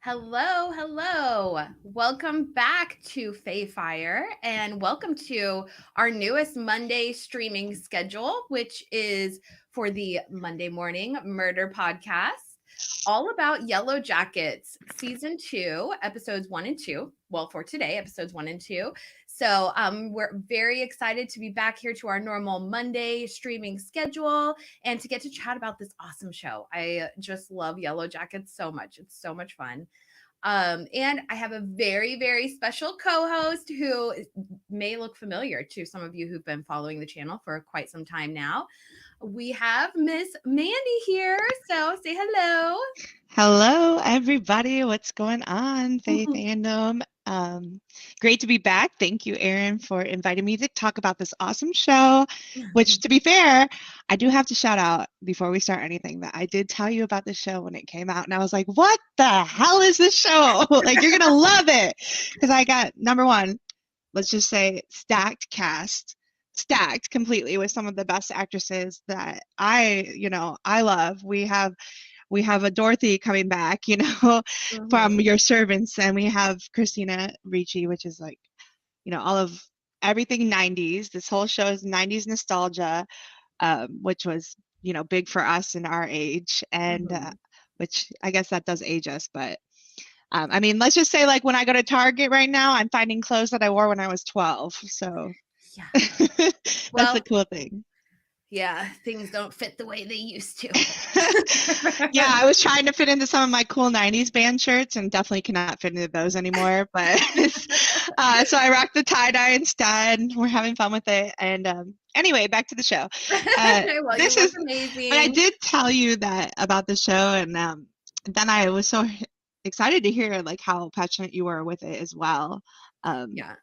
Hello, hello. Welcome back to Fayfire and welcome to our newest Monday streaming schedule, which is for the Monday Morning Murder Podcast, all about Yellowjackets, season 2, episodes 1 and 2. Well, for today, episodes 1 and 2. So we're very excited to be back here to our normal Monday streaming schedule and to get to chat about this awesome show. I just love Yellowjackets so much. It's so much fun. And I have a very, very special co-host who may look familiar to some of you who've been following the channel for quite some time now. We have Miss Mandy here. So say hello. Hello, everybody. What's going on, Faith Fandom? Great to be back. Thank you, Erin, for inviting me to talk about this awesome show, which, to be fair, I do have to shout out before we start anything that I did tell you about the show when it came out. And I was like, what the hell is this show? Like, you're going to love it. Because I got, number one, let's just say stacked cast. Stacked completely with some of the best actresses that I love. We have a Dorothy coming back, from Your Servants, and we have Christina Ricci, which is like, all of everything 90s. This whole show is 90s nostalgia, which was, big for us in our age, and which I guess that does age us, but I mean, let's just say like when I go to Target right now, I'm finding clothes that I wore when I was 12. So Yeah. that's Well, the cool thing. yeah, things don't fit the way they used to. Yeah, I was trying to fit into some of my cool 90s band shirts and definitely cannot fit into those anymore. But so I rocked the tie-dye instead. We're having fun with it. And anyway, back to the show. Well, you This look is, amazing. but I did tell you that about the show, and then I was so excited to hear like how passionate you were with it as well. Yeah.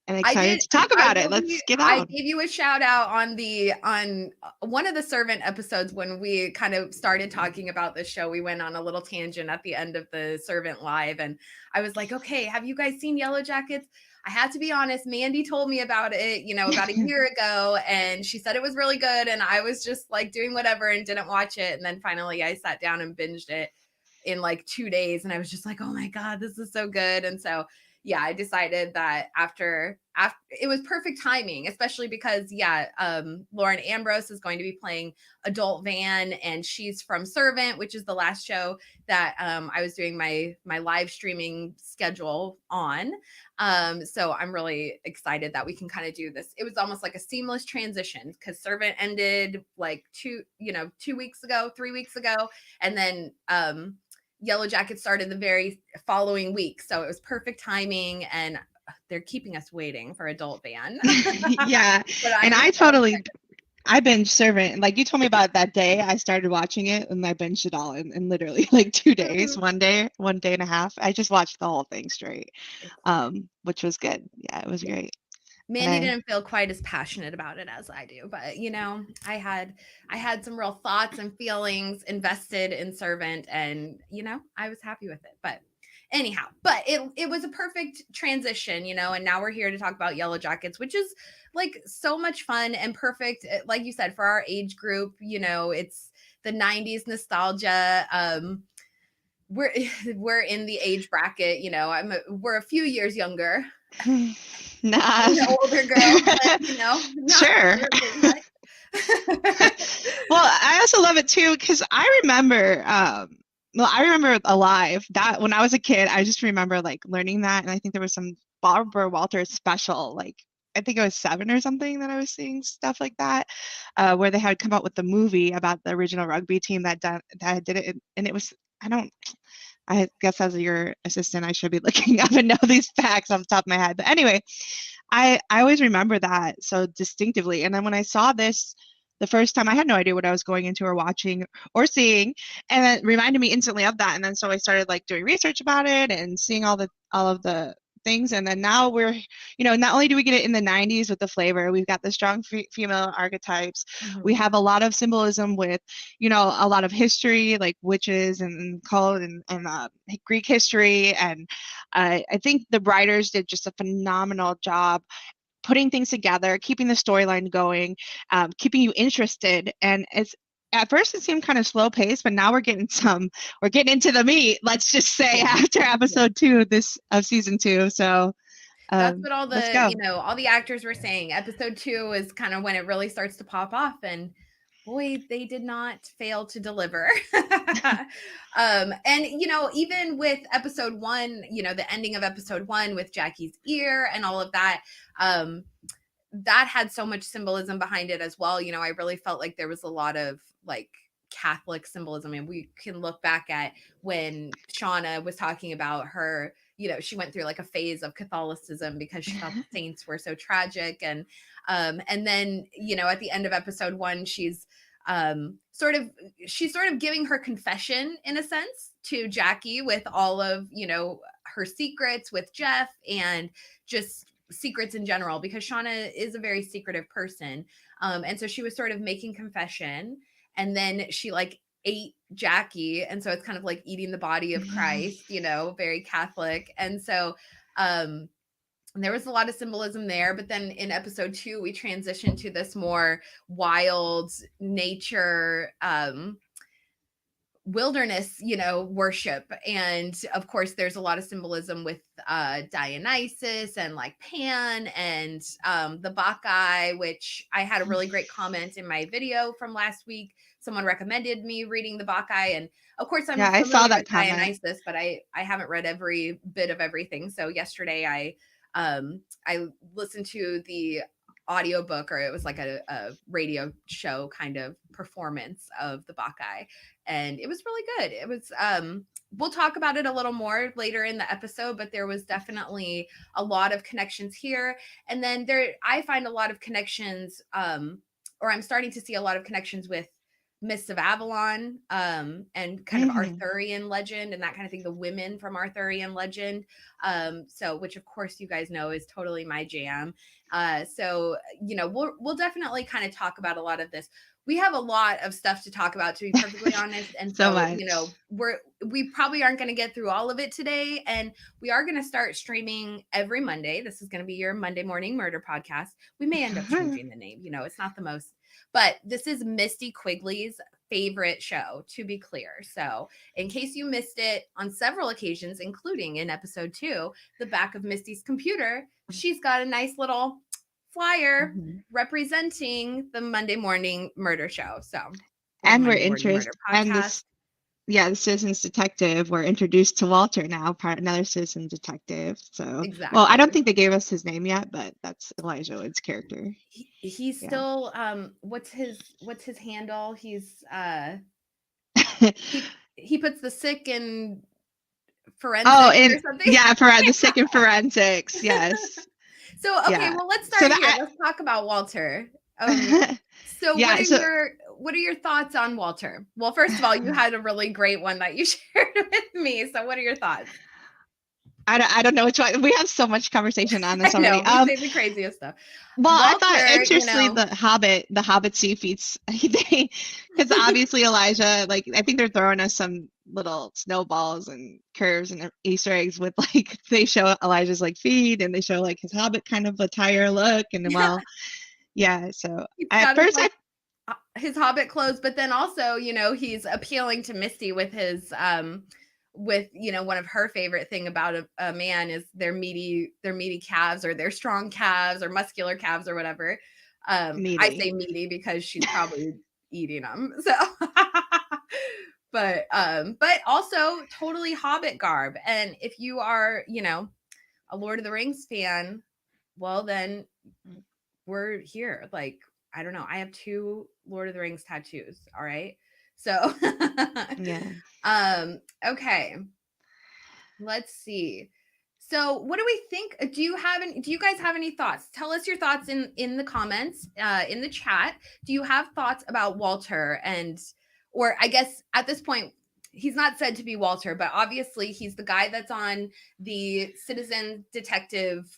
And I excited did. to talk I about it. will Let's be. get I on. gave you a shout out on one of the servant episodes when we kind of started talking about this show. We went on a little tangent at the end of the servant live, and I was like, "Okay, have you guys seen Yellowjackets?" I had to be honest. Mandy told me about it, about a year ago, and she said it was really good, and I was just like doing whatever and didn't watch it, and then finally I sat down and binged it in like 2 days, and I was just like, "Oh my god, this is so good!" And so yeah, I decided that after it was perfect timing, especially because Lauren Ambrose is going to be playing Adult Van, and she's from Servant, which is the last show that I was doing my live streaming schedule on. So I'm really excited that we can kind of do this. It was almost like a seamless transition because Servant ended like 2 weeks ago, 3 weeks ago, and then Yellowjackets started the very following week. So it was perfect timing, and they're keeping us waiting for Adult Van. Yeah. And I binged Servant. Like you told me about that day, I started watching it and I binged it all in literally like 2 days, 1 day and a half. I just watched the whole thing straight, which was good. Yeah, it was great. Mandy didn't feel quite as passionate about it as I do, but I had some real thoughts and feelings invested in Servant, and I was happy with it. But anyhow, it was a perfect transition, and now we're here to talk about Yellowjackets, which is like so much fun and perfect, like you said, for our age group. It's the 90s nostalgia. We're in the age bracket, we're a few years younger. Nah. An older girl, but not Sure. really, but Well, I also love it too because I remember Alive that when I was a kid, I just remember like learning that, and I think there was some Barbara Walters special, like I think it was 7 or something that I was seeing stuff like that, where they had come out with the movie about the original rugby team that did it, and it was I guess as your assistant, I should be looking up and know these facts off the top of my head. But anyway, I always remember that so distinctively. And then when I saw this the first time, I had no idea what I was going into or watching or seeing, and it reminded me instantly of that. And then so I started like doing research about it and seeing all of the things. And then now we're, not only do we get it in the 90s with the flavor, we've got the strong female archetypes. We have a lot of symbolism with, a lot of history like witches and cult and Greek history. And I think the writers did just a phenomenal job putting things together, keeping the storyline going, keeping you interested. And at first it seemed kind of slow paced, but now we're getting into the meat. Let's just say after episode 2 of season 2. So that's what all let's the, go. you know, all the actors were saying. Episode 2 is kind of when it really starts to pop off, and boy, they did not fail to deliver. And you know, even with episode 1, you know, the ending of episode 1 with Jackie's ear and all of that, that had so much symbolism behind it as well. You know, I really felt like there was a lot of like Catholic symbolism. And we can look back at when Shauna was talking about her, you know, she went through like a phase of Catholicism because she thought the saints were so tragic. And then, you know, at the end of episode 1, she's sort of giving her confession in a sense to Jackie with all of, you know, her secrets with Jeff and just secrets in general, because Shauna is a very secretive person. And so she was sort of making confession, and then she like ate Jackie. And so it's kind of like eating the body of Christ, you know, very Catholic. And so there was a lot of symbolism there. But then in episode 2, we transitioned to this more wild nature, wilderness, you know, worship. And of course there's a lot of symbolism with Dionysus and like Pan and the Bacchae, which I had a really great comment in my video from last week. Someone recommended me reading the Bacchae, and of course I'm I saw familiar that with comment. Dionysus, but I haven't read every bit of everything. So yesterday I listened to the audiobook, or it was like a radio show kind of performance of the Bacchae, and it was really good. It was we'll talk about it a little more later in the episode, but there was definitely a lot of connections here. And then there I find a lot of connections, or I'm starting to see a lot of connections with Mists of Avalon, and kind of Arthurian legend and that kind of thing, the women from Arthurian legend. So which of course you guys know is totally my jam. So you know, we'll definitely kind of talk about a lot of this. We have a lot of stuff to talk about, to be perfectly honest. And so you know, we probably aren't going to get through all of it today. And we are going to start streaming every Monday. This is going to be your Monday morning murder podcast. We may end up changing the name, you know, it's not the most, but this is Misty Quigley's favorite show, to be clear. So in case you missed it on several occasions, including in episode 2, the back of Misty's computer, she's got a nice little flyer representing the Monday morning murder show. So, and we're interested, and this, the Citizens Detective, we're introduced to Walter now, another Citizen Detective. So exactly. Well, I don't think they gave us his name yet, but that's Elijah Wood's character. He's still what's his handle? He's he puts the sick in forensics or something. Yeah, for the sick in forensics. Yes. So okay, well let's start here. Let's talk about Walter. So what are your thoughts on Walter? Well, first of all, you had a really great one that you shared with me. So what are your thoughts? I don't know which one. We have so much conversation on this already. I know, we say the craziest stuff. Well, Walter, I thought interestingly, you know, the Hobbit sea feats, because obviously Elijah, like, I think they're throwing us some little snowballs and curves and Easter eggs with, like, they show Elijah's like feet and they show like his Hobbit kind of attire look, and well, yeah. So at first his Hobbit clothes, but then also, you know, he's appealing to Misty with his with, you know, one of her favorite thing about a man is their meaty calves, or their strong calves, or muscular calves, or whatever. I say meaty because she's probably eating them. So but also totally Hobbit garb. And if you are, you know, a Lord of the Rings fan, well then we're here. Like, I don't know, I have 2 Lord of the Rings tattoos. All right. So yeah. Okay. Let's see. So what do we think? Do you guys have any thoughts? Tell us your thoughts in the comments, in the chat. Do you have thoughts about Walter? And, or I guess at this point, he's not said to be Walter, but obviously he's the guy that's on the Citizen Detective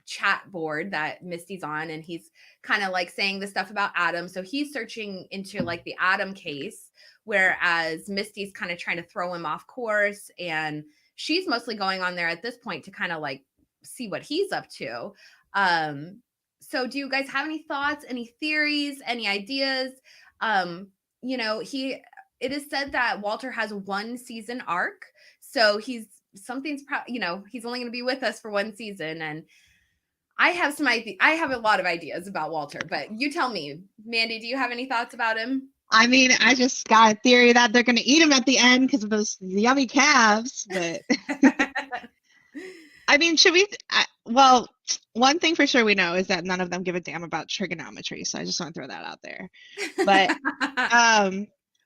chat board that Misty's on, and he's kind of like saying the stuff about Adam. So he's searching into like the Adam case, whereas Misty's kind of trying to throw him off course, and she's mostly going on there at this point to kind of like see what he's up to. So do you guys have any thoughts, any theories, any ideas? it is said that Walter has 1 season arc. So he's only going to be with us for 1 season. And I have a lot of ideas about Walter, but you tell me, Mandy, do you have any thoughts about him? I mean, I just got a theory that they're going to eat him at the end because of those yummy calves. But I mean, well, one thing for sure we know is that none of them give a damn about trigonometry. So I just want to throw that out there. But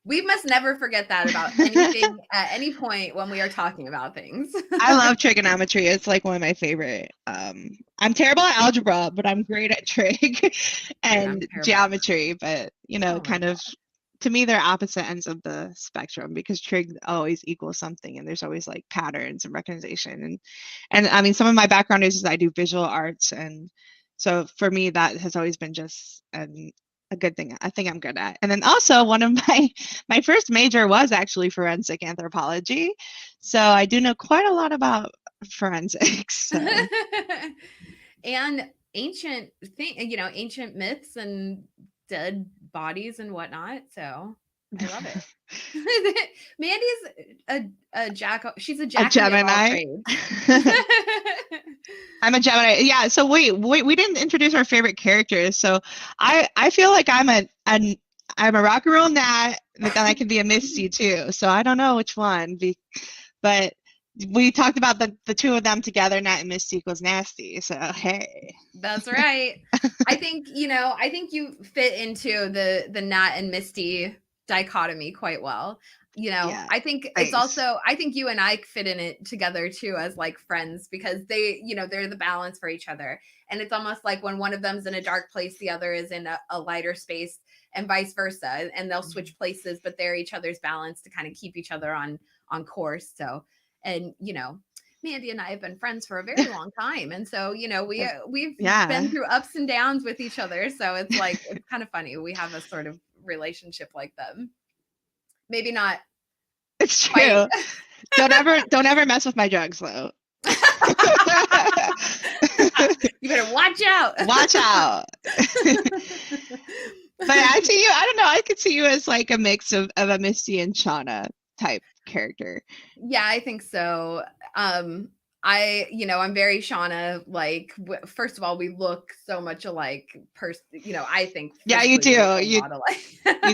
we must never forget that about anything at any point when we are talking about things. I love trigonometry. It's like one of my favorite. I'm terrible at algebra, but I'm great at trig and geometry. But kind of, to me, they're opposite ends of the spectrum because trig always equals something, and there's always like patterns and recognition. And I mean, some of my background is I do visual arts, and so for me, that has always been just a good thing I think I'm good at. And then also one of my first major was actually forensic anthropology. So I do know quite a lot about forensics. So. And ancient myths and dead bodies and whatnot. So I love it. Mandy's a jack. She's a Gemini. I'm a Gemini. Yeah. So wait, we didn't introduce our favorite characters. So I feel like I'm a rock and roll Nat, but then I can be a Misty too. So I don't know which one, but we talked about the two of them together. Nat and Misty equals nasty. So hey. That's right. I think you fit into the Nat and Misty dichotomy quite well. I think it's also, I think you and I fit in it together too as like friends because they're the balance for each other. And it's almost like when one of them's in a dark place, the other is in a lighter space and vice versa. And they'll switch places, but they're each other's balance to kind of keep each other on course. So, and Mandy and I have been friends for a very long time. And so, we've been through ups and downs with each other. So it's like, it's kind of funny. We have a sort of relationship like them. Maybe not. It's true. Don't ever mess with my drugs though. You better watch out. Watch out. But I don't know. I could see you as like a mix of a Misty and Shauna type character. Yeah, I think so. I'm very Shauna. Like, first of all, we look so much alike. I think. Yeah, you do. You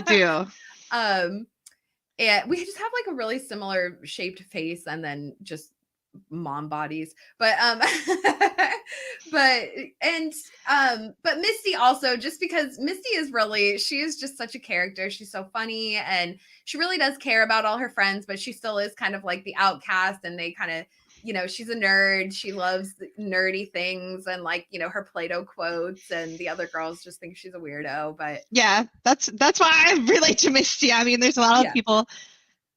do. And we just have like a really similar shaped face, and then just mom bodies. But but Misty also, just because Misty she is just such a character. She's so funny, and she really does care about all her friends, but she still is kind of like the outcast, and they kind of, she's a nerd. She loves nerdy things and like, her Play-Doh quotes, and the other girls just think she's a weirdo. But yeah, that's why I relate to Misty. I mean, there's a lot of people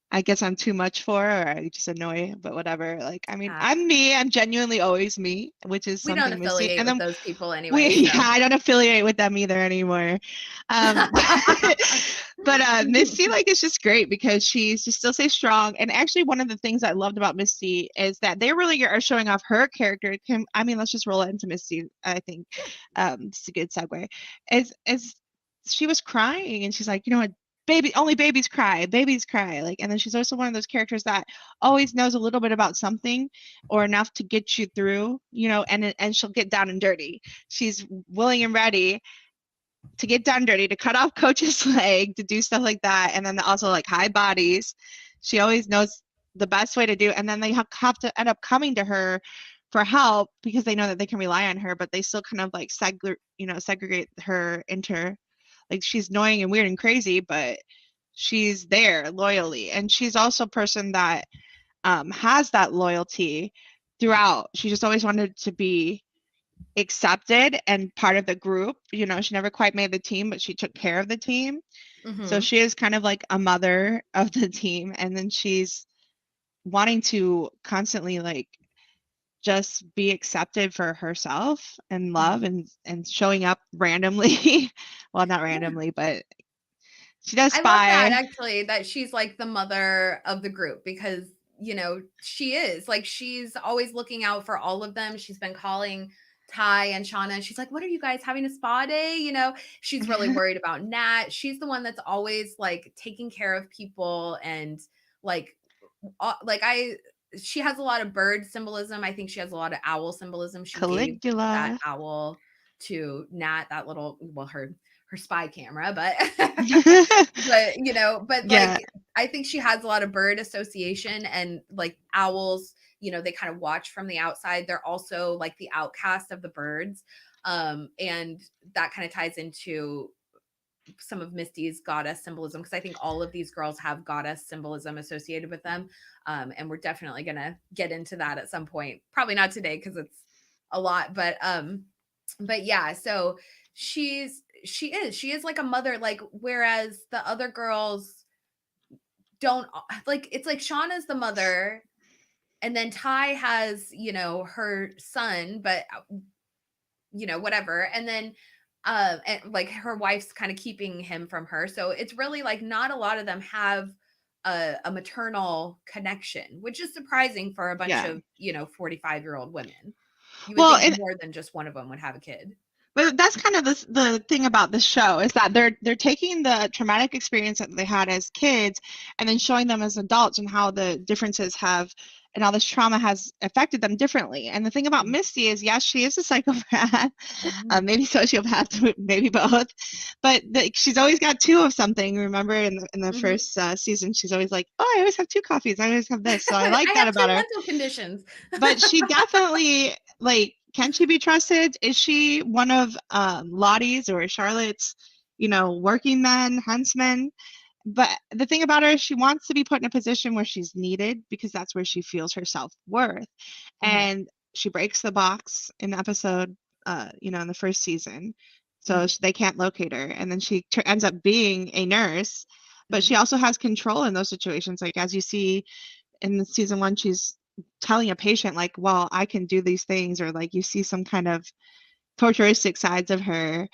I guess I'm too much for, or I just annoy, but whatever. Like, I mean, I'm me. I'm genuinely always me, which is something we don't affiliate with those people anyway. Yeah, I don't affiliate with them either anymore. But Misty, like, is just great because she still stays strong. And actually, one of the things I loved about Misty is that they really are showing off her character. I mean, let's just roll it into Misty. I think it's a good segue. Is she was crying, and she's like, you know what? Only babies cry, like, and then she's also one of those characters that always knows a little bit about something or enough to get you through, and she'll get down and dirty. She's willing and ready to get down dirty, to cut off Coach's leg, to do stuff like that. And then also like high bodies. She always knows the best way to do, and then they have to end up coming to her for help because they know that they can rely on her, but they still kind of like segregate her into, like, she's annoying and weird and crazy, but she's there loyally. And she's also a person that has that loyalty throughout. She just always wanted to be accepted and part of the group. She never quite made the team, but she took care of the team. Mm-hmm. So she is kind of like a mother of the team. And then she's wanting to constantly like just be accepted for herself and love, and showing up randomly. Well, not randomly, but she does spy. I love that, actually, that she's like the mother of the group, because she is like, she's always looking out for all of them. She's been calling Ty and Shauna, and she's like, "What are you guys having a spa day?" She's really worried about Nat. She's the one that's always like taking care of people and like like she has a lot of bird symbolism. I think she has a lot of owl symbolism. She gave that Caligula. owl to Nat, that little, well, her spy camera, but but Yeah, like I think she has a lot of bird association, and like owls, they kind of watch from the outside. They're also like the outcast of the birds. And that kind of ties into some of Misty's goddess symbolism, because I think all of these girls have goddess symbolism associated with them. And we're definitely gonna get into that at some point. Probably not today because it's a lot, but yeah, so she is like a mother, like whereas the other girls don't, like, it's like Shauna's the mother, and then Ty has, her son, but whatever. And then and like her wife's kind of keeping him from her. So it's really like not a lot of them have a maternal connection, which is surprising for a bunch yeah. of, 45-year-old women. You would Well, think and more than just one of them would have a kid. but that's kind of the thing about this show is that they're taking the traumatic experience that they had as kids and then showing them as adults and how the differences have and how this trauma has affected them differently. And the thing about Misty is, yes, she is a psychopath, Mhm. maybe sociopath, maybe both, but she's always got two of something. Remember in the Mhm. first season, she's always like, "Oh, I always have two coffees. I always have this." So I like I that have about two her. mental conditions. But she definitely, like, can she be trusted? Is she one of Lottie's or Charlotte's, working men, huntsmen? But the thing about her is she wants to be put in a position where she's needed because that's where she feels her self-worth. Mhm. And she breaks the box in the episode, in the first season. So Mhm. they can't locate her. And then she ends up being a nurse, but she Mhm. also has control in those situations. Like, as you see in the season one, she's telling a patient like, well, I can do these things, or like you see some kind of torturistic sides of her,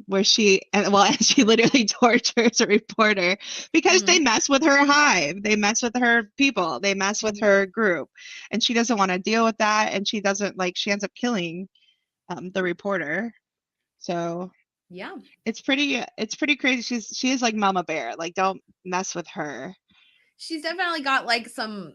where she and well and she literally tortures a reporter because they Mhm. mess with her hive, they mess with her people, they mess with Mhm. her group, and she doesn't want to deal with that, and she doesn't like she ends up killing the reporter. So Yeah. it's pretty crazy. She is like mama bear, like don't mess with her. She's definitely got like some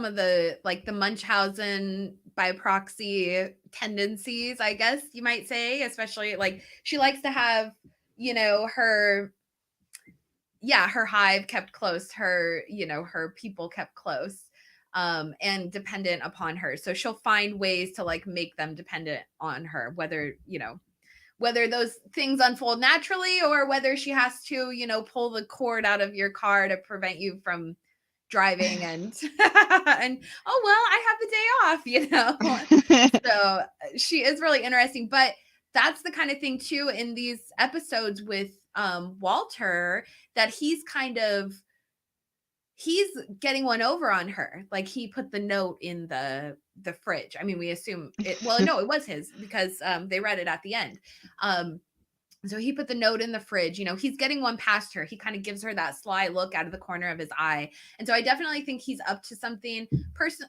of the like the Munchausen by proxy tendencies, I guess you might say, especially like she likes to have, her, yeah, her hive kept close, her, her people kept close, and dependent upon her. So she'll find ways to like make them dependent on her, whether those things unfold naturally or whether she has to, pull the cord out of your car to prevent you from driving, and and oh well, I have the day off, so she is really interesting. But that's the kind of thing too in these episodes with Walter, that he's getting one over on her. Like he put the note in the fridge. I mean, we assume it, well, no, it was his because they read it at the end. um so he put the note in the fridge. He's getting one past her. He kind of gives her that sly look out of the corner of his eye. And so I definitely think he's up to something.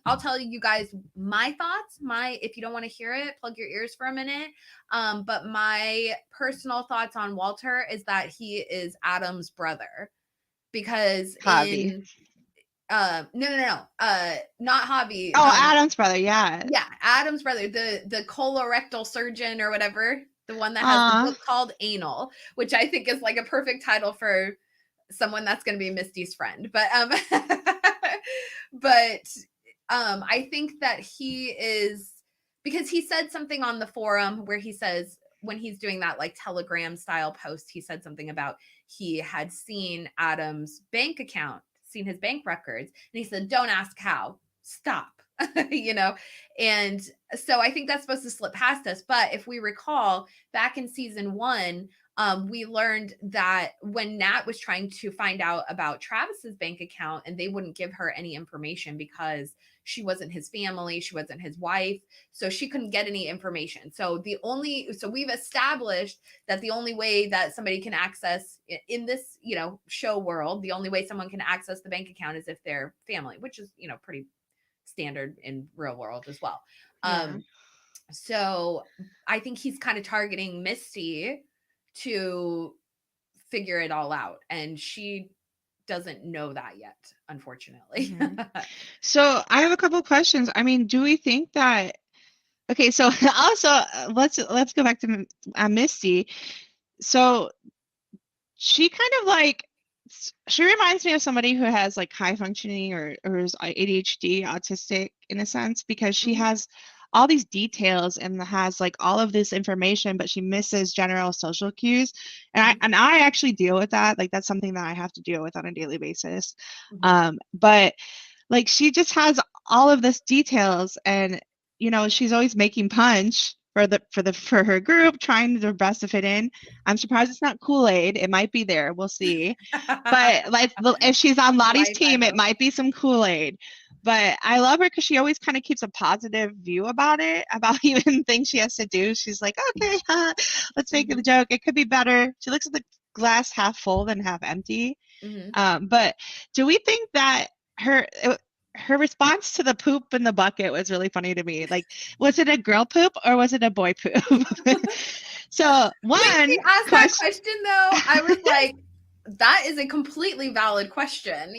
I'll tell you guys my thoughts. If you don't want to hear it, plug your ears for a minute. But my personal thoughts on Walter is that he is Adam's brother, because Javi. no, not Hobby. Oh, Adam's brother, yeah. Yeah, Adam's brother, the colorectal surgeon or whatever, the one that has the Aw. book called Anal, which I think is like a perfect title for someone that's going to be Misty's friend. But I think that he is, because he said something on the forum where he says, when he's doing that like Telegram style post, he said something about he had seen Adam's bank account, seen his bank records, and he said, "Don't ask how. Stop." you know and so I think that's supposed to slip past us. But if we recall back in season 1, we learned that when Nat was trying to find out about Travis's bank account, and they wouldn't give her any information because she wasn't his family, she wasn't his wife, so she couldn't get any information. So we've established that the only way that somebody can access in this, show world, the only way someone can access the bank account is if they're family, which is, pretty standard in real world as well. Yeah. Um, So I think he's kind of targeting Misty to figure it all out. And she doesn't know that yet, unfortunately. Hmm. So I have a couple questions. I mean, do we think that, okay, so also let's go back to Misty. So she kind of like she reminds me of somebody who has like high functioning or is ADHD, autistic in a sense, because she Mhm. has all these details and has like all of this information, but she misses general social cues. And I Mhm. and I actually deal with that. Like that's something that I have to deal with on a daily basis. Mhm. But like she just has all of this details, and she's always making punch for her group, trying their best to fit in. I'm surprised it's not Kool-Aid. It might be there, we'll see. But like if she's on Lottie's Life, I team, it hope. might be some Kool-Aid. But I love her because she always kind of keeps a positive view about it, about even things she has to do. She's like, okay, let's make it a Mhm. joke. It could be better. She looks at the glass half full than half empty. Mhm. But do we think that her her response to the poop in the bucket was really funny to me? Like, was it a girl poop or was it a boy poop? So When she one asked that question. question, though, I was like, that is a completely valid question,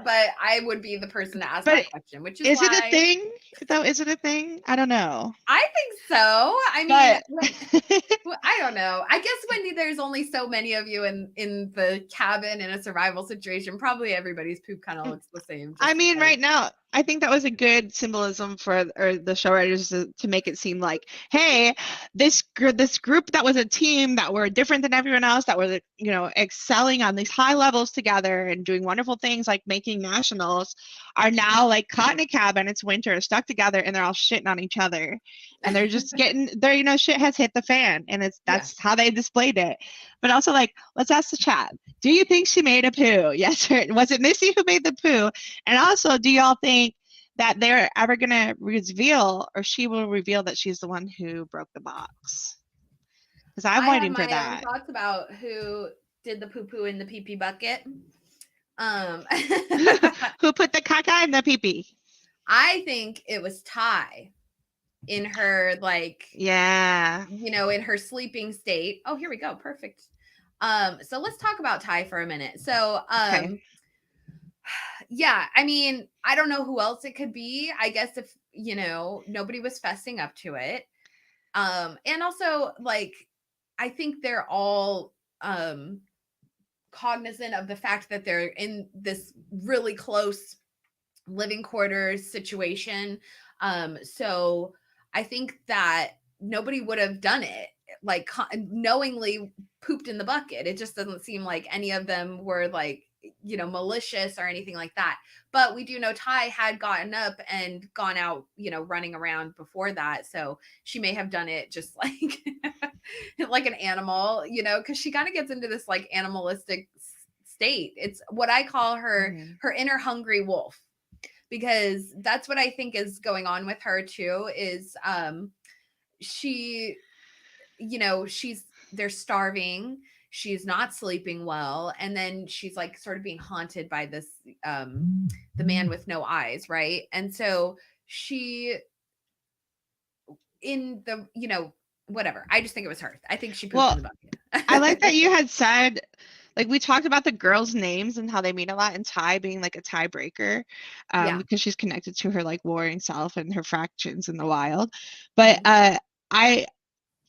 but I would be the person to ask But that question, which is is it a why thing? Though, is it a thing? I don't know. I think so. I mean, But well, I don't know. I guess, Wendy, there's only so many of you in the cabin in a survival situation. Probably everybody's poop kind of looks the same, I just mean, because. right now, I think that was a good symbolism for or the show writers to make it seem like, hey, this group that was a team that were different than everyone else, that were excelling on these high levels together and doing wonderful things like making nationals, are now like caught in a cabin. It's winter, stuck together, and they're all shitting on each other, and they're just getting there. Shit has hit the fan, and Yeah. that's how they displayed it. But also, like, let's ask the chat. Do you think she made a poo? Yes, or was it Missy who made the poo? And also, do y'all think that they're ever going to reveal or she will reveal that she's the one who broke the box? Because I'm I have waiting for my own that. thoughts about who did the poo poo in the pee pee bucket. Um, Who put the caca in the pee pee? I think it was Ty in her, like, Yeah. in her sleeping state. Oh, here we go. Perfect. So let's talk about Ty for a minute. So, Okay. yeah, I mean, I don't know who else it could be. I guess if, nobody was fessing up to it. And also, like, I think they're all cognizant of the fact that they're in this really close living quarters situation. So I think that nobody would have done it like knowingly pooped in the bucket. It just doesn't seem like any of them were like, malicious or anything like that. But we do know Ty had gotten up and gone out, running around before that. So she may have done it just like like an animal, because she kind of gets into this like animalistic state. It's what I call her Mm-hmm. her inner hungry wolf, because that's what I think is going on with her too, is she, she's they're starving, she's not sleeping well, and then she's like sort of being haunted by this the man with no eyes, right? And so she in the, whatever. I just think it was her. I think she pooped in Well, the I like that bucket. you had said, like, we talked about the girls' names and how they mean a lot, and Ty being like a tiebreaker, Yeah. because she's connected to her like warring self and her fractions in the wild. But Mhm. I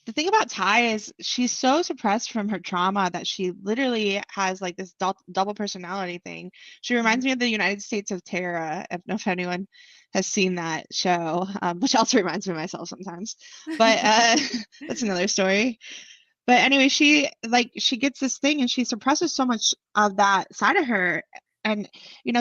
the thing about Ty is she's so suppressed from her trauma that she literally has like this double personality thing. She reminds Mhm. me of the United States of Terra. I don't know if anyone has seen that show, which also reminds me of myself sometimes. But that's another story. But anyway, she gets this thing and she suppresses so much of that side of her. And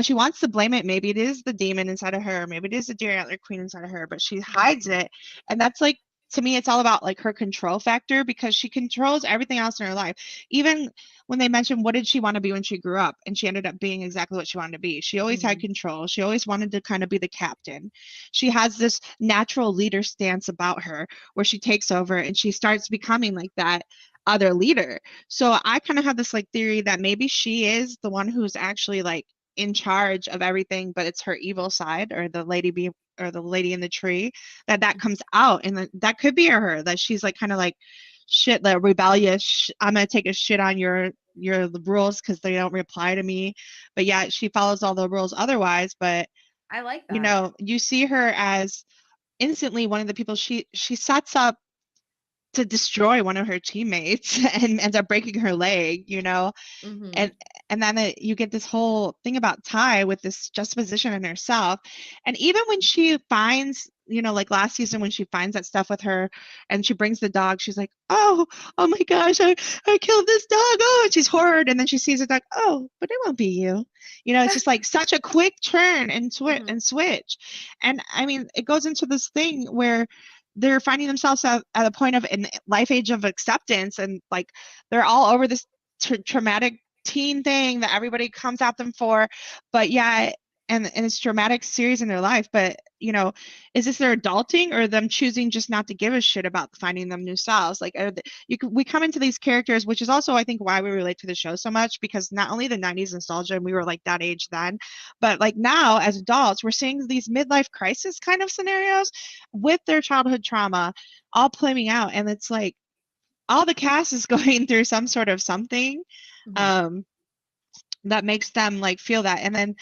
she wants to blame it. Maybe it is the demon inside of her, maybe it is the deer antler queen inside of her, but she hides it. And that's like, to me, it's all about like her control factor, because she controls everything else in her life. Even when they mentioned what did she want to be when she grew up, and she ended up being exactly what she wanted to be. She always had Mhm. control. She always wanted to kind of be the captain. She has this natural leader stance about her where she takes over and she starts becoming like that other leader. So I kind of have this like theory that maybe she is the one who's actually like in charge of everything, but it's her evil side, or the lady in the tree, that comes out, and that could be her, that she's like kind of like shit, the rebellious, I'm gonna take a shit on your rules because they don't reply to me, but yet she follows all the rules otherwise. But I like that. you see her as instantly one of the people she sets up to destroy one of her teammates and ends up breaking her leg, Hmm. and then you get this whole thing about Ty with this juxtaposition in herself. And even when she finds, like last season when she finds that stuff with her and she brings the dog, she's like, oh my gosh, I killed this dog, oh, and she's horrid, and then she sees the dog, oh, but it won't be you. It's just like such a quick turn and Hmm. switch. And I mean, it goes into this thing where they're finding themselves at a point of in life age of acceptance, and like they're all over this traumatic teen thing that everybody comes at them for, but yeah, and it's dramatic series in their life, but is this their adulting or them choosing just not to give a shit about finding them new selves? Like we come into these characters, which is also I think why we relate to the show so much, because not only the 90s nostalgia and we were like that age then, but like now as adults we're seeing these midlife crisis kind of scenarios with their childhood trauma all playing out, and it's like all the cast is going through some sort of something Hmm. um that makes them like feel that. And then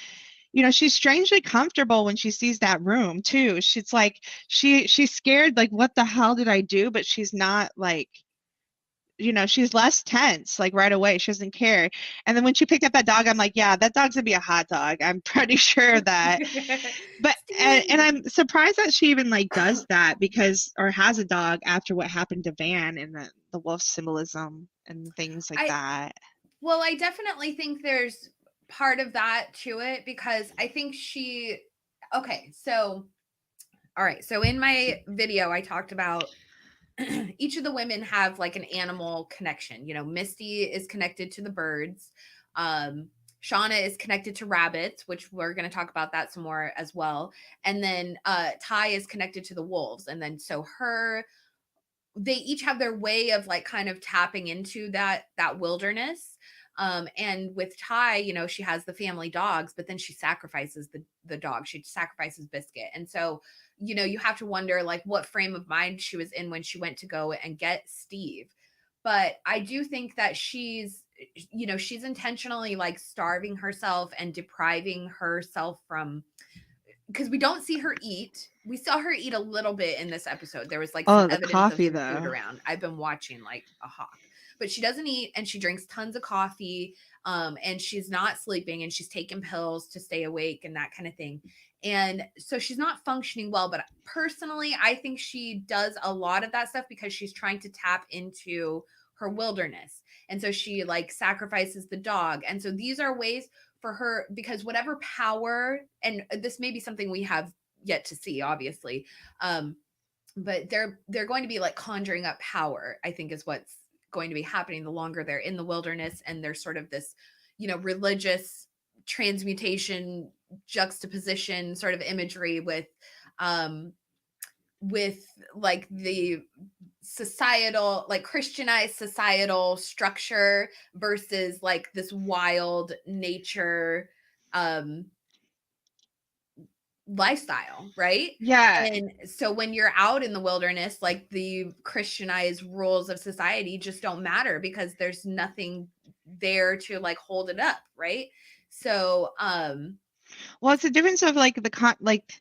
she's strangely comfortable when she sees that room too. She's like she's scared, like what the hell did I do, but she's not like, she's less tense like right away. She doesn't care. And then when she picked up that dog, I'm like, yeah, that dog's gonna be a hot dog, I'm pretty sure that. But and Steve. I'm surprised that she even like does that, because or has a dog after what happened to Van and the wolf symbolism and things like I that. Well, I definitely think there's part of that to it because I think okay, so all right, so in my video I talked about each of the women have like an animal connection. Misty is connected to the birds. Um, Shauna is connected to rabbits, which we're going to talk about that some more as well. And then Ty is connected to the wolves. And then so they each have their way of like kind of tapping into that wilderness. And with Ty, she has the family dogs, but then she sacrifices the dog. She sacrifices Biscuit. And so, you have to wonder like what frame of mind she was in when she went to go and get Steve. But I do think that she's intentionally like starving herself and depriving herself from, because we don't see her eat. We saw her eat a little bit in this episode. There was like some Oh, the evidence of coffee some food though. around. I've been watching like a hawk, but she doesn't eat and she drinks tons of coffee. And she's not sleeping and she's taking pills to stay awake and that kind of thing. And so she's not functioning well. But personally, I think she does a lot of that stuff because she's trying to tap into her wilderness. And so she like sacrifices the dog. And so these are ways for her, because whatever power, and this may be something we have yet to see obviously, but they're going to be like conjuring up power, I think, is what's going to be happening the longer they're in the wilderness. And there's sort of this religious transmutation juxtaposition sort of imagery um with like the societal, like Christianized societal structure versus like this wild nature um lifestyle, right? Yeah. And so when you're out in the wilderness, like the Christianized rules of society just don't matter because there's nothing there to like hold it up, right? So Well, it's a difference of like like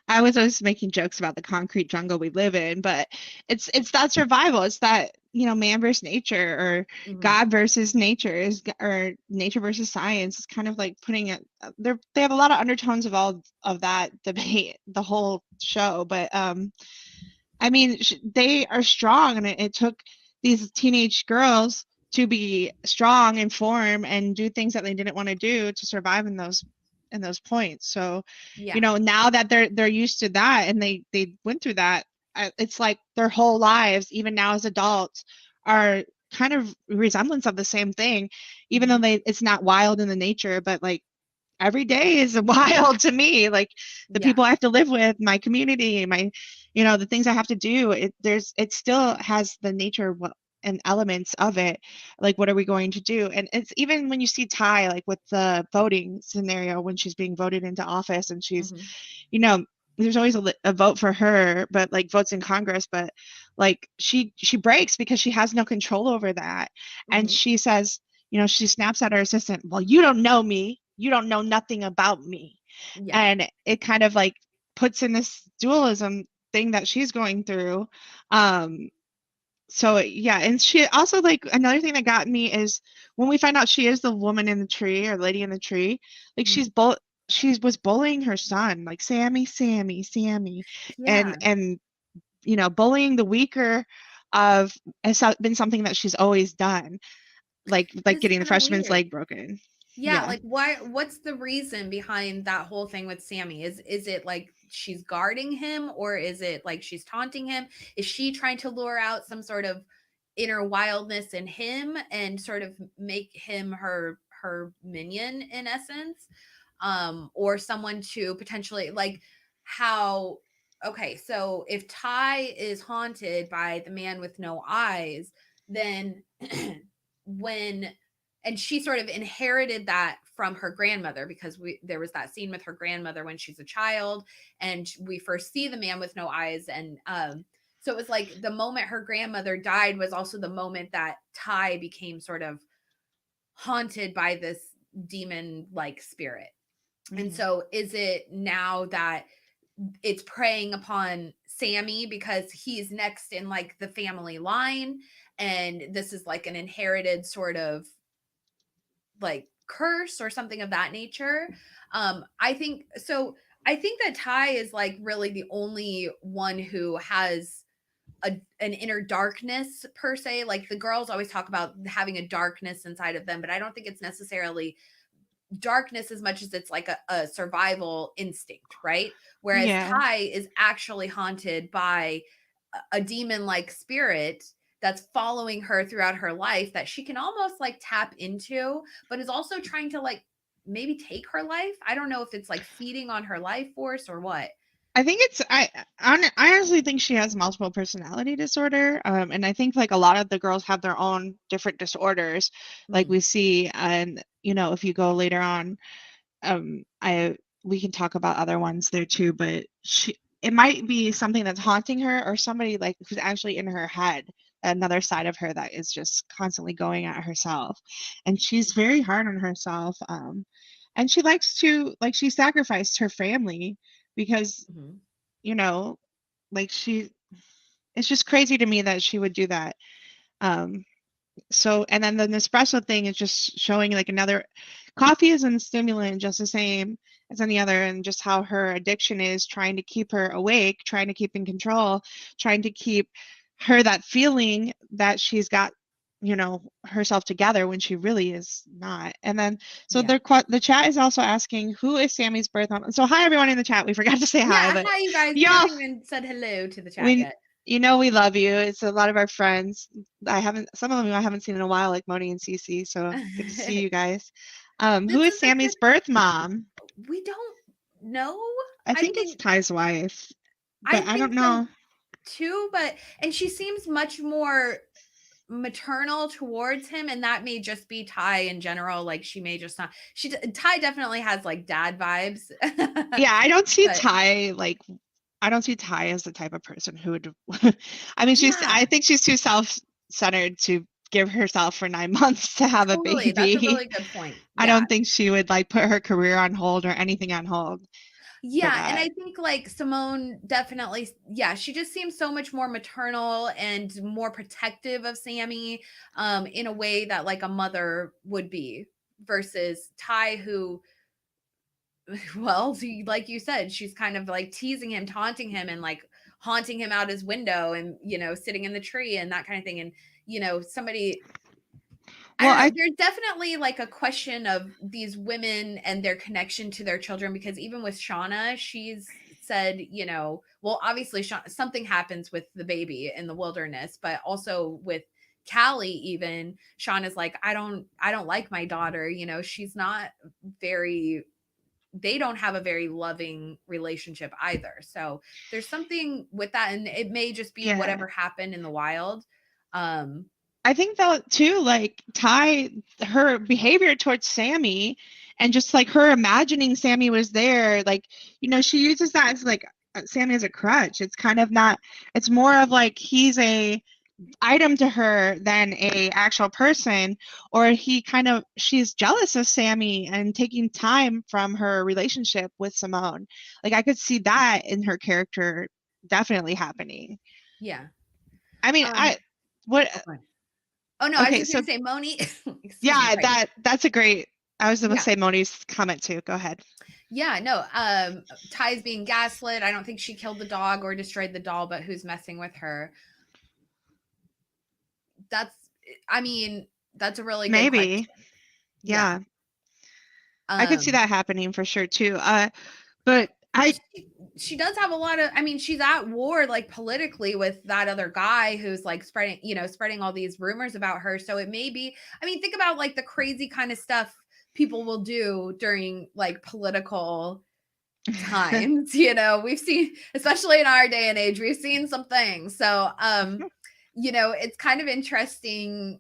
I was always making jokes about the concrete jungle we live in, but it's that survival. It's that, man versus nature, or mhm, God versus nature, or nature versus science. It's kind of like putting it they have a lot of undertones of all of that debate the whole show, but I mean, they are strong, and it took these teenage girls to be strong and form and do things that they didn't want to do to survive in those points. So, yeah, now that they're used to that and they went through that, it's like their whole lives, even now as adults, are kind of resemblance of the same thing, even though mhm, it's not wild in the nature, but like every day is wild to me. Like the yeah, people I have to live with, my community, the things I have to do. It still has the nature and elements of it. Like, what are we going to do? And it's even when you see Ty, like with the voting scenario, when she's being voted into office and she's, Mhm. you know, there's always a vote for her, but like votes in Congress, but like she breaks because she has no control over that. And Mhm. she says, she snaps at her assistant, well, you don't know me. You don't know nothing about me. Yeah. And it kind of like puts in this dualism thing that she's going through. So yeah, and she also, like, another thing that got me is when we find out she is the woman in the tree, or lady in the tree, like Mhm. she was bullying her son, like Sammy, Sammy, Sammy, Yeah. and bullying the weaker of has been something that she's always done, like This is getting the kind of freshman's weird. leg broken. Yeah, Yeah. like what's the reason behind that whole thing with Sammy? Is it like she's guarding him, or is it like she's taunting him? Is she trying to lure out some sort of inner wildness in him and sort of make him her minion in essence? Or someone to potentially like how okay, so if Ty is haunted by the man with no eyes, then when and she sort of inherited that from her grandmother because there was that scene with her grandmother when she's a child and we first see the man with no eyes and so it was like the moment her grandmother died was also the moment that Ty became sort of haunted by this demon like spirit. And Hmm. so is it now that it's preying upon Sammy because he's next in like the family line and this is like an inherited sort of like curse or something of that nature. I think so. I think that Ty is like really the only one who has an inner darkness per se. Like the girls always talk about having a darkness inside of them, but I don't think it's necessarily darkness as much as it's like a survival instinct, right? Whereas Yeah. Ty is actually haunted by a demon like spirit that's following her throughout her life that she can almost like tap into, but is also trying to like maybe take her life. I don't know if it's like feeding on her life force or what. I think it's I honestly think she has multiple personality disorder, and I think like a lot of the girls have their own different disorders, like Mm, we see, and if you go later on, I we can talk about other ones there too, but it might be something that's haunting her, or somebody like who's actually in her head, another side of her that is just constantly going at herself, and she's very hard on herself, and she likes to, like, she sacrificed her family because mhm. you know, like it's just crazy to me that she would do that. Um, so, and then the Nespresso thing is just showing like another coffee is a stimulant just the same as any other, and just how her addiction is trying to keep her awake, trying to keep in control, trying to keep her that feeling that she's got, herself together when she really is not. And then, so Yeah. the chat is also asking, who is Sammy's birth mom? So, hi everyone in the chat. We forgot to say hi, Yeah. but Hi, you guys. We y'all, haven't even said hello to the chat we yet. we love you. It's a lot of our friends. Some of them I haven't seen in a while, like Moni and Cece. So good to see you guys. Who This is is a good. Sammy's birth mom? We don't know. I I think it's think Ty's wife, I but I think don't so know. too, but and she seems much more maternal towards him, and that may just be Ty in general. Like she may just not. Ty definitely has like dad vibes, Yeah, I don't see but Ty like I don't see Ty as the type of person who would. I mean, yeah, I think she's too self-centered to give herself for 9 months to have a totally. That's a baby. really good point. I Yeah. don't think she would like put her career on hold or anything on hold for Yeah, and that. I think like Simone definitely yeah, she just seems so much more maternal and more protective of Sammy in a way that like a mother would be versus Ty who well, like you said, she's kind of like teasing him, taunting him and like haunting him out his window and sitting in the tree and that kind of thing and somebody I Well, don't know. I There's definitely like a question of these women and their connection to their children because even with Shauna, she's said, well, obviously something happens with the baby in the wilderness, but also with Callie, even Shauna's like, I don't like my daughter. She's not very. They don't have a very loving relationship either. So there's something with that, and it may just be yeah. whatever happened in the wild. Um, I think though too, like her behavior towards Sammy and just like her imagining Sammy was there, like, she uses that as like Sammy as a crutch. It's kind of not, it's more of like he's a item to her than a actual person, or she's jealous of Sammy and taking time from her relationship with Simone. Like I could see that in her character definitely happening. Yeah. I mean, what Okay. Oh no, I was okay, just so gonna say Moni. Excuse me. yeah, Right. that's a great. I was gonna Yeah. say Moni's comment too. Go ahead. Yeah. No. Ty's being gaslit. I don't think she killed the dog or destroyed the doll, but who's messing with her? That's. I mean, that's a really good question. Maybe. Yeah. Yeah. I could see that happening for sure too. But she does have a lot of, I mean, she's at war like politically with that other guy who's like spreading all these rumors about her. So it may be, I mean, think about like the crazy kind of stuff people will do during like political times. We've seen, especially in our day and age, we've seen some things. So it's kind of interesting.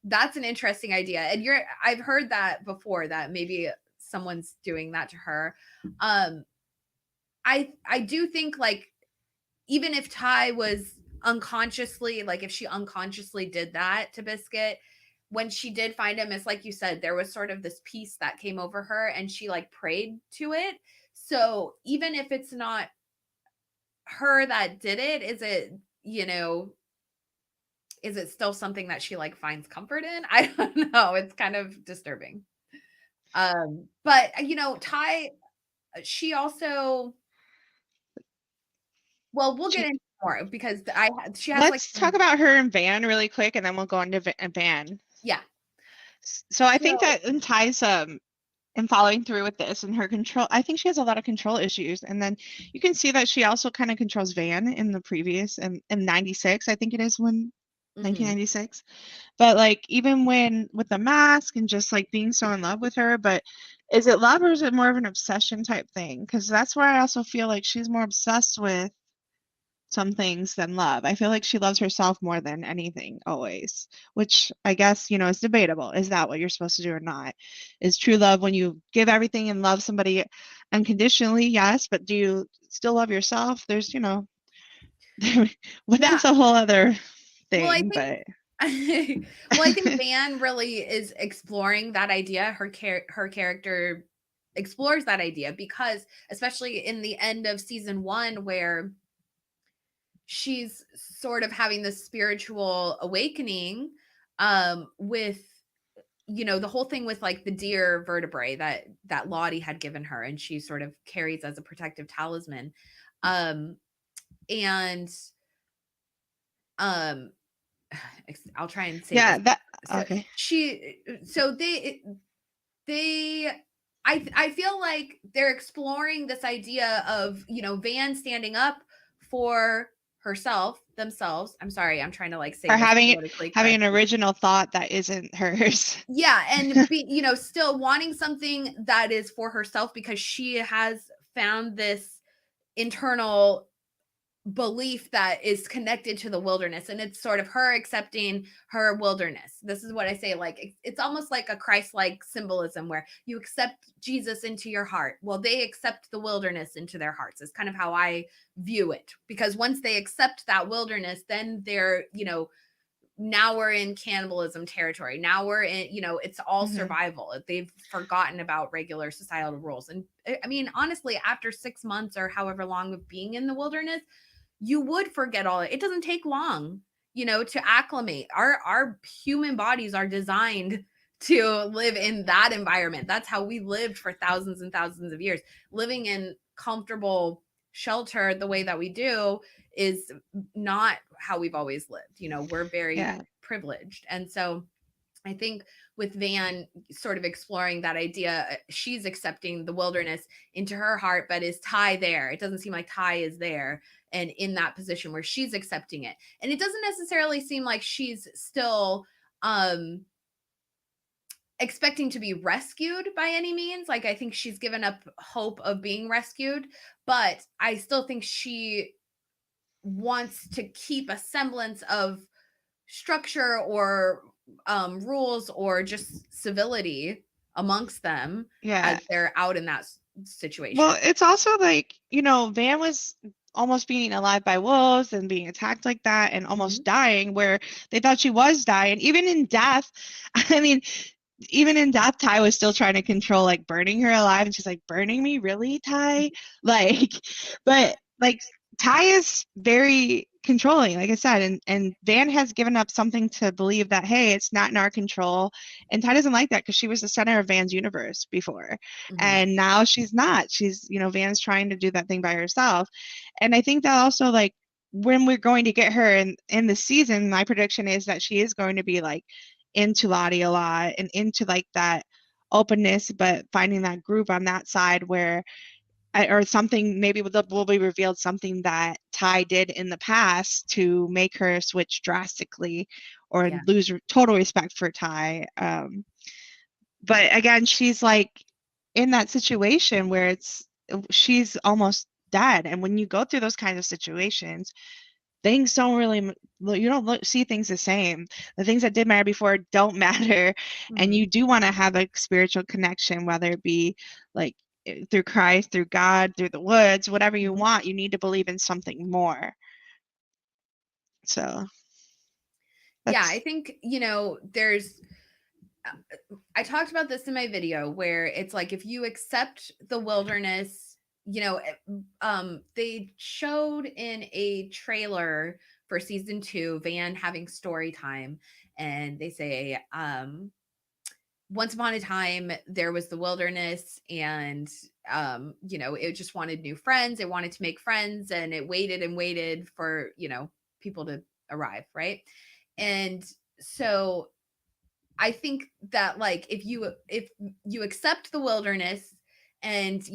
That's an interesting idea. And I've heard that before, that maybe someone's doing that to her. I do think, like, even if Ty was unconsciously, like if she unconsciously did that to Biscuit, when she did find him, it's like you said, there was sort of this peace that came over her and she like prayed to it. So even if it's not her that did it, is it still something that she like finds comfort in? I don't know. It's kind of disturbing. But Ty, she also, well, we'll get she, into more because she has like let's talk about her and Van really quick, and then we'll go into Van. yeah. So I think So that in Ty's and following through with this and her control, I think she has a lot of control issues. And then you can see that she also kind of controls Van in the previous in 96, I think it is, when mhm. 1996. But like even when with the mask and just like being so in love with her, but is it love or is it more of an obsession type thing? Because that's where I also feel like she's more obsessed with some things than love. I feel like she loves herself more than anything always, which I guess, is debatable. Is that what you're supposed to do or not? Is true love when you give everything and love somebody unconditionally? Yes, but do you still love yourself? There's, well, Yeah. that's a whole other Well, I thing, think but well, I think Van really is exploring that idea. Her character explores that idea because, especially in the end of season 1, where she's sort of having this spiritual awakening, with the whole thing with like the deer vertebrae that Lottie had given her, and she sort of carries as a protective talisman. And um I'll try and say yeah, this. that So okay. they I feel like they're exploring this idea of, Van standing up for themselves. I'm sorry, I'm trying to like say Or this having politically having correct. an original thought that isn't hers. Yeah, and still wanting something that is for herself because she has found this internal belief that is connected to the wilderness, and it's sort of her accepting her wilderness. This is what I say, like it's almost like a Christ-like symbolism where you accept Jesus into your heart. Well, they accept the wilderness into their hearts. Is kind of how I view it, because once they accept that wilderness, then they're, now we're in cannibalism territory. Now we're in, it's all Mhm. survival. They've forgotten about regular societal rules. And I mean, honestly, after 6 months or however long of being in the wilderness, you would forget all it. It doesn't take long, to acclimate. Our human bodies are designed to live in that environment. That's how we lived for thousands and thousands of years. Living in comfortable shelter the way that we do is not how we've always lived. We're very Yeah. privileged. And so I think with Van sort of exploring that idea, she's accepting the wilderness into her heart, but is Ty there? It doesn't seem like Ty is there and in that position where she's accepting it. And it doesn't necessarily seem like she's still expecting to be rescued by any means. Like, I think she's given up hope of being rescued, but I still think she wants to keep a semblance of structure or rules or just civility amongst them Yeah. as they're out in that situation. Well, it's also like, Van was almost being alive by wolves and being attacked like that and almost Mhm. dying where they thought she was dying. Even in death, I mean, even in death, Ty was still trying to control like burning her alive, and she's like, "Burning me, really, Ty?" Like, but like Ty is very controlling, like I said, and Van has given up something to believe that hey, it's not in our control, and Ty doesn't like that because she was the center of Van's universe before, Mhm. and now she's not. She's Van's trying to do that thing by herself, and I think that also like when we're going to get her in the season, my prediction is that she is going to be like into Lottie a lot and into like that openness, but finding that group on that side where or something maybe will be revealed something that Ty did in the past to make her switch drastically or Yeah. lose total respect for Ty. But again, she's like in that situation where she's almost dead, and when you go through those kinds of situations, things don't really you don't see things the same. The things that did matter before don't matter, and Mhm. you do want to have a spiritual connection, whether it be like through Christ, through God, through the woods, whatever you Mhm. want. You need to believe in something more. So Yeah, that's I think, there's I talked about this in my video where it's like if you accept the wilderness, they showed in a trailer for season 2 Van having story time, and they say once upon a time there was the wilderness, and it just wanted new friends, it wanted to make friends, and it waited and waited for people to arrive, right? And so I think that like if you accept the wilderness and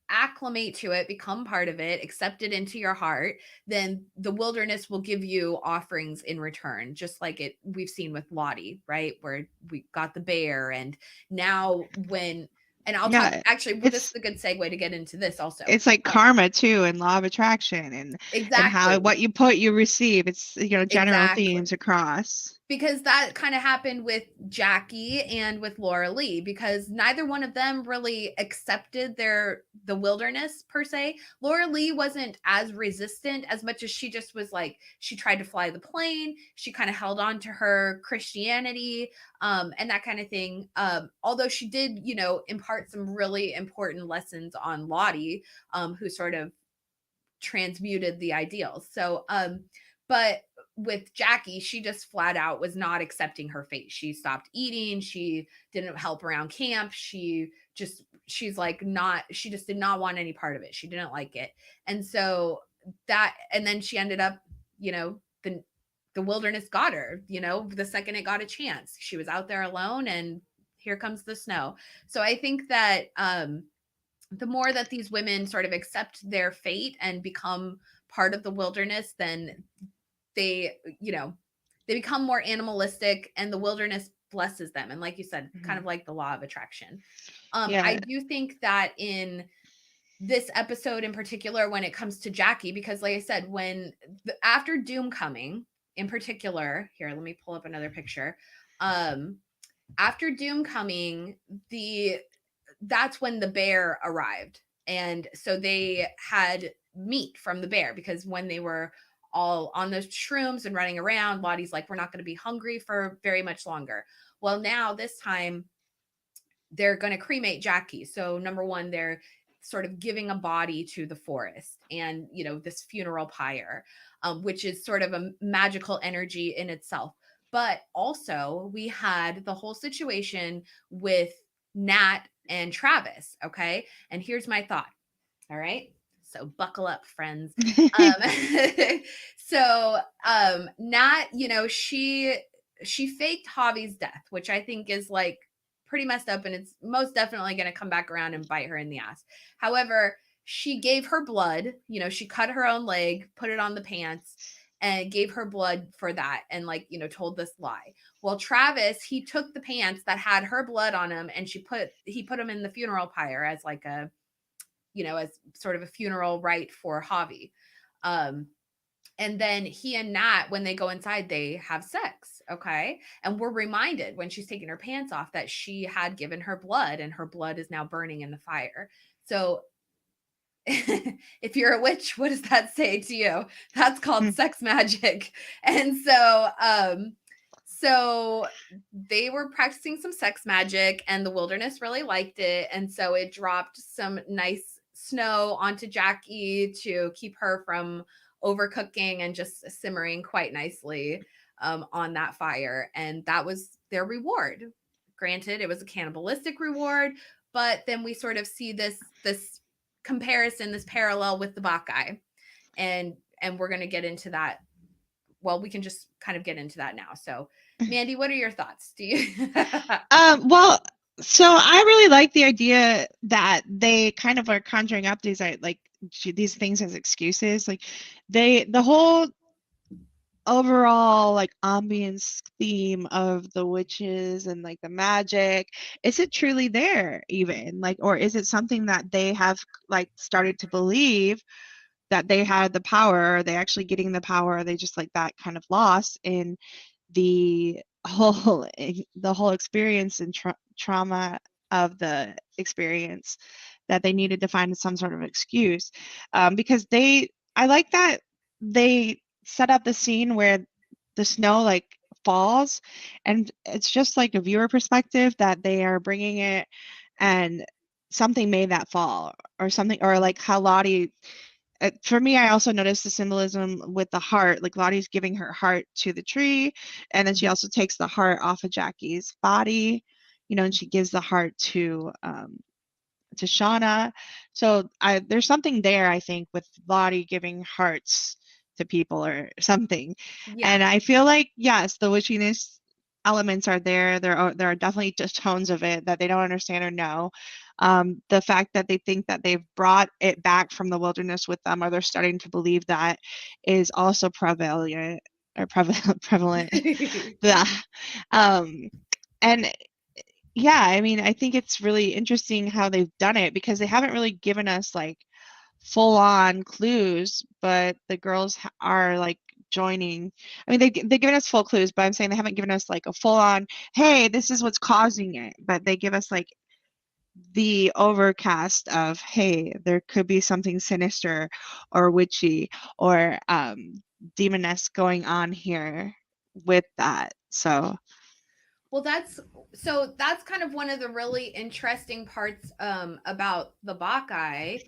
acclimate to it, become part of it, accept it into your heart, then the wilderness will give you offerings in return, just like it we've seen with Lottie, right? Where we got the bear, and now when and I'll talk yeah, actually, well, this is it's a good segue to get into this also. it's like karma too, and law of attraction, and how Exactly. what you put you receive. It's general Exactly. themes across. Because that kind of happened with Jackie and with Laura Lee, because neither one of them really accepted the wilderness per se. Laura Lee wasn't as resistant as much as she just was like she tried to fly the plane, she kind of held on to her Christianity, and that kind of thing. Although she did impart some really important lessons on Lottie, who sort of transmuted the ideals. So but with Jackie, she just flat out was not accepting her fate. She stopped eating, she didn't help around camp, she's like not she just did not want any part of it. She didn't like it. And so and then she ended up, the wilderness got her, the second it got a chance. She was out there alone, and here comes the snow. So I think that the more that these women sort of accept their fate and become part of the wilderness, then they, they become more animalistic, and the wilderness blesses them. And like you said, kind Mhm. of like the law of attraction. I Yeah. do think that in this episode in particular, when it comes to Jackie, because like I said, after Doom coming in particular, here, let me pull up another picture. Um, After Doom coming, that's when the bear arrived. And so they had meat from the bear, because when they were all on those shrooms and running around, Lottie's like, we're not going to be hungry for very much longer. Well, now this time they're going to cremate Jackie. So, number one, they're sort of giving a body to the forest and, this funeral pyre, which is sort of a magical energy in itself. But also, we had the whole situation with Nat and Travis. Okay. And here's my thought. All right. So buckle up, friends. Um, Nat, she faked Javi's death, which I think is like pretty messed up, and it's most definitely going to come back around and bite her in the ass. However, she gave her blood. She cut her own leg, put it on the pants, and gave her blood for that, and like told this lie. Well, Travis, he took the pants that had her blood on them, and he put them in the funeral pyre as like as sort of a funeral rite for Javi. Um, And then he and Nat, when they go inside, they have sex. Okay. And we're reminded when she's taking her pants off that she had given her blood, and her blood is now burning in the fire. So if you're a witch, what does that say to you? That's called sex magic. And so they were practicing some sex magic, and the wilderness really liked it. And so it dropped some nice snow onto Jackie to keep her from overcooking and just simmering quite nicely on that fire. And that was their reward. Granted, it was a cannibalistic reward, but then we sort of see this comparison, this parallel with the Bacchae. And we're going to get into that. Well, we can just kind of get into that now. So, Mandy, what are your thoughts? Do you? Well, so I really like the idea that they kind of are conjuring up these these things as excuses. Like the whole overall like ambience theme of the witches and like the magic, is it truly there even? Like, or is it something that they have like started to believe that they had the power? Are they actually getting the power? Are they just like that kind of lost in the whole experience and trauma of the experience, that they needed to find some sort of excuse? Because I like that they set up the scene where the snow like falls, and it's just like a viewer perspective that they are bringing it, and something made that fall or something, or like how Lottie, for me, I also noticed the symbolism with the heart. Like Lottie's giving her heart to the tree, and then she also takes the heart off of Jackie's body, and she gives the heart to Shauna. So there's something there, I think, with Lottie giving hearts to people or something. Yeah. And I feel like, yes, the witchiness elements are there. There are definitely just tones of it that they don't understand or know. The fact that they think that they've brought it back from the wilderness with them, or they're starting to believe that, is also prevalent or prevalent. Yeah. And yeah, I mean, I think it's really interesting how they've done it, because they haven't really given us like full on clues, but the girls are like joining. I mean, they've given us full clues, but I'm saying they haven't given us like a full on, hey, this is what's causing it. But they give us like the overcast of, hey, there could be something sinister or witchy or demoness going on here with that. So Well, that's kind of one of the really interesting parts about the Bacchae.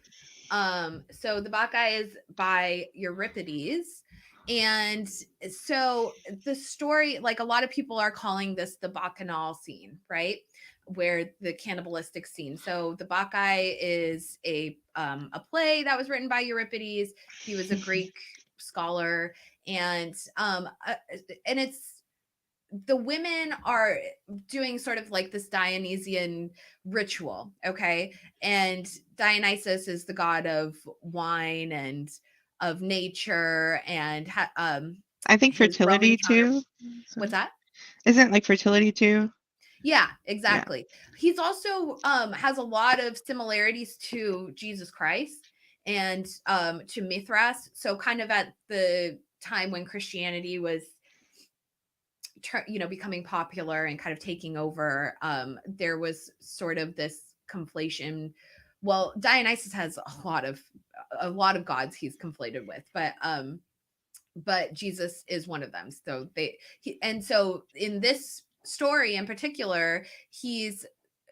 So the Bacchae is by Euripides. And so the story, like a lot of people are calling this the Bacchanal scene, right? Where the cannibalistic scene. So the Bacchae is a play that was written by Euripides. He was a Greek scholar, and it's, the women are doing sort of like this Dionysian ritual, okay? And Dionysus is the god of wine and of nature, and I think his Roman fertility counter. too. So, What's that? isn't like fertility too? Yeah, Yeah. exactly. He's also has a lot of similarities to Jesus Christ and to Mithras. So kind of at the time when Christianity was becoming popular and kind of taking over, there was sort of this conflation. Well, Dionysus has a lot of gods he's conflated with, but Jesus is one of them. So and so in this story in particular, he's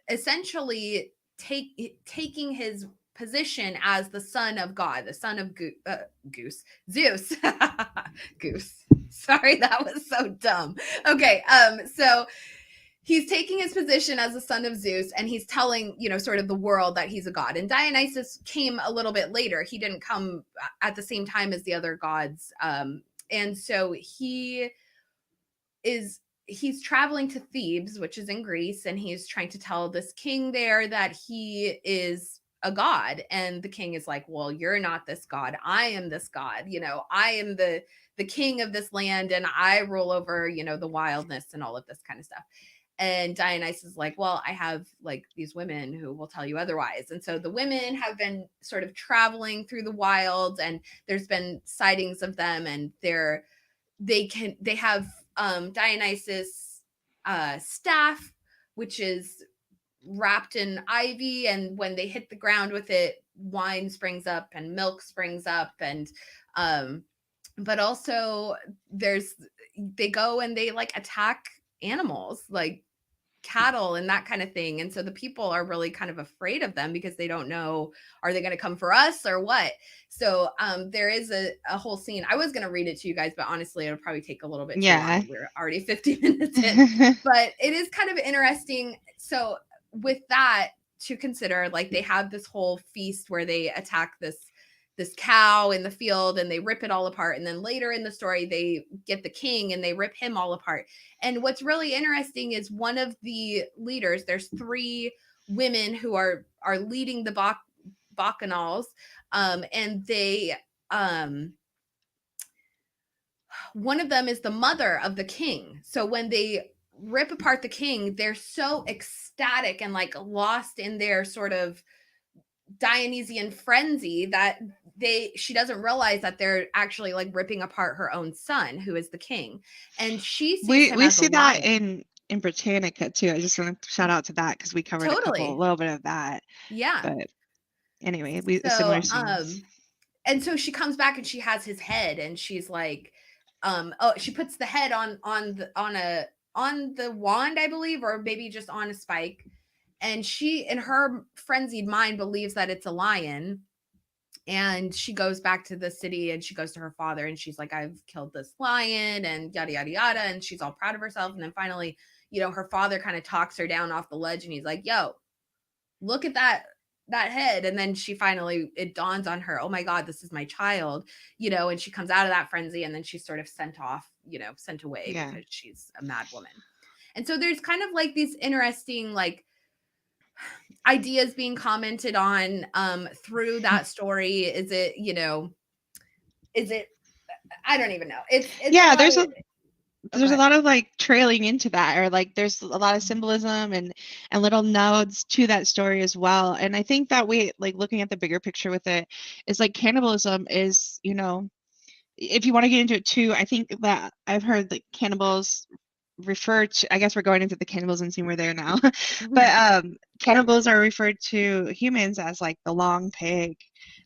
essentially taking his position as the son of God, the son of Zeus. Goose. Sorry, that was so dumb. Okay, so he's taking his position as the son of Zeus, and he's telling, sort of the world that he's a god. And Dionysus came a little bit later. He didn't come at the same time as the other gods. And so he's traveling to Thebes, which is in Greece, and he's trying to tell this king there that he is a god. And the king is like, well, you're not this god. I am this god. I am the king of this land, and I rule over, the wildness and all of this kind of stuff. And Dionysus is like, well, I have like these women who will tell you otherwise. And so the women have been sort of traveling through the wild, and there's been sightings of them, and they have Dionysus staff, which is wrapped in ivy, and when they hit the ground with it, wine springs up and milk springs up. And but also they go and they like attack animals like cattle and that kind of thing. And so the people are really kind of afraid of them because they don't know, are they going to come for us or what? So there is a whole scene. I was going to read it to you guys, but honestly, it'll probably take a little bit too long. We're already 50 minutes in, but it is kind of interesting. So with that to consider, like they have this whole feast where they attack this cow in the field and they rip it all apart. And then later in the story, they get the king and they rip him all apart. And what's really interesting is one of the leaders, there's 3 women who are leading the bacchanals. And they, one of them is the mother of the king. So when they rip apart the king, they're so ecstatic and like lost in their sort of Dionysian frenzy that she doesn't realize that they're actually like ripping apart her own son, who is the king, and she sees him we as a see that lion. in Britannica too. I just want to shout out to that because we covered a little bit of that. Yeah. But anyway, So similar scenes. and so she comes back and she has his head, and she's like, she puts the head on the wand, I believe, or maybe just on a spike, and she, in her frenzied mind, believes that it's a lion. And she goes back to the city and she goes to her father and she's like, I've killed this lion and yada, yada, yada. And she's all proud of herself. And then finally, her father kind of talks her down off the ledge and he's like, yo, look at that head. And then it dawns on her, oh my God, this is my child, and she comes out of that frenzy and then she's sort of sent away because she's a mad woman. And so there's kind of like these interesting, like, ideas being commented on through that story. Is it I don't even know. It's there's a lot of like trailing into that, or like there's a lot of symbolism and little nods to that story as well. And I think that we, like, looking at the bigger picture with it, is like cannibalism is, if you want to get into it too, I think that I've heard that cannibals refer to, I guess we're going into the cannibalism scene, we're there now, but cannibals are referred to humans as like the long pig,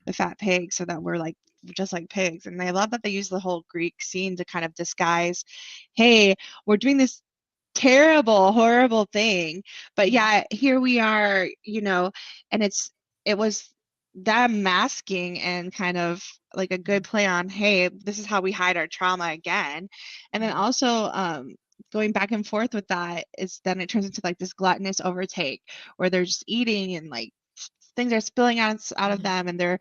the fat pig, so that we're like just like pigs. And I love that they use the whole Greek scene to kind of disguise, hey, we're doing this terrible, horrible thing, but yeah, here we are, and it was them masking and kind of like a good play on, hey, this is how we hide our trauma again. And then also going back and forth with that is then it turns into like this gluttonous overtake where they're just eating and like things are spilling out of them, and they're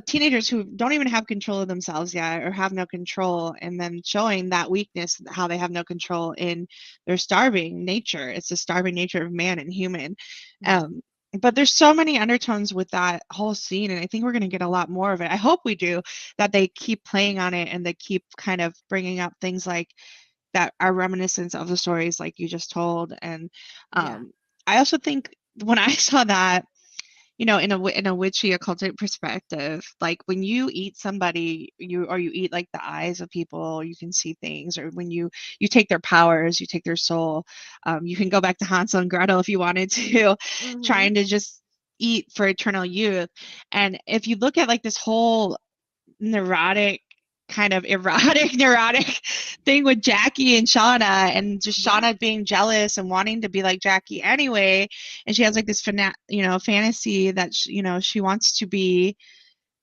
teenagers who don't even have control of themselves yet or have no control, and then showing that weakness, how they have no control in their starving nature. It's the starving nature of man and human. But there's so many undertones with that whole scene, and I think we're going to get a lot more of it. I hope we do, that they keep playing on it and they keep kind of bringing up things like that are reminiscent of the stories like you just told. And I also think when I saw that, in a witchy occultic perspective, like when you eat somebody, you eat like the eyes of people, you can see things, or when you take their powers, you take their soul. You can go back to Hansel and Gretel if you wanted to, trying to just eat for eternal youth. And if you look at like this whole neurotic thing with Jackie and Shauna, and just Shauna being jealous and wanting to be like Jackie anyway, and she has like this fantasy that she wants to be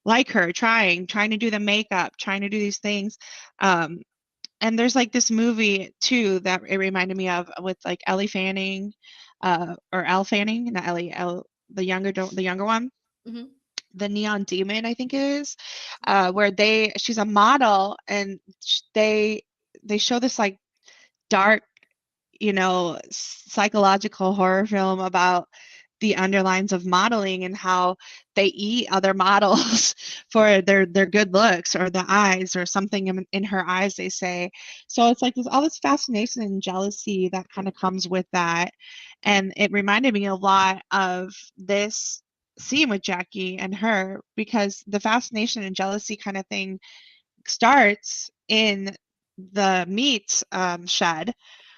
like her, trying to do the makeup, trying to do these things. And there's like this movie too that it reminded me of with like Ellie Fanning, or Elle Fanning, not Ellie, the younger one. The Neon Demon, I think it is, where she's a model, and they show this like dark, psychological horror film about the underlines of modeling and how they eat other models for their good looks or the eyes or something in her eyes, they say. So it's like there's all this fascination and jealousy that kind of comes with that. And it reminded me a lot of this scene with Jackie and her, because the fascination and jealousy kind of thing starts in the meat shed,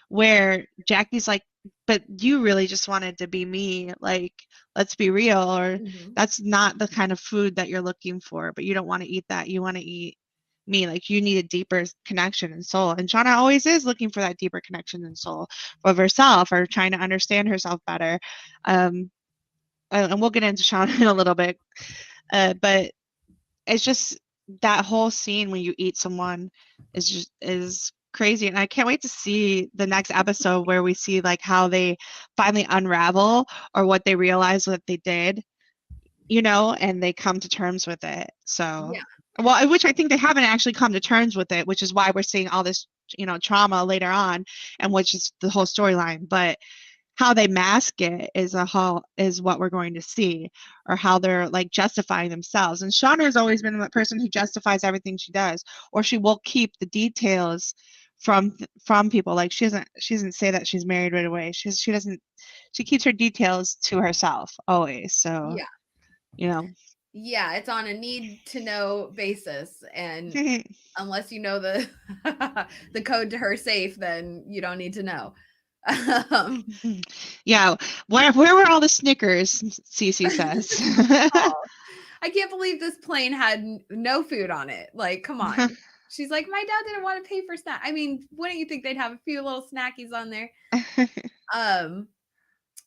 where Jackie's like, but you really just wanted to be me, like, let's be real, or Mhm. that's not the kind of food that you're looking for, but you don't want to eat that, you want to eat me, like you need a deeper connection and soul. And Shauna always is looking for that deeper connection and soul of herself, or trying to understand herself better. um and we'll get into Shauna in a little bit, but it's just that whole scene when you eat someone is crazy, and I can't wait to see the next episode where we see like how they finally unravel, or what they realize what they did, and they come to terms with it. So, Yeah. well, which I think they haven't actually come to terms with it, which is why we're seeing all this, trauma later on, and which is the whole storyline. But how they mask it is what we're going to see, or how they're like justifying themselves. And Shauna has always been the person who justifies everything she does, or she will keep the details from people. Like she doesn't say that she's married right away. She keeps her details to herself always. So, Yeah. you know. Yeah, it's on a need to know basis, and unless you know the the code to her safe, then you don't need to know. Um, Yeah, where were all the Snickers? Cece says. oh, I can't believe this plane had no food on it. Like, come on. She's like, my dad didn't want to pay for snack. I mean, wouldn't you think they'd have a few little snackies on there? Um,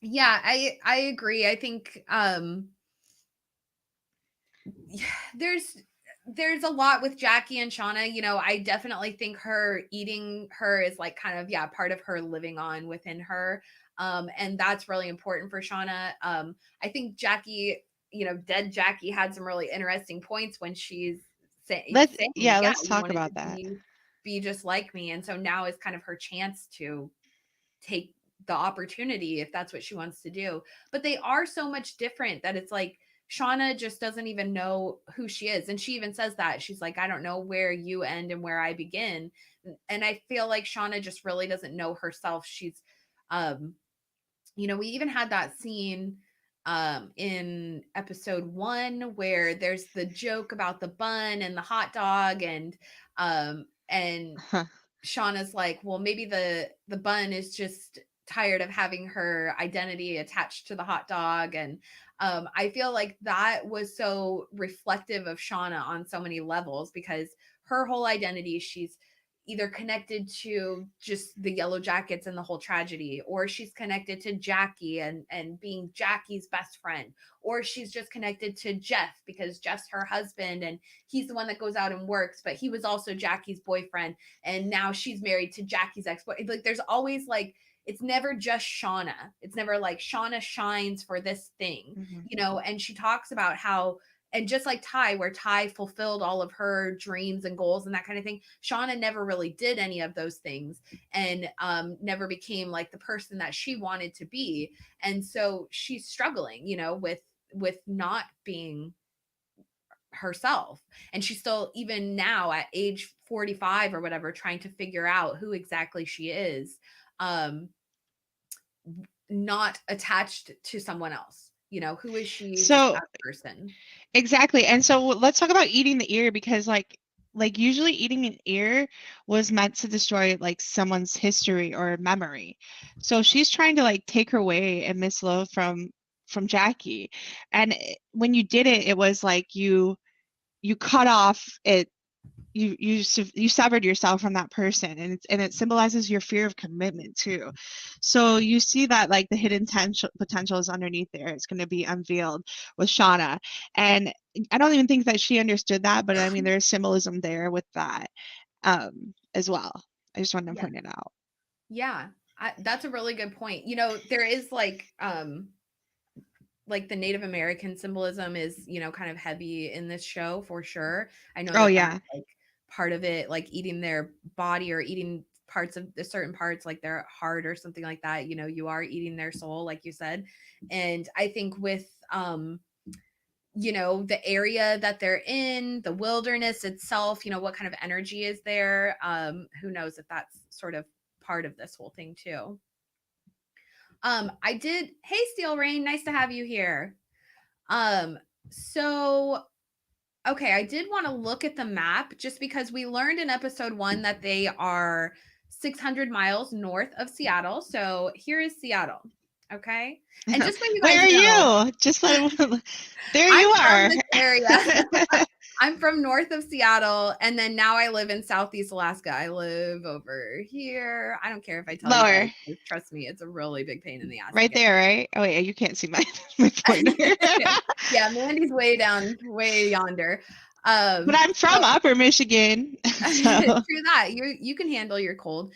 yeah, I agree. I think yeah, there's a lot with Jackie and Shauna. I definitely think her eating her is like kind of, yeah, part of her living on within her. And that's really important for Shauna. I think Jackie, dead Jackie had some really interesting points when she's saying, yeah, Let's you talk wanted to about that. be just like me. And so now is kind of her chance to take the opportunity if that's what she wants to do. But they are so much different that it's like Shauna just doesn't even know who she is. And she even says that. She's like, I don't know where you end and where I begin. And I feel like Shauna just really doesn't know herself. She's um we even had that scene in episode 1 where there's the joke about the bun and the hot dog, and Shauna's like, well, maybe the bun is just tired of having her identity attached to the hot dog. And I feel like that was so reflective of Shauna on so many levels, because her whole identity, she's either connected to just the Yellowjackets and the whole tragedy, or she's connected to Jackie and being Jackie's best friend, or she's just connected to Jeff because Jeff's her husband and he's the one that goes out and works, but he was also Jackie's boyfriend, and now she's married to Jackie's ex. Like there's always like, it's never just Shauna. It's never like Shauna shines for this thing, Mhm. and she talks about how, and just like Ty, where Ty fulfilled all of her dreams and goals and that kind of thing, Shauna never really did any of those things, and never became like the person that she wanted to be. And so she's struggling, with not being herself. And she's still, even now at age 45 or whatever, trying to figure out who exactly she is, um, not attached to someone else. Who is she just So as a person? exactly. And so let's talk about eating the ear, because like usually eating an ear was meant to destroy like someone's history or memory. So she's trying to like take her way and Miss Lowe from Jackie. And when you did it, it was like you cut off it, you severed yourself from that person, and it symbolizes your fear of commitment too. So you see that like the hidden potential is underneath there. It's going to be unveiled with Shauna, and I don't even think that she understood that, but I mean there's symbolism there with that as well. I just wanted to Yeah. point it out. Yeah. That's a really good point. There is like the Native American symbolism is, kind of heavy in this show for sure. I know Oh that that's yeah. like part of it, like eating their body or eating parts of the certain parts, like their heart or something like that, you are eating their soul, like you said. And I think with the area that they're in, the wilderness itself, what kind of energy is there, who knows if that's sort of part of this whole thing too. Hey Steel Rain, nice to have you here. So okay, I did want to look at the map just because we learned in episode 1 that they are 600 miles north of Seattle. So here is Seattle. Okay. And just so you guys Where are know, you? Just there you are. From this area. I'm from north of Seattle, and then now I live in Southeast Alaska. I live over here. I don't care if I tell Lower. you guys. Trust me, it's a really big pain in the ass. Right there, right? Oh wait, you can't see my pointer. Yeah, Mandy's way yonder. But I'm from Upper Michigan. So. True that. You can handle your cold.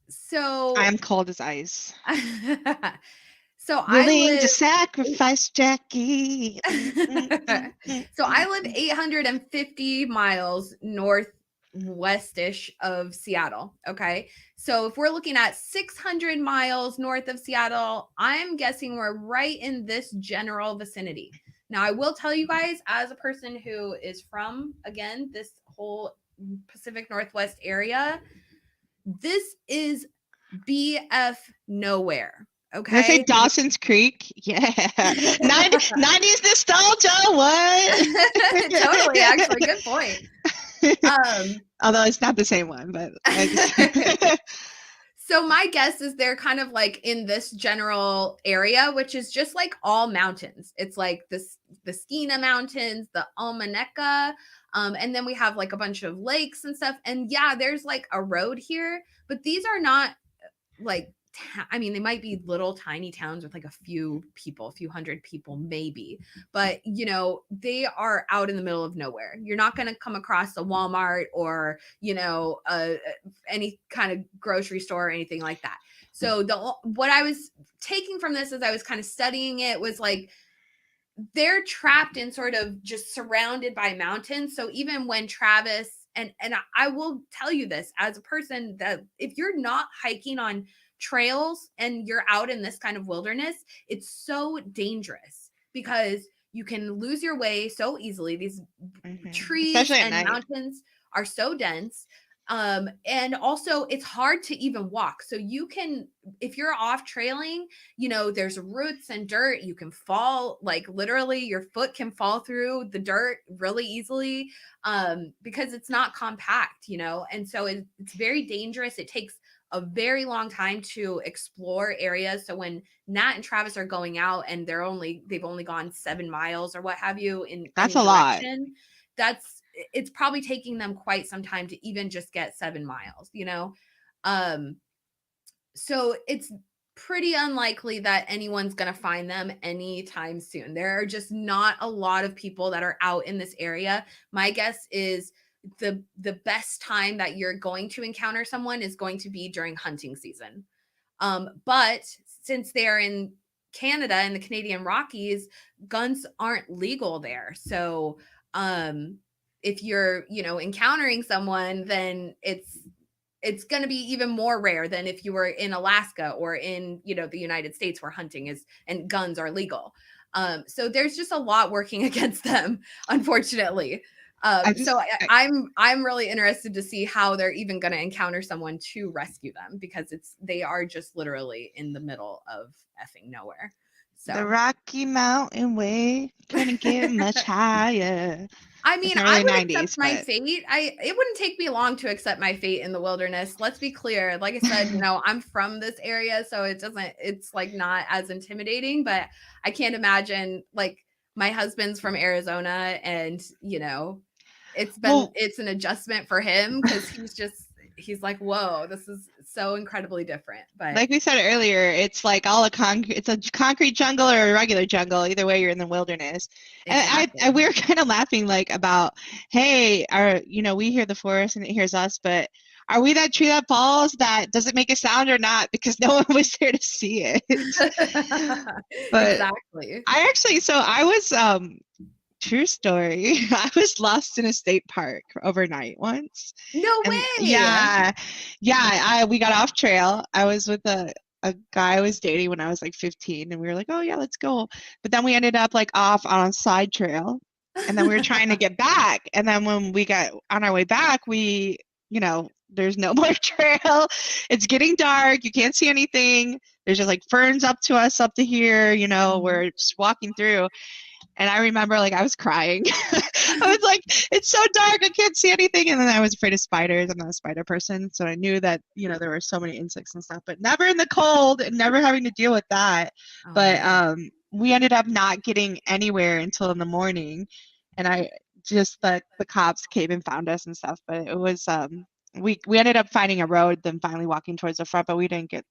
So I'm cold as ice. So willing to sacrifice Jackie. So I live 850 miles northwestish of Seattle. Okay. So if we're looking at 600 miles north of Seattle, I'm guessing we're right in this general vicinity. Now, I will tell you guys, as a person who is from, again, this whole Pacific Northwest area, this is BF nowhere. Okay. I say Dawson's Creek. Yeah. 90s nostalgia. What? Totally. Actually, good point. Although it's not the same one, but. So my guess is they're kind of like in this general area, which is just like all mountains. It's like the Skeena Mountains, the Almaneka, and then we have like a bunch of lakes and stuff. And yeah, there's like a road here, but these are not like, they might be little tiny towns with like a few hundred people maybe, but they are out in the middle of nowhere. You're not going to come across a Walmart or any kind of grocery store or anything like that. So what I was taking from this as I was kind of studying it was like they're trapped in sort of just surrounded by mountains. So even when Travis and I will tell you this as a person, that if you're not hiking on trails and you're out in this kind of wilderness, it's so dangerous because you can lose your way so easily. These trees and mountains are so dense. And also it's hard to even walk. So you can, if you're off trailing, there's roots and dirt, you can fall, like literally your foot can fall through the dirt really easily, because it's not compact, and so it's very dangerous. It takes a very long time to explore areas. So when Nat and Travis are going out and they've only gone 7 miles or what have you in that's any a direction, lot. It's probably taking them quite some time to even just get 7 miles, so it's pretty unlikely that anyone's going to find them anytime soon. There are just not a lot of people that are out in this area. My guess is the best time that you're going to encounter someone is going to be during hunting season. But since they're in Canada and the Canadian Rockies, guns aren't legal there. So if you're, encountering someone, then it's going to be even more rare than if you were in Alaska or in, the United States where hunting is and guns are legal. So there's just a lot working against them, unfortunately. I'm really interested to see how they're even going to encounter someone to rescue them, because they are just literally in the middle of effing nowhere. So the Rocky Mountain Way couldn't get much higher. I would accept my fate. It wouldn't take me long to accept my fate in the wilderness. Let's be clear. Like I said, I'm from this area, so it's like not as intimidating, but I can't imagine, like, my husband's from Arizona and, it's an adjustment for him because he's like, whoa, this is so incredibly different. But like we said earlier, it's like it's a concrete jungle or a regular jungle. Either way, you're in the wilderness. Exactly. And we were kind of laughing about, hey, we hear the forest and it hears us, but are we that tree that falls that doesn't make a sound or not? Because no one was there to see it. But exactly. I was True story. I was lost in a state park overnight once. No And way. we got off trail. I was with a guy I was dating when I was like 15, and we were like, "Oh yeah, let's go." But then we ended up like off on a side trail. And then we were trying to get back. And then when we got on our way back, there's no more trail. It's getting dark. You can't see anything. There's just like ferns up to us up to here, Mhm. we're just walking through. And I remember like I was crying. I was like, it's so dark, I can't see anything. And then I was afraid of spiders. I'm not a spider person. So I knew that, there were so many insects and stuff, but never in the cold and never having to deal with that. Oh But man. we ended up not getting anywhere until in the morning. And I just the cops came and found us and stuff. But it was we ended up finding a road, then finally walking towards the front, but we didn't get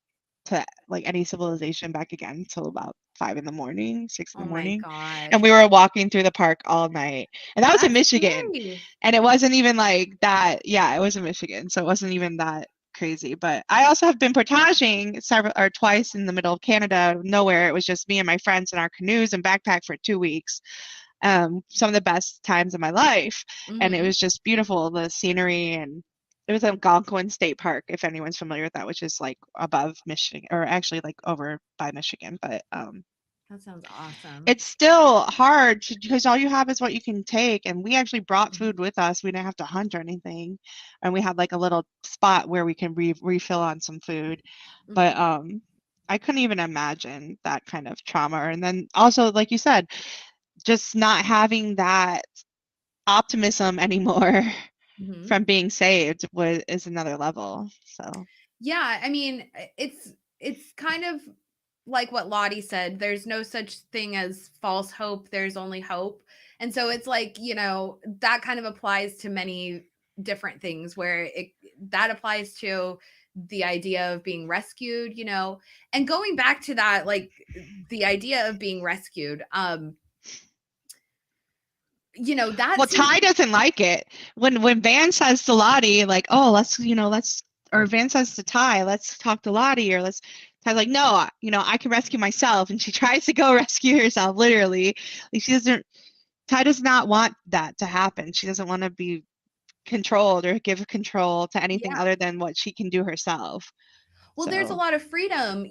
to like any civilization back again until about 5 in the morning, six in Oh the my morning. gosh. And we were walking through the park all night. And that was in That's Michigan. scary. And it wasn't even like that. Yeah, it was in Michigan. So it wasn't even that crazy. But I also have been portaging several or twice in the middle of Canada, nowhere. It was just me and my friends in our canoes and backpack for 2 weeks. Some of the best times of my life. And it Mhm. was just beautiful, the scenery. And it was Algonquin State Park, if anyone's familiar with that, which is like above Michigan, or actually like over by Michigan. But That sounds awesome. it's still hard because all you have is what you can take. And we actually brought Mhm. food with us. We didn't have to hunt or anything. And we had like a little spot where we can refill on some food. But Mhm. I couldn't even imagine that kind of trauma. And then also, like you said, just not having that optimism anymore Mhm. from being saved is another level. So Yeah, I mean, it's kind of like what Lottie said. There's no such thing as false hope. There's only hope. And so it's like, that kind of applies to many different things where it that applies to the idea of being rescued, and going back to that, like the idea of being rescued, that well, seems. Ty doesn't like it when Van says to Lottie like, "Oh, let's," or Van says to Ty, "Let's talk to Lottie," or let's. Ty's like, "No, I can rescue myself," and she tries to go rescue herself, literally. Like she doesn't. Ty does not want that to happen. She doesn't want to be controlled or give control to anything Yeah. other than what she can do herself. Well, there's a So lot of freedom,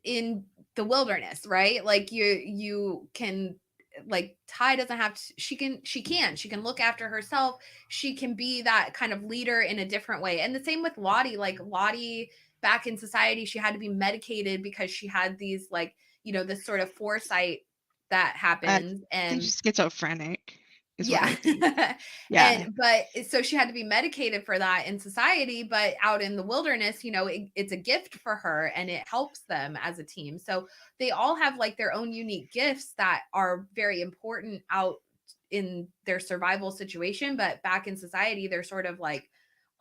in the wilderness, right? Like you can, like Ty doesn't have to, she can look after herself. She can be that kind of leader in a different way. And the same with Lottie. Like Lottie back in society, she had to be medicated because she had these like, this sort of foresight that I happens. think And she's schizophrenic, is what yeah. I think. Yeah. But so she had to be medicated for that in society, but out in the wilderness, it's a gift for her and it helps them as a team. So they all have like their own unique gifts that are very important out in their survival situation, but back in society they're sort of like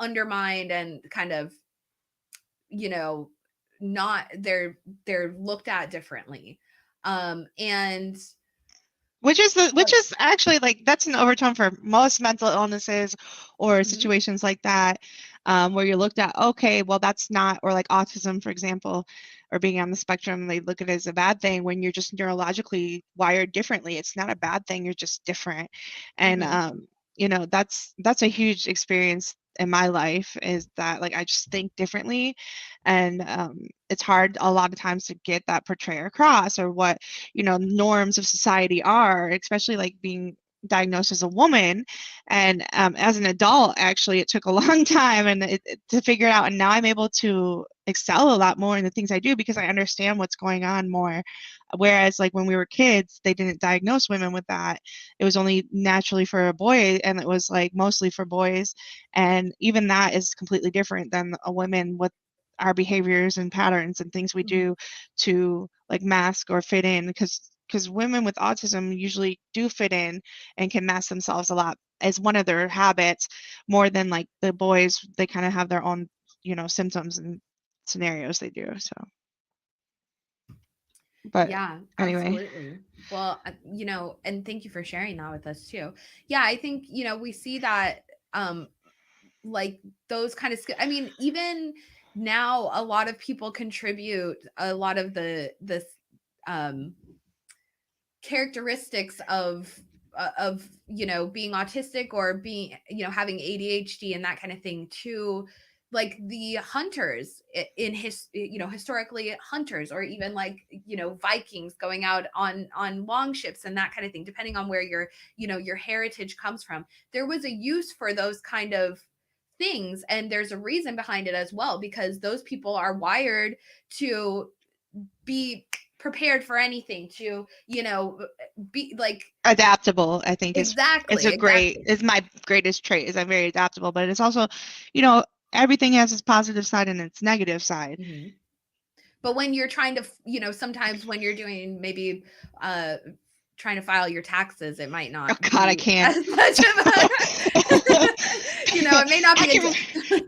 undermined and kind of, you know, not they're looked at differently. And Which is actually like that's an overtone for most mental illnesses or Mhm, situations like that, where you're looked at, okay, well that's not, or like autism, for example, or being on the spectrum, they look at it as a bad thing when you're just neurologically wired differently. It's not a bad thing, you're just different. And mhm, that's a huge experience in my life, is that like I just think differently. And it's hard a lot of times to get that portray across, or what norms of society are, especially like being diagnosed as a woman. And as an adult, actually it took a long time and to figure it out, and now I'm able to excel a lot more in the things I do because I understand what's going on more. Whereas like when we were kids, they didn't diagnose women with that. It was only naturally for a boy, and it was like mostly for boys. And even that is completely different than a woman with our behaviors and patterns and things we mhm. do to like mask or fit in, because women with autism usually do fit in and can mask themselves a lot as one of their habits, more than like the boys. They kind of have their own symptoms and scenarios they do. So but Yeah, anyway. absolutely. Well, and thank you for sharing that with us too. Yeah, I think, we see that, like those kind of I mean, even now a lot of people contribute a lot of the this um characteristics of being autistic or being having ADHD and that kind of thing to like the hunters in his historically hunters, or even like Vikings going out on long ships and that kind of thing, depending on where your heritage comes from. There was a use for those kind of things, and there's a reason behind it as well, because those people are wired to be prepared for anything, to be like Adaptable, I think, is exactly. my greatest trait, is I'm very adaptable, but it's also, everything has its positive side and its negative side. Mm-hmm. But when you're trying to, sometimes when you're doing maybe trying to file your taxes, it might not I be can't. as much of a, it may not be.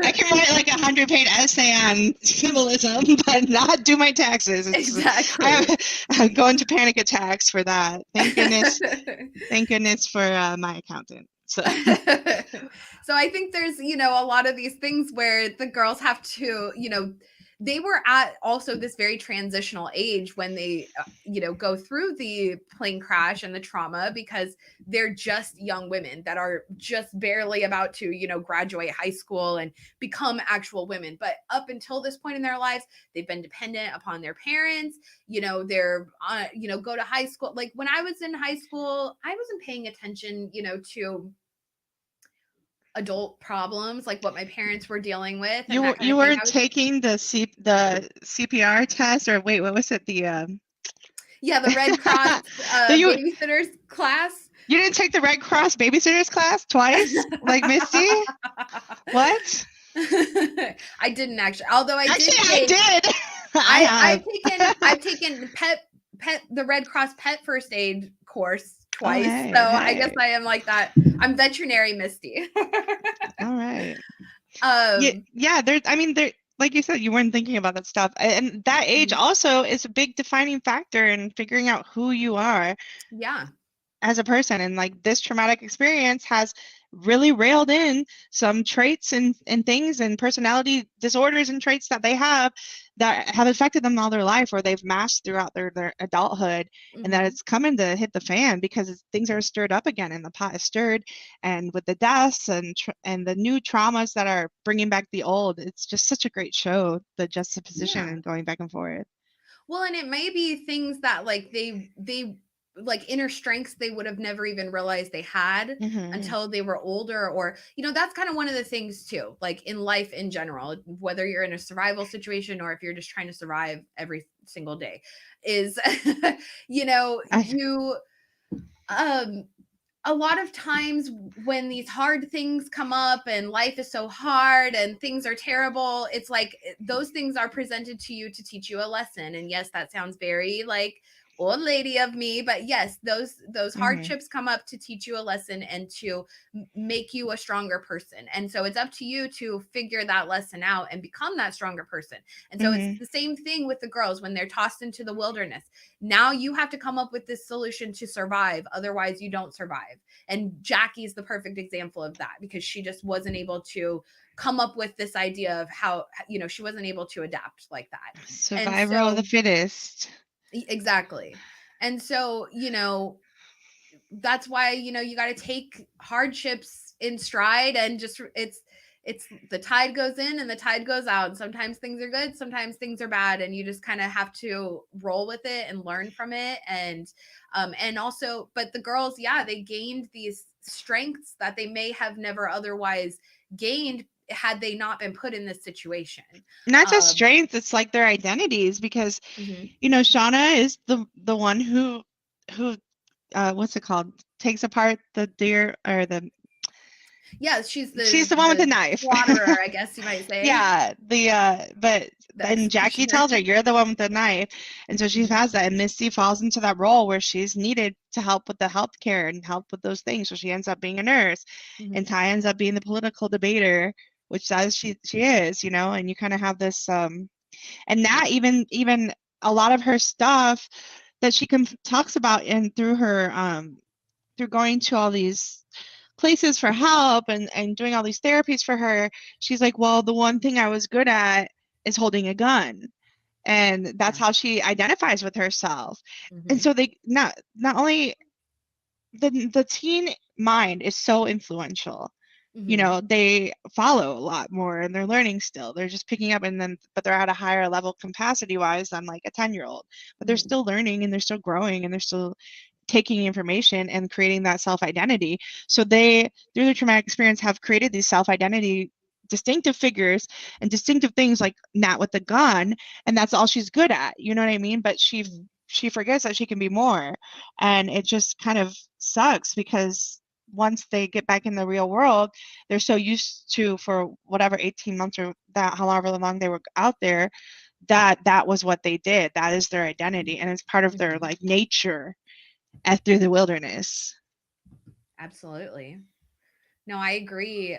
I can write like a 100-page essay on symbolism, but not do my taxes. Exactly. I'm going to panic attacks for that. Thank goodness. Thank goodness for my accountant. So I think there's, a lot of these things where the girls have to, they were at also this very transitional age when they, go through the plane crash and the trauma, because they're just young women that are just barely about to, graduate high school and become actual women. But up until this point in their lives, they've been dependent upon their parents. They're, go to high school. Like when I was in high school, I wasn't paying attention, to adult problems, like what my parents were dealing with. And you were taking the CPR test, or wait, what was it? The Red Cross babysitters class. You didn't take the Red Cross babysitters class twice, like Misty? What? I didn't actually. Although I did. I've taken the Red Cross pet first aid course twice. I guess I am like that. I'm veterinary Misty. All right. There, like you said, you weren't thinking about that stuff. And that age also is a big defining factor in figuring out who you are. Yeah. As a person. And like this traumatic experience has really railed in some traits and things and personality disorders and traits that they have that have affected them all their life, or they've masked throughout their adulthood, and that it's coming to hit the fan because things are stirred up again and the pot is stirred, and with the deaths and the new traumas that are bringing back the old. It's just such a great show, the juxtaposition and going back and forth. Well, and it may be things that like they like inner strengths they would have never even realized they had until they were older, or that's kind of one of the things too, like in life in general, whether you're in a survival situation or if you're just trying to survive every single day, is a lot of times when these hard things come up and life is so hard and things are terrible, it's like those things are presented to you to teach you a lesson. And yes, that sounds very like old lady of me, but yes, those hardships come up to teach you a lesson and to make you a stronger person. And so it's up to you to figure that lesson out and become that stronger person. And so it's the same thing with the girls when they're tossed into the wilderness. Now you have to come up with this solution to survive, otherwise you don't survive. And Jackie's the perfect example of that, because she just wasn't able to come up with this idea of how she wasn't able to adapt like that. Survival of the fittest. Exactly. And so, that's why, you got to take hardships in stride, and just, it's the tide goes in and the tide goes out. And sometimes things are good, sometimes things are bad. And you just kind of have to roll with it and learn from it. And also, but the girls, they gained these strengths that they may have never otherwise gained had they not been put in this situation. Not just strength, it's like their identities, because Shauna is the one who what's it called, takes apart the deer, or the she's the one with the knife, slaughterer, I guess you might say. But then Jackie tells her, you're the one with the knife, and so she has that, and Misty falls into that role where she's needed to help with the healthcare and help with those things, so she ends up being a nurse, and Ty ends up being the political debater, which says she is, and you kind of have this and that even a lot of her stuff that she talks about, and through her through going to all these places for help and doing all these therapies for her, she's like, well, the one thing I was good at is holding a gun. and that's Yeah. how she identifies with herself. And Mhm. so they not only the teen mind is so influential. You Mhm. know, they follow a lot more and they're learning still. They're just picking up, and then but they're at a higher level capacity wise than like a 10-year-old. But they're Mhm. still learning and they're still growing and they're still taking information and creating that self-identity. So they, through their traumatic experience, have created these self-identity distinctive figures and distinctive things, like Nat with the gun, and that's all she's good at. You know what I mean? But Mhm. she forgets that she can be more, and it just kind of sucks because once they get back in the real world, they're so used to, for whatever 18 months or that however long they were out there, that was what they did. That is their identity, and it's part of their Mhm. like nature through the wilderness. Absolutely. No, I agree.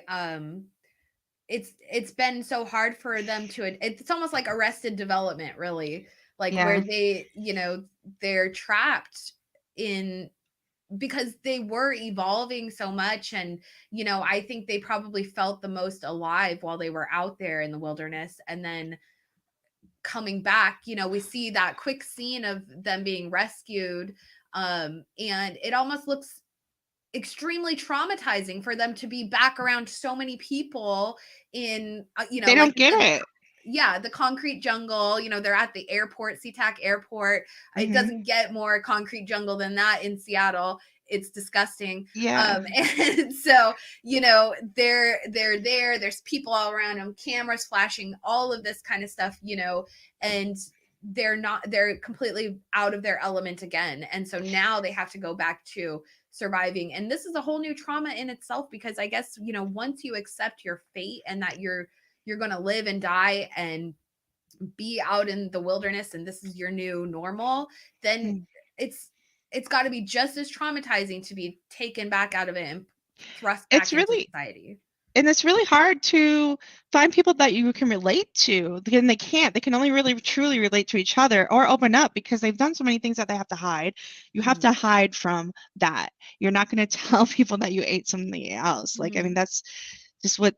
It's been so hard for them to it's almost like arrested development, really, like where Yeah. they, they're trapped in, because they were evolving so much. And I think they probably felt the most alive while they were out there in the wilderness, and then coming back, we see that quick scene of them being rescued, and it almost looks extremely traumatizing for them to be back around so many people in, They like don't you get said, it. yeah, the concrete jungle. They're at the airport, SeaTac Airport. It Hmm. doesn't get more concrete jungle than that in Seattle. It's disgusting. Yeah. And so, they're there. There's people all around them, cameras flashing, all of this kind of stuff, and they're completely out of their element again. And so now they have to go back to surviving. And this is a whole new trauma in itself, because I guess, once you accept your fate and that you're going to live and die and be out in the wilderness, and this is your new normal, then Mm. it's it's got to be just as traumatizing to be taken back out of it and thrust It's back into really, society. and it's really hard to find people that you can relate to, and they can't. They can only really truly relate to each other or open up because they've done so many things that they have to hide. You have Mm-hmm. to hide from that. You're not going to tell people that you ate something else. Like, I mean, Mm-hmm. that's just what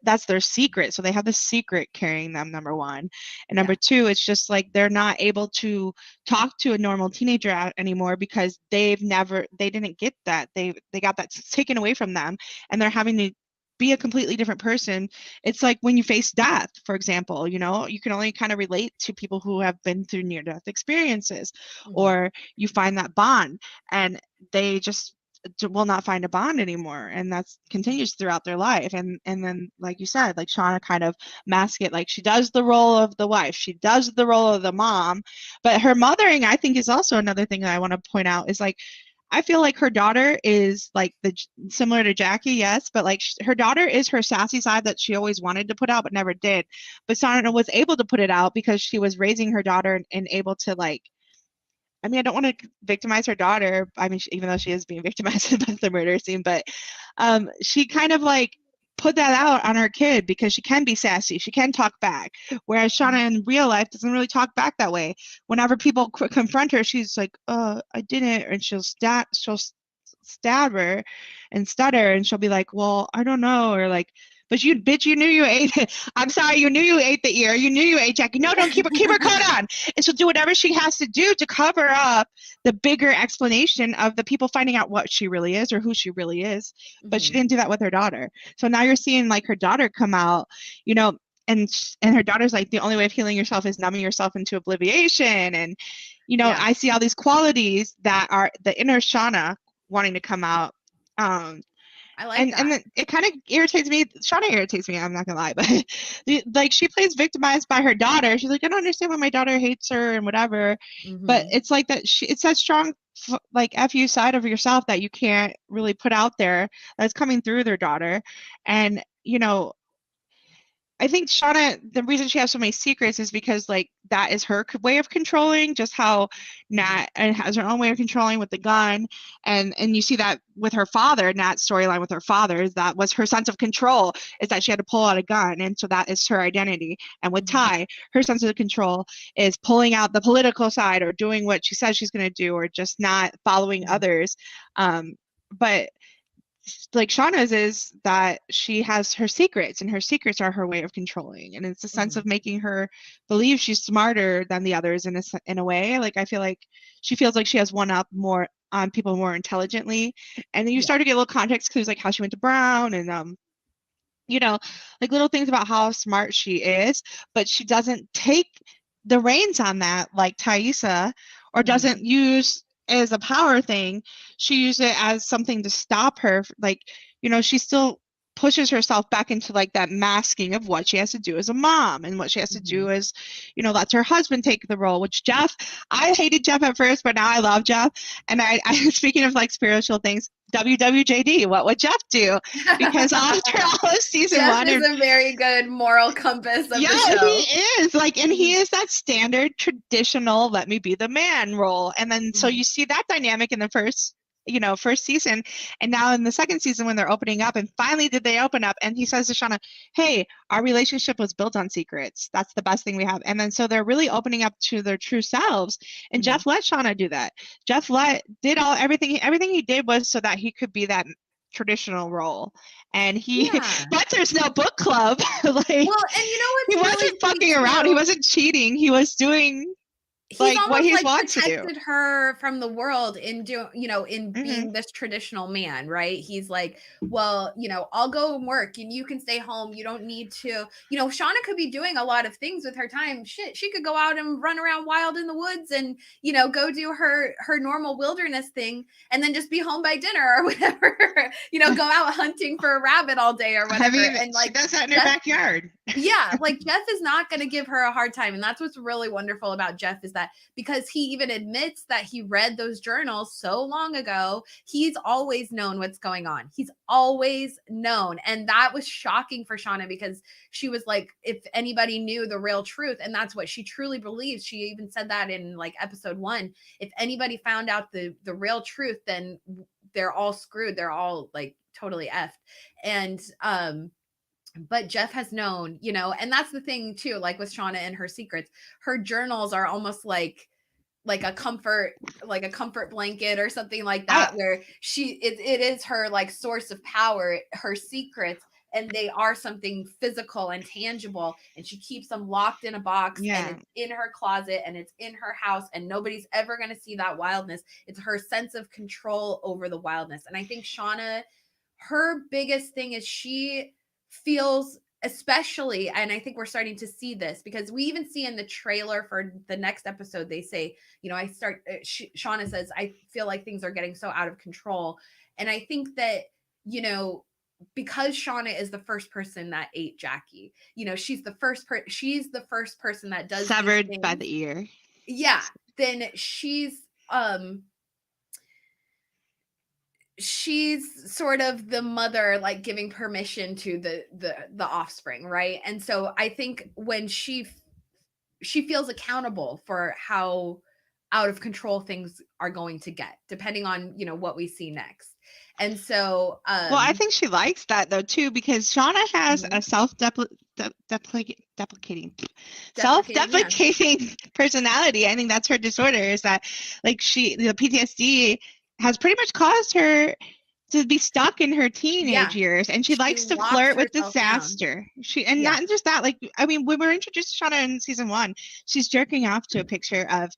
that's their secret. So they have the secret carrying them, number one. And number Yeah. two, it's just like they're not able to talk to a normal teenager anymore because they didn't get that. They got that taken away from them, and they're having to be a completely different person. It's like when you face death, for example, you can only kind of relate to people who have been through near death experiences, Mm-hmm. or you find that bond, and they just will not find a bond anymore, and that's continues throughout their life. And then, like you said, like Shauna kind of mask it, like she does the role of the wife, she does the role of the mom, but her mothering, I think, is also another thing that I want to point out, is like I feel like her daughter is like the similar to Jackie, yes, but like her daughter is her sassy side that she always wanted to put out but never did. But Shauna was able to put it out because she was raising her daughter and able to, like, I mean, I don't want to victimize her daughter. I mean, even though she is being victimized by the murder scene, but she kind of like put that out on her kid because she can be sassy. She can talk back. Whereas Shauna in real life doesn't really talk back that way. Whenever people confront her, she's like, I didn't. And she'll stab her and stutter. And she'll be like, well, I don't know. Or like, but you, bitch, you knew you ate it. I'm sorry, you knew you ate the ear. You knew you ate Jackie. No, don't keep her coat on. And she'll do whatever she has to do to cover up the bigger explanation of the people finding out what she really is or who she really is. But she Mm-hmm. didn't do that with her daughter. So now you're seeing like her daughter come out, you know, and her daughter's like, the only way of healing yourself is numbing yourself into oblivion. And Yeah. I see all these qualities that are the inner Shauna wanting to come out. Um, I like and that. then it kind of irritates me. Shauna irritates me. I'm not gonna lie, but like she plays victimized by her daughter. She's like, I don't understand why my daughter hates her and whatever. But Mm-hmm. it's like that. It's that strong, like fu side of yourself that you can't really put out there. That's coming through their daughter, and I think Shauna, the reason she has so many secrets is because like that is her way of controlling, just how Mm-hmm. Nat and has her own way of controlling with the gun, and you see that with her father. Nat's storyline with her father is that was her sense of control, is that she had to pull out a gun, and so that is her identity. And with Mm-hmm. Ty, her sense of control is pulling out the political side or doing what she says she's going to do, or just not following Mm-hmm. others. But like Shauna's is that she has her secrets, and her secrets are her way of controlling, and it's a sense of making her believe she's smarter than the others in a way. Like I feel like she feels like she has one up more on people more intelligently, and then you start to get a little context clues like how she went to Brown and you know, like little things about how smart she is, but she doesn't take the reins on that like Taisa, or doesn't use it as a power thing. She uses it as something to stop her. Like, she still pushes herself back into like that masking of what she has to do as a mom and what she has to do as, lets her husband take the role, which I hated Jeff at first, but now I love Jeff. And I speaking of like spiritual things, WWJD, what would Jeff do? Because after all of season Jeff one, is a very good moral compass of the show. He is like, and he is that standard traditional "let me be the man" role. And then so you see that dynamic in the first season, and now in the second season when they're opening up, and finally did they open up, and he says to Shauna, "Hey, our relationship was built on secrets. That's the best thing we have." And then so they're really opening up to their true selves, and Jeff let Shauna do that. Jeff did everything he did was so that he could be that traditional role, and but there's no book club. Like, well, and what's he wasn't fucking around, he wasn't cheating, he was doing what he wants to do. Protected her from the world in being this traditional man, right? He's like, well, I'll go and work and you can stay home. You don't need to, Shauna could be doing a lot of things with her time. Shit, she could go out and run around wild in the woods and, go do her normal wilderness thing and then just be home by dinner or whatever, go out hunting for a rabbit all day or whatever. And like, she does that in her backyard. Yeah, like Jeff is not going to give her a hard time. And that's what's really wonderful about Jeff is that because he even admits that he read those journals so long ago, he's always known what's going on. He's always known. And that was shocking for Shauna because she was like, if anybody knew the real truth, and that's what she truly believes. She even said that in like episode 1. If anybody found out the real truth, then they're all screwed. They're all like totally effed. And, but Jeff has known, and that's the thing too, like with Shauna and her secrets, her journals are almost like a comfort blanket or something like that, where it is her like source of power, her secrets, and they are something physical and tangible, and she keeps them locked in a box and it's in her closet and it's in her house and nobody's ever going to see that wildness. It's her sense of control over the wildness. And I think Shauna, her biggest thing is she feels, especially, and I think we're starting to see this because we even see in the trailer for the next episode, they say, Shauna says, I feel like things are getting so out of control. And I think that, because Shauna is the first person that ate Jackie, she's the first person that does severed by the ear. Yeah. Then she's sort of the mother, like giving permission to the offspring, right? And so I think when she feels accountable for how out of control things are going to get, depending on what we see next. And so well, I think she likes that though too, because Shauna has a self-deprecating personality. I think that's her disorder, is that like the PTSD has pretty much caused her to be stuck in her teenage years, and she likes to flirt with disaster. Not just that, like, I mean, when we're introduced to Shauna in season 1, she's jerking off to a picture of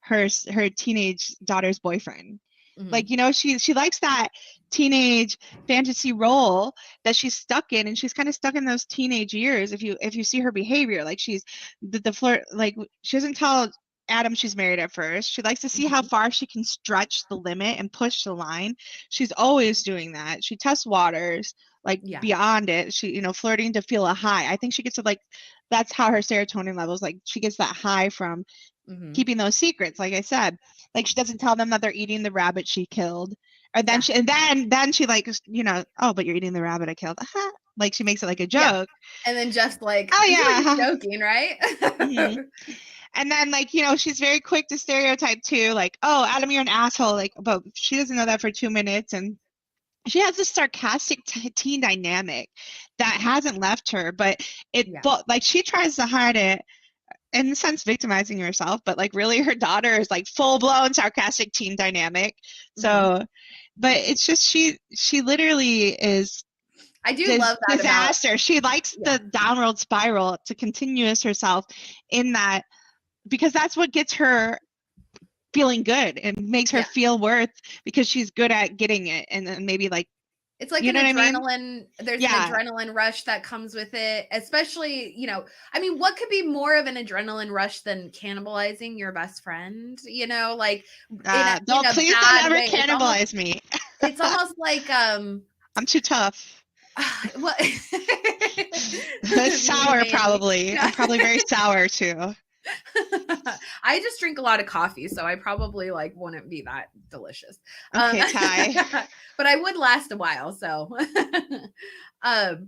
her teenage daughter's boyfriend. Like, she likes that teenage fantasy role that she's stuck in, and she's kind of stuck in those teenage years. If you see her behavior, like she's the flirt, like she doesn't tell Adam she's married at first. She likes to see how far she can stretch the limit and push the line. She's always doing that. She tests waters beyond it. She, flirting to feel a high. I think she gets to that's how her serotonin levels, like she gets that high from keeping those secrets. Like I said, like she doesn't tell them that they're eating the rabbit she killed. Or then she like, oh, but you're eating the rabbit I killed. Like she makes it like a joke. Yeah. And then just like, oh yeah, joking, right? And then, like, she's very quick to stereotype too, like, oh, Adam, you're an asshole. Like, but she doesn't know that for 2 minutes. And she has this sarcastic teen dynamic that hasn't left her, but but like she tries to hide it, in a sense victimizing herself, but like really her daughter is like full blown sarcastic teen dynamic. So but it's just she literally is I do love that about, disaster. She likes yeah, the downward spiral to continuous herself in that, because that's what gets her feeling good and makes her yeah. feel worth, because she's good at getting it. And then maybe like, It's like you an know what I mean? adrenaline, there's an Yeah. adrenaline rush that comes with it, especially, I mean, what could be more of an adrenaline rush than cannibalizing your best friend? Like in Don't, a please don't bad ever way. cannibalize me. It's almost like I'm too tough. what me, Sour, Mandy. probably. Yeah. I'm probably very sour too. I just drink a lot of coffee, so I probably like wouldn't be that delicious. Okay, Ty. But I would last a while, so but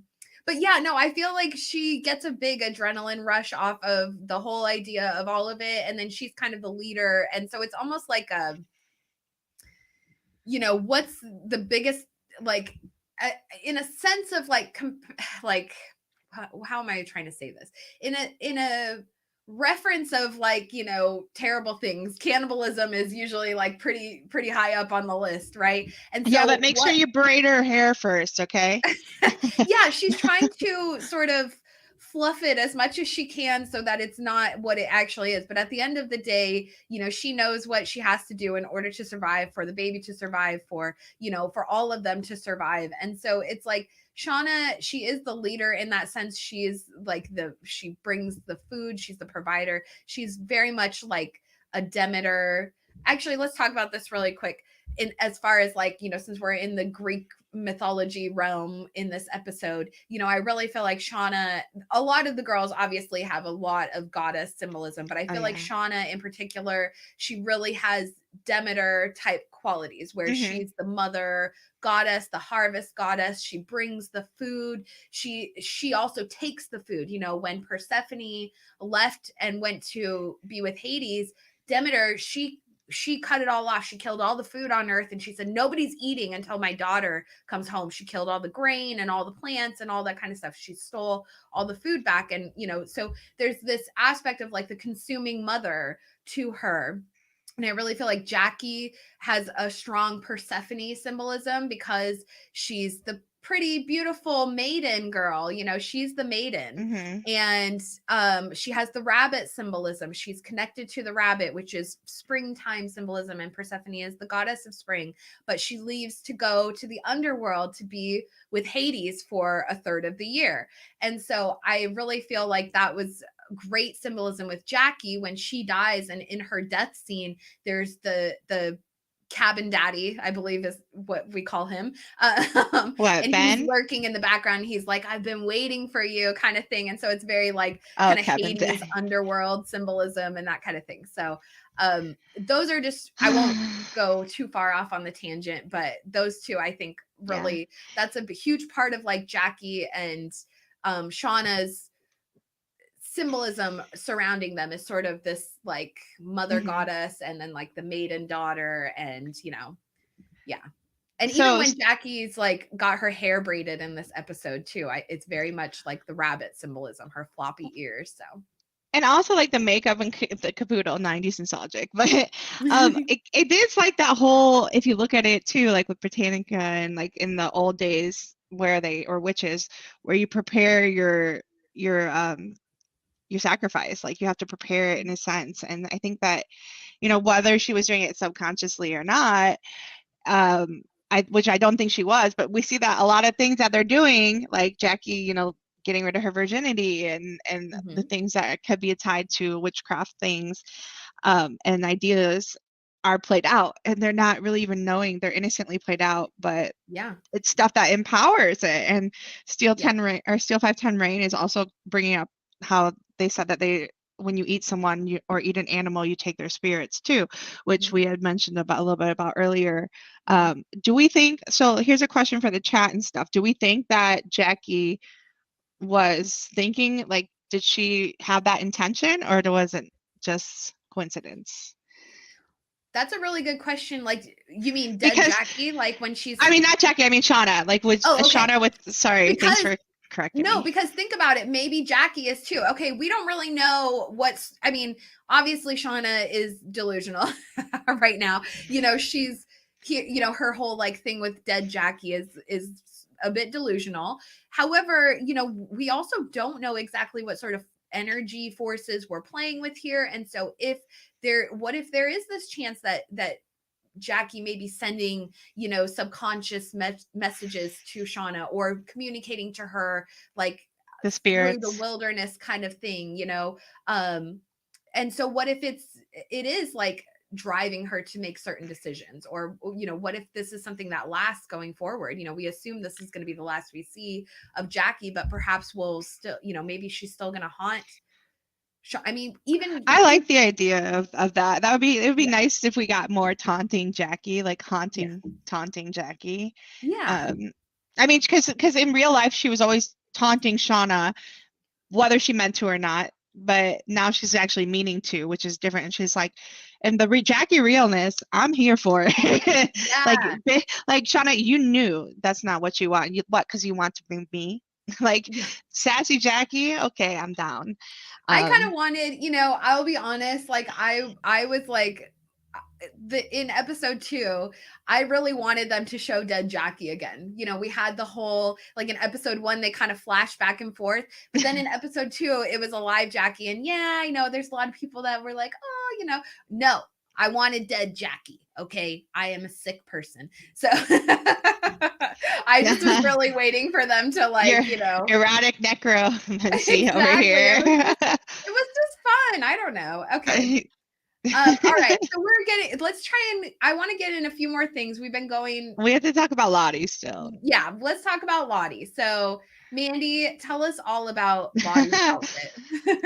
yeah, no, I feel like she gets a big adrenaline rush off of the whole idea of all of it, and then she's kind of the leader, and so it's almost like what's the biggest, like, in a sense of like like how am I trying to say this, in a reference of like terrible things, cannibalism is usually like pretty high up on the list, right? And Yeah, but so make sure what you braid her hair first, okay? yeah, she's trying to sort of fluff it as much as she can so that it's not what it actually is. But at the end of the day, she knows what she has to do in order to survive, for the baby to survive, for all of them to survive. And so it's like Shauna, she is the leader in that sense. She is like she brings the food, she's the provider. She's very much like a Demeter. Actually, let's talk about this really quick. In as far as like, since we're in the Greek mythology realm in this episode, I really feel like Shauna, a lot of the girls obviously have a lot of goddess symbolism, but I feel like Shauna in particular, she really has Demeter type qualities where she's the mother goddess, the harvest goddess. She brings the food. She also takes the food. When Persephone left and went to be with Hades, Demeter, she cut it all off. She killed all the food on earth, and she said, nobody's eating until my daughter comes home. She killed all the grain and all the plants and all that kind of stuff. She stole all the food back. And, so there's this aspect of like the consuming mother to her. And I really feel like Jackie has a strong Persephone symbolism because she's the pretty beautiful maiden girl. She's the maiden. And she has the rabbit symbolism. She's connected to the rabbit, which is springtime symbolism, and Persephone is the goddess of spring. But she leaves to go to the underworld to be with Hades for a third of the year. And so I really feel like that was great symbolism with Jackie when she dies, and in her death scene there's the cabin daddy, I believe is what we call him, What, and Ben? he's lurking in the background. He's like, I've been waiting for you, kind of thing. And so it's very like kind of Cabin Hades Day. underworld symbolism and that kind of thing. So those are just, I won't go too far off on the tangent, but those two I think really, that's a huge part of like Jackie and Shauna's symbolism surrounding them is sort of this like mother goddess, and then like the maiden daughter, and yeah. And even when Jackie's like got her hair braided in this episode too, it's very much like the rabbit symbolism, her floppy ears. So, and also like the makeup and the caboodle, 90s nostalgic. But it is like that whole, if you look at it too, like with Britannica and like in the old days where or witches, where you prepare your sacrifice, like you have to prepare it in a sense. And I think that, whether she was doing it subconsciously or not, which I don't think she was, but we see that a lot of things that they're doing, like Jackie, getting rid of her virginity and the things that could be tied to witchcraft things, and ideas are played out, and they're not really even knowing they're innocently played out, but it's stuff that empowers it. And Steel 10 Rain, or Steel 510 Rain, is also bringing up how they said that when you eat someone or eat an animal, you take their spirits too, which we had mentioned about a little bit about earlier. Do we think, so here's a question for the chat and stuff, do we think that Jackie was thinking, like, did she have that intention, or was it just coincidence? That's a really good question. Like, you mean dead Jackie? Like when she's, I mean, not Jackie, I mean Shauna. Like, was Shauna with, sorry, thanks for correcting me. No, because think about it. Maybe Jackie is too. Okay, we don't really know I mean, obviously Shauna is delusional right now. She's her whole like thing with dead Jackie is a bit delusional. However, we also don't know exactly what sort of energy forces we're playing with here. And so what if there is this chance that Jackie may be sending, subconscious messages to Shauna, or communicating to her like The through the spirits. wilderness kind of thing, and so what if it is like driving her to make certain decisions, or what if this is something that lasts going forward? We assume this is going to be the last we see of Jackie, but perhaps we'll still, maybe she's still going to haunt. I mean, even I like the idea of that. It would be yeah, nice if we got more taunting Jackie, like yeah, taunting Jackie. yeah, I mean, because in real life she was always taunting Shauna, whether she meant to or not. But now she's actually meaning to, which is different. And she's like, and the Jackie realness, I'm here for it. yeah, like Shauna, you knew that's not what you want. What? Because you want to bring me. Like yeah. sassy Jackie. Okay, I'm down. I kind of wanted, I'll be honest, like I was like in episode 2, I really wanted them to show dead Jackie again. We had the whole, like in episode 1 they kind of flashed back and forth, but then in episode 2 it was alive Jackie. And yeah, I know there's a lot of people that were like, oh, no, I wanted dead Jackie. Okay, I am a sick person, so I just was really waiting for them to Your like, erotic necromancy over exactly. here. It was just fun. I don't know. Okay. All right. So let's try and I want to get in a few more things. We've been going. We have to talk about Lottie still. Yeah, let's talk about Lottie. So, Mandy, tell us all about Lottie's outfit.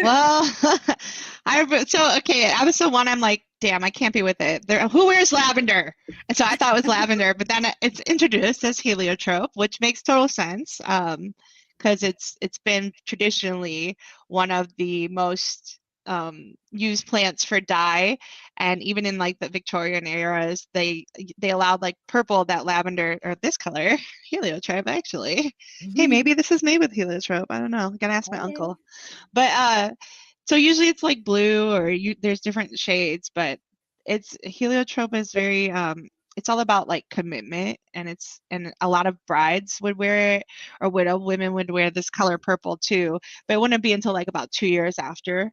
Well, okay, episode 1, I'm like, damn, I can't be with it. Who wears lavender? And so I thought it was lavender, but then it's introduced as heliotrope, which makes total sense, because it's been traditionally one of the most used plants for dye, and even in like the Victorian eras, they allowed like purple, that lavender, or this color, heliotrope actually. Hey, maybe this is made with heliotrope. I don't know. I gotta ask my Hey. uncle. But so usually it's like blue, or there's different shades, but heliotrope is very it's all about like commitment, and a lot of brides would wear it, or widow women would wear this color purple too. But it wouldn't be until like about 2 years after,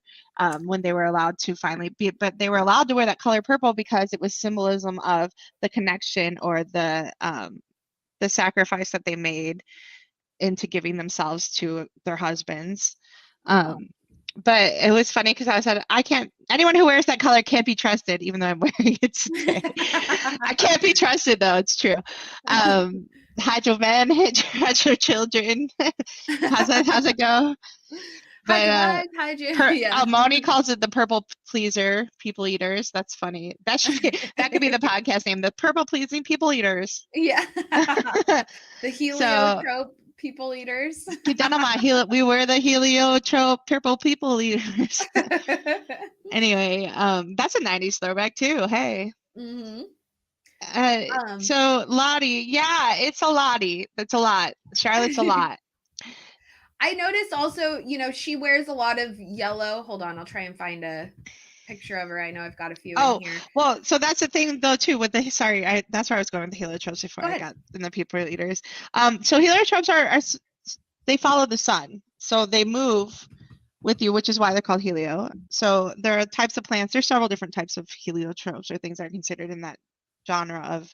when they were allowed to finally be, but they were allowed to wear that color purple because it was symbolism of the connection, or the sacrifice that they made into giving themselves to their husbands. Oh. But it was funny because I said, anyone who wears that color can't be trusted, even though I'm wearing it today. I can't be trusted, though. It's true. Hide your men, hide your children. How's it go? But Hide you. Yeah. Moni calls it the purple pleaser people eaters. That's funny. That could be the podcast name, the purple pleasing people eaters. Yeah. The heliotrope people eaters. We were the heliotrope purple people eaters. Anyway, that's a 90s throwback too. Hey. Mm-hmm. So Lottie, yeah, it's a Lottie. That's a lot. Charlotte's a lot. I noticed also, she wears a lot of yellow. Hold on, I'll try and find a picture of her. I know I've got a few in here. Well, so that's the thing though too with that's where I was going with the heliotropes before I got in the people eaters. So heliotropes are they follow the sun, so they move with you, which is why they're called helio. So there are types of plants. There's several different types of heliotropes, or things that are considered in that genre of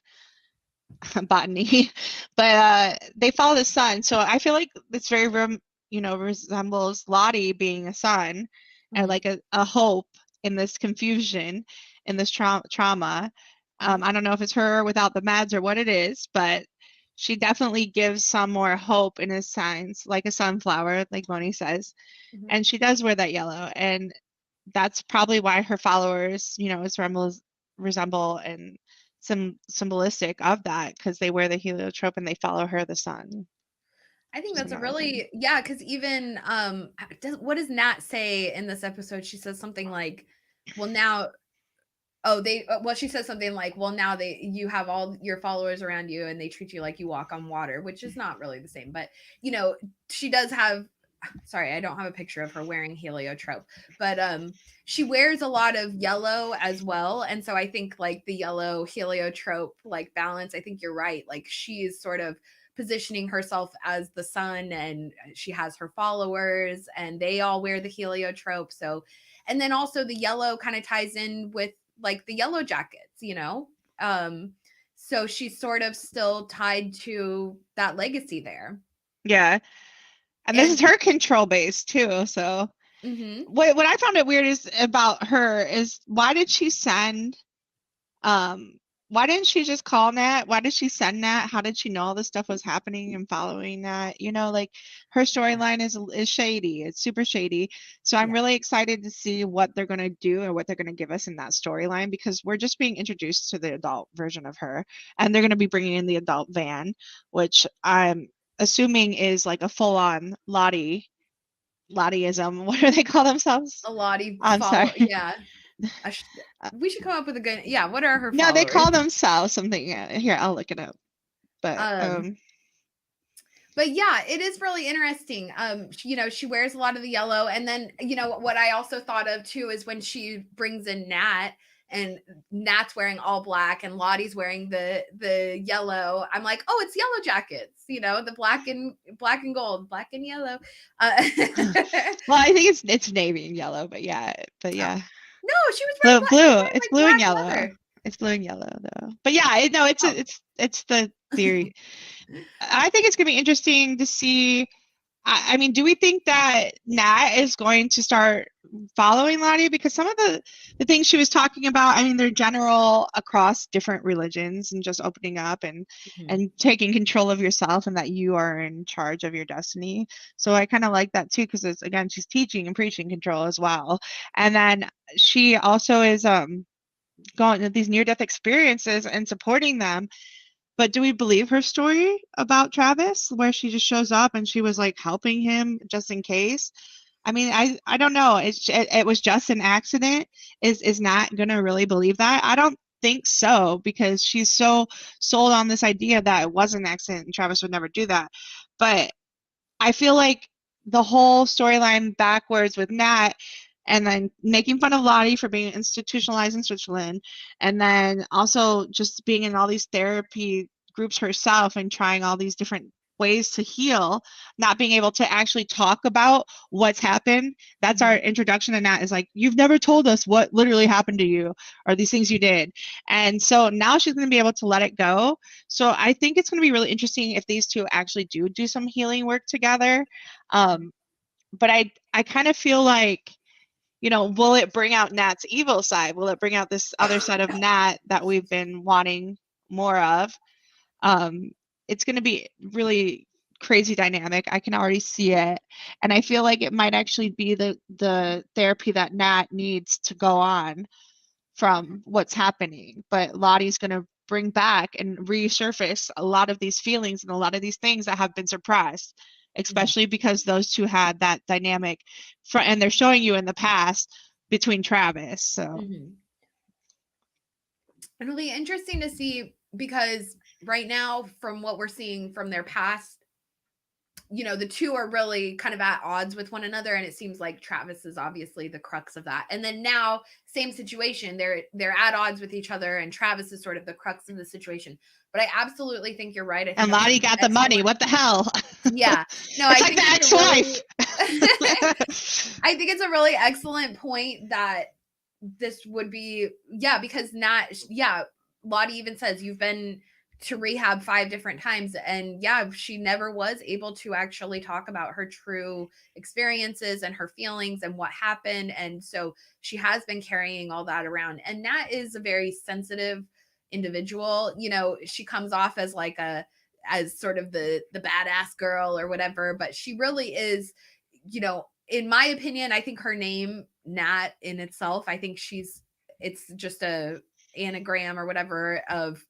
botany, but they follow the sun. So I feel like it's very resembles Lottie being a sun, and like a hope in this confusion, in this trauma. I don't know if it's her without the meds or what it is, but she definitely gives some more hope in his signs, like a sunflower, like Moni says. And she does wear that yellow, and that's probably why her followers, resemble and some symbolistic of that, because they wear the heliotrope and they follow her, the sun. I think that's a really, yeah, because even what does Nat say in this episode? She says something like, well, now, she says something like, well, now you have all your followers around you and they treat you like you walk on water, which is not really the same, but she does have sorry, I don't have a picture of her wearing heliotrope, but she wears a lot of yellow as well. And so I think like the yellow heliotrope like balance, I think you're right. Like she is sort of positioning herself as the sun, and she has her followers and they all wear the heliotrope. So, and then also the yellow kind of ties in with like the Yellowjackets, you know? So she's sort of still tied to that legacy there. Yeah. And this is And her control base too. So mhm. what I found it weird is about her is why didn't she just call Nat? Why did she send Nat? How did she know all this stuff was happening and following Nat? You know, like her storyline is shady. It's super shady. So I'm Yeah. really excited to see what they're gonna do and what they're gonna give us in that storyline, because we're just being introduced to the adult version of her, and they're gonna be bringing in the adult Van, which I'm assuming is like a full-on Lottieism. What do they call themselves? A Lottie I'm follow, sorry. yeah. We should come up with a good, yeah, what are her No, they followers? call themselves something. Here, I'll look it up. But Um, but yeah, it is really interesting. You know, she wears a lot of the yellow, and then you know what I also thought of too is when she brings in Nat, and Nat's wearing all black, and Lottie's wearing the yellow. I'm like, oh, it's Yellowjackets. You know, the black and gold, black and yellow. well, I think it's navy and yellow, but yeah, Oh, yeah. no, she was wearing black. She's Blue. wearing It's like blue and black yellow. leather. It's blue and yellow though. But yeah, no, Oh. it's the theory. I think it's gonna be interesting to see. I mean, do we think that Nat is going to start following Lottie? Because some of the things she was talking about, I mean, they're general across different religions and just opening up Mhm. and taking control of yourself, and that you are in charge of your destiny. So I kind of like that too, because it's, again, she's teaching and preaching control as well. And then she also is going to these near-death experiences and supporting them. But do we believe her story about Travis, where she just shows up and she was like helping him just in case? I mean, I don't know. It was just an accident. Is not gonna really believe that? I don't think so, because she's so sold on this idea that it was an accident and Travis would never do that. But I feel like the whole storyline backwards with Nat, and then making fun of Lottie for being institutionalized in Switzerland, and then also just being in all these therapy groups herself and trying all these different ways to heal, not being able to actually talk about what's happened. That's our Mhm. introduction to Nat, is like, you've never told us what literally happened to you, or these things you did. And so now she's going to be able to let it go. So I think it's going to be really interesting if these two actually do some healing work together. But I kind of feel like, will it bring out Nat's evil side? Will it bring out this other side of Nat that we've been wanting more of? Um, it's going to be really crazy dynamic. I can already see it, and I feel like it might actually be the therapy that Nat needs to go on from what's happening. But Lottie's going to bring back and resurface a lot of these feelings and a lot of these things that have been suppressed, Mhm. especially because those two had that dynamic and they're showing you in the past between Travis. So Mhm. It'll be interesting to see because right now, from what we're seeing from their past, you know, the two are really kind of at odds with one another, and it seems like Travis is obviously the crux of that. And then now, same situation, they're at odds with each other, and Travis is sort of the crux of the situation. But I absolutely think you're right. I think and that's Lottie an got the money. excellent. What the hell? Yeah. No, It's I like think the it's a ex-wife. really I think it's a really excellent point that this would be, yeah, because not, yeah, Lottie even says you've been to rehab 5 different times, and yeah, she never was able to actually talk about her true experiences and her feelings and what happened, and so she has been carrying all that around, and Nat is a very sensitive individual. You know, she comes off as like a, as sort of the badass girl or whatever, but she really is, you know, in my opinion, I think her name Nat in itself, I think it's just a anagram or whatever of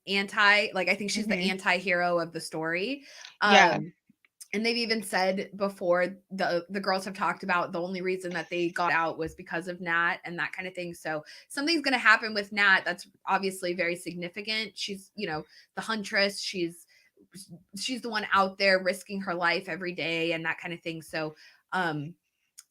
anti, like I think she's the Hmm. anti-hero of the story. Yeah. And they've even said before, the girls have talked about the only reason that they got out was because of Nat and that kind of thing. So something's going to happen with Nat that's obviously very significant. She's, you know, the huntress. She's she's the one out there risking her life every day and that kind of thing. So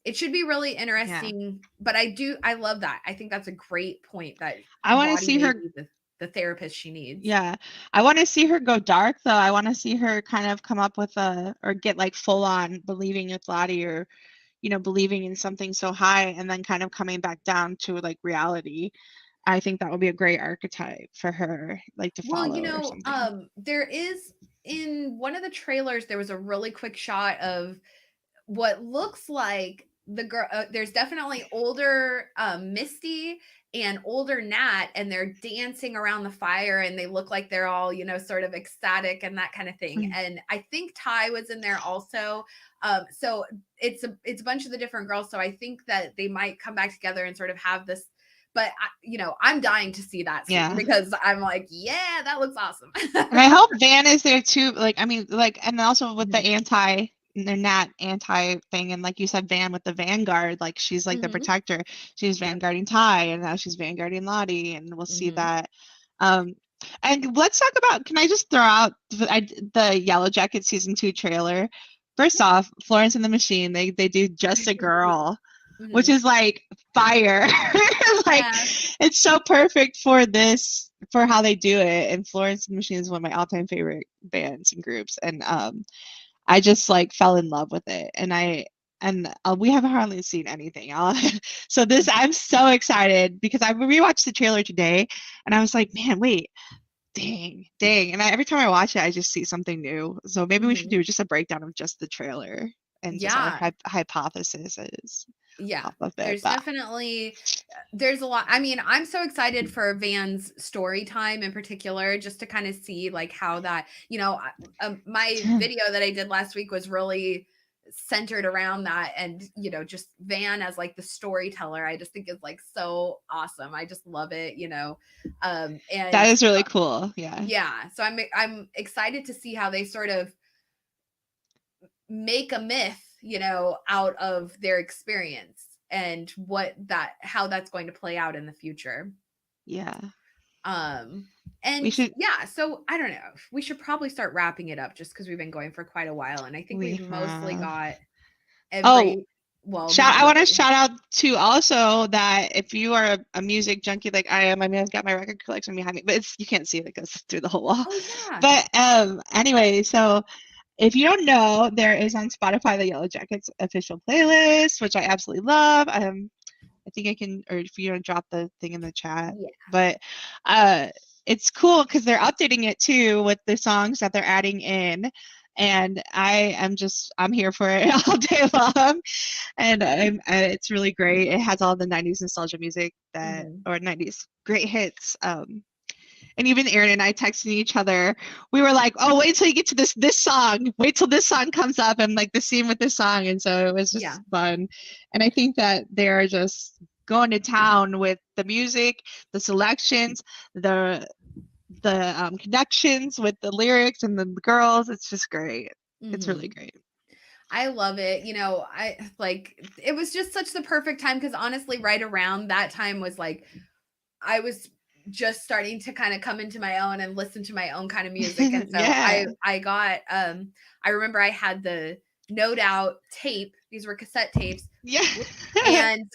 it should be really Yeah. interesting. But I love that. I think that's a great point, that I want to Lottie see may her. be the therapist she needs. Yeah. I want to see her go dark though. I want to see her kind of come up with or get like full on believing with Lottie, or, believing in something so high and then kind of coming back down to like reality. I think that would be a great archetype for her, like to Well, follow or something. there is, in one of the trailers, there was a really quick shot of what looks like the girl. There's definitely older Misty and older Nat, and they're dancing around the fire, and they look like they're all, sort of ecstatic and that kind of thing. Mm. And I think Ty was in there also. So it's a bunch of the different girls. So I think that they might come back together and sort of have this. But I'm dying to see that scene, Yeah. because I'm like, yeah, that looks awesome. And I hope Van is there too. Like, I mean, like, and also with the Mhm. they're not anti thing. And like you said, Van with the Vanguard, like she's like the Mhm. protector. She's Yep. vanguarding Ty, and now she's vanguarding Lottie, and we'll see Mhm. that. Um, and let's talk about, can I just throw out the Yellowjackets season 2 trailer? First off, Florence and the Machine, they do Just a Girl, which Mhm. is like fire. Like, Yeah. it's so perfect for this, for how they do it. And Florence and the Machine is one of my all-time favorite bands and groups, and I just like fell in love with it. And we haven't hardly seen anything else. So this, I'm so excited because I rewatched the trailer today, and I was like, man, wait, dang. And every time I watch it, I just see something new. So maybe we should Mhm. do just a breakdown of just the trailer and just our Yeah. hypotheses Yeah. off of it. There's But definitely there's a lot. I mean, I'm so excited for Van's story time in particular, just to kind of see like how that, my video that I did last week was really centered around that. And, just Van as like the storyteller, I just think is like so awesome. I just love it. that And is really cool. Yeah. yeah, so I'm excited to see how they sort of make a myth, out of their experience, and how that's going to play out in the future. Yeah. Um We and should yeah, so I don't know. We should probably start wrapping it up, just because we've been going for quite a while, and I think we we've mostly have got Oh, every, well, not I want to really. shout out to also that if you are a music junkie like I am, I mean, I've got my record collection behind me, but you can't see it, it goes through the whole wall. Oh yeah. But anyway, so if you don't know, there is on Spotify the Yellowjackets official playlist, which I absolutely love. I think I can, or if you don't drop the thing in the chat, Yeah. but uh, it's cool because they're updating it too with the songs that they're adding in, and I'm here for it all day long, and it's really great. It has all the '90s nostalgia music Mhm. or '90s great hits. And even Aaron and I texting each other, we were like, "Oh, wait till you get to this song. Wait till this song comes up," and like the scene with this song, and so it was Yeah. just fun. And I think that they're just going to town with the music, the selections, the connections with the lyrics and the girls. It's just great. It's really Mhm. great. I love it. I like, it was just such the perfect time, because honestly, right around that time was like, I was just starting to kind of come into my own and listen to my own kind of music. And so I Yeah, I got I remember I had the Note Out tape. These were cassette tapes. yeah. And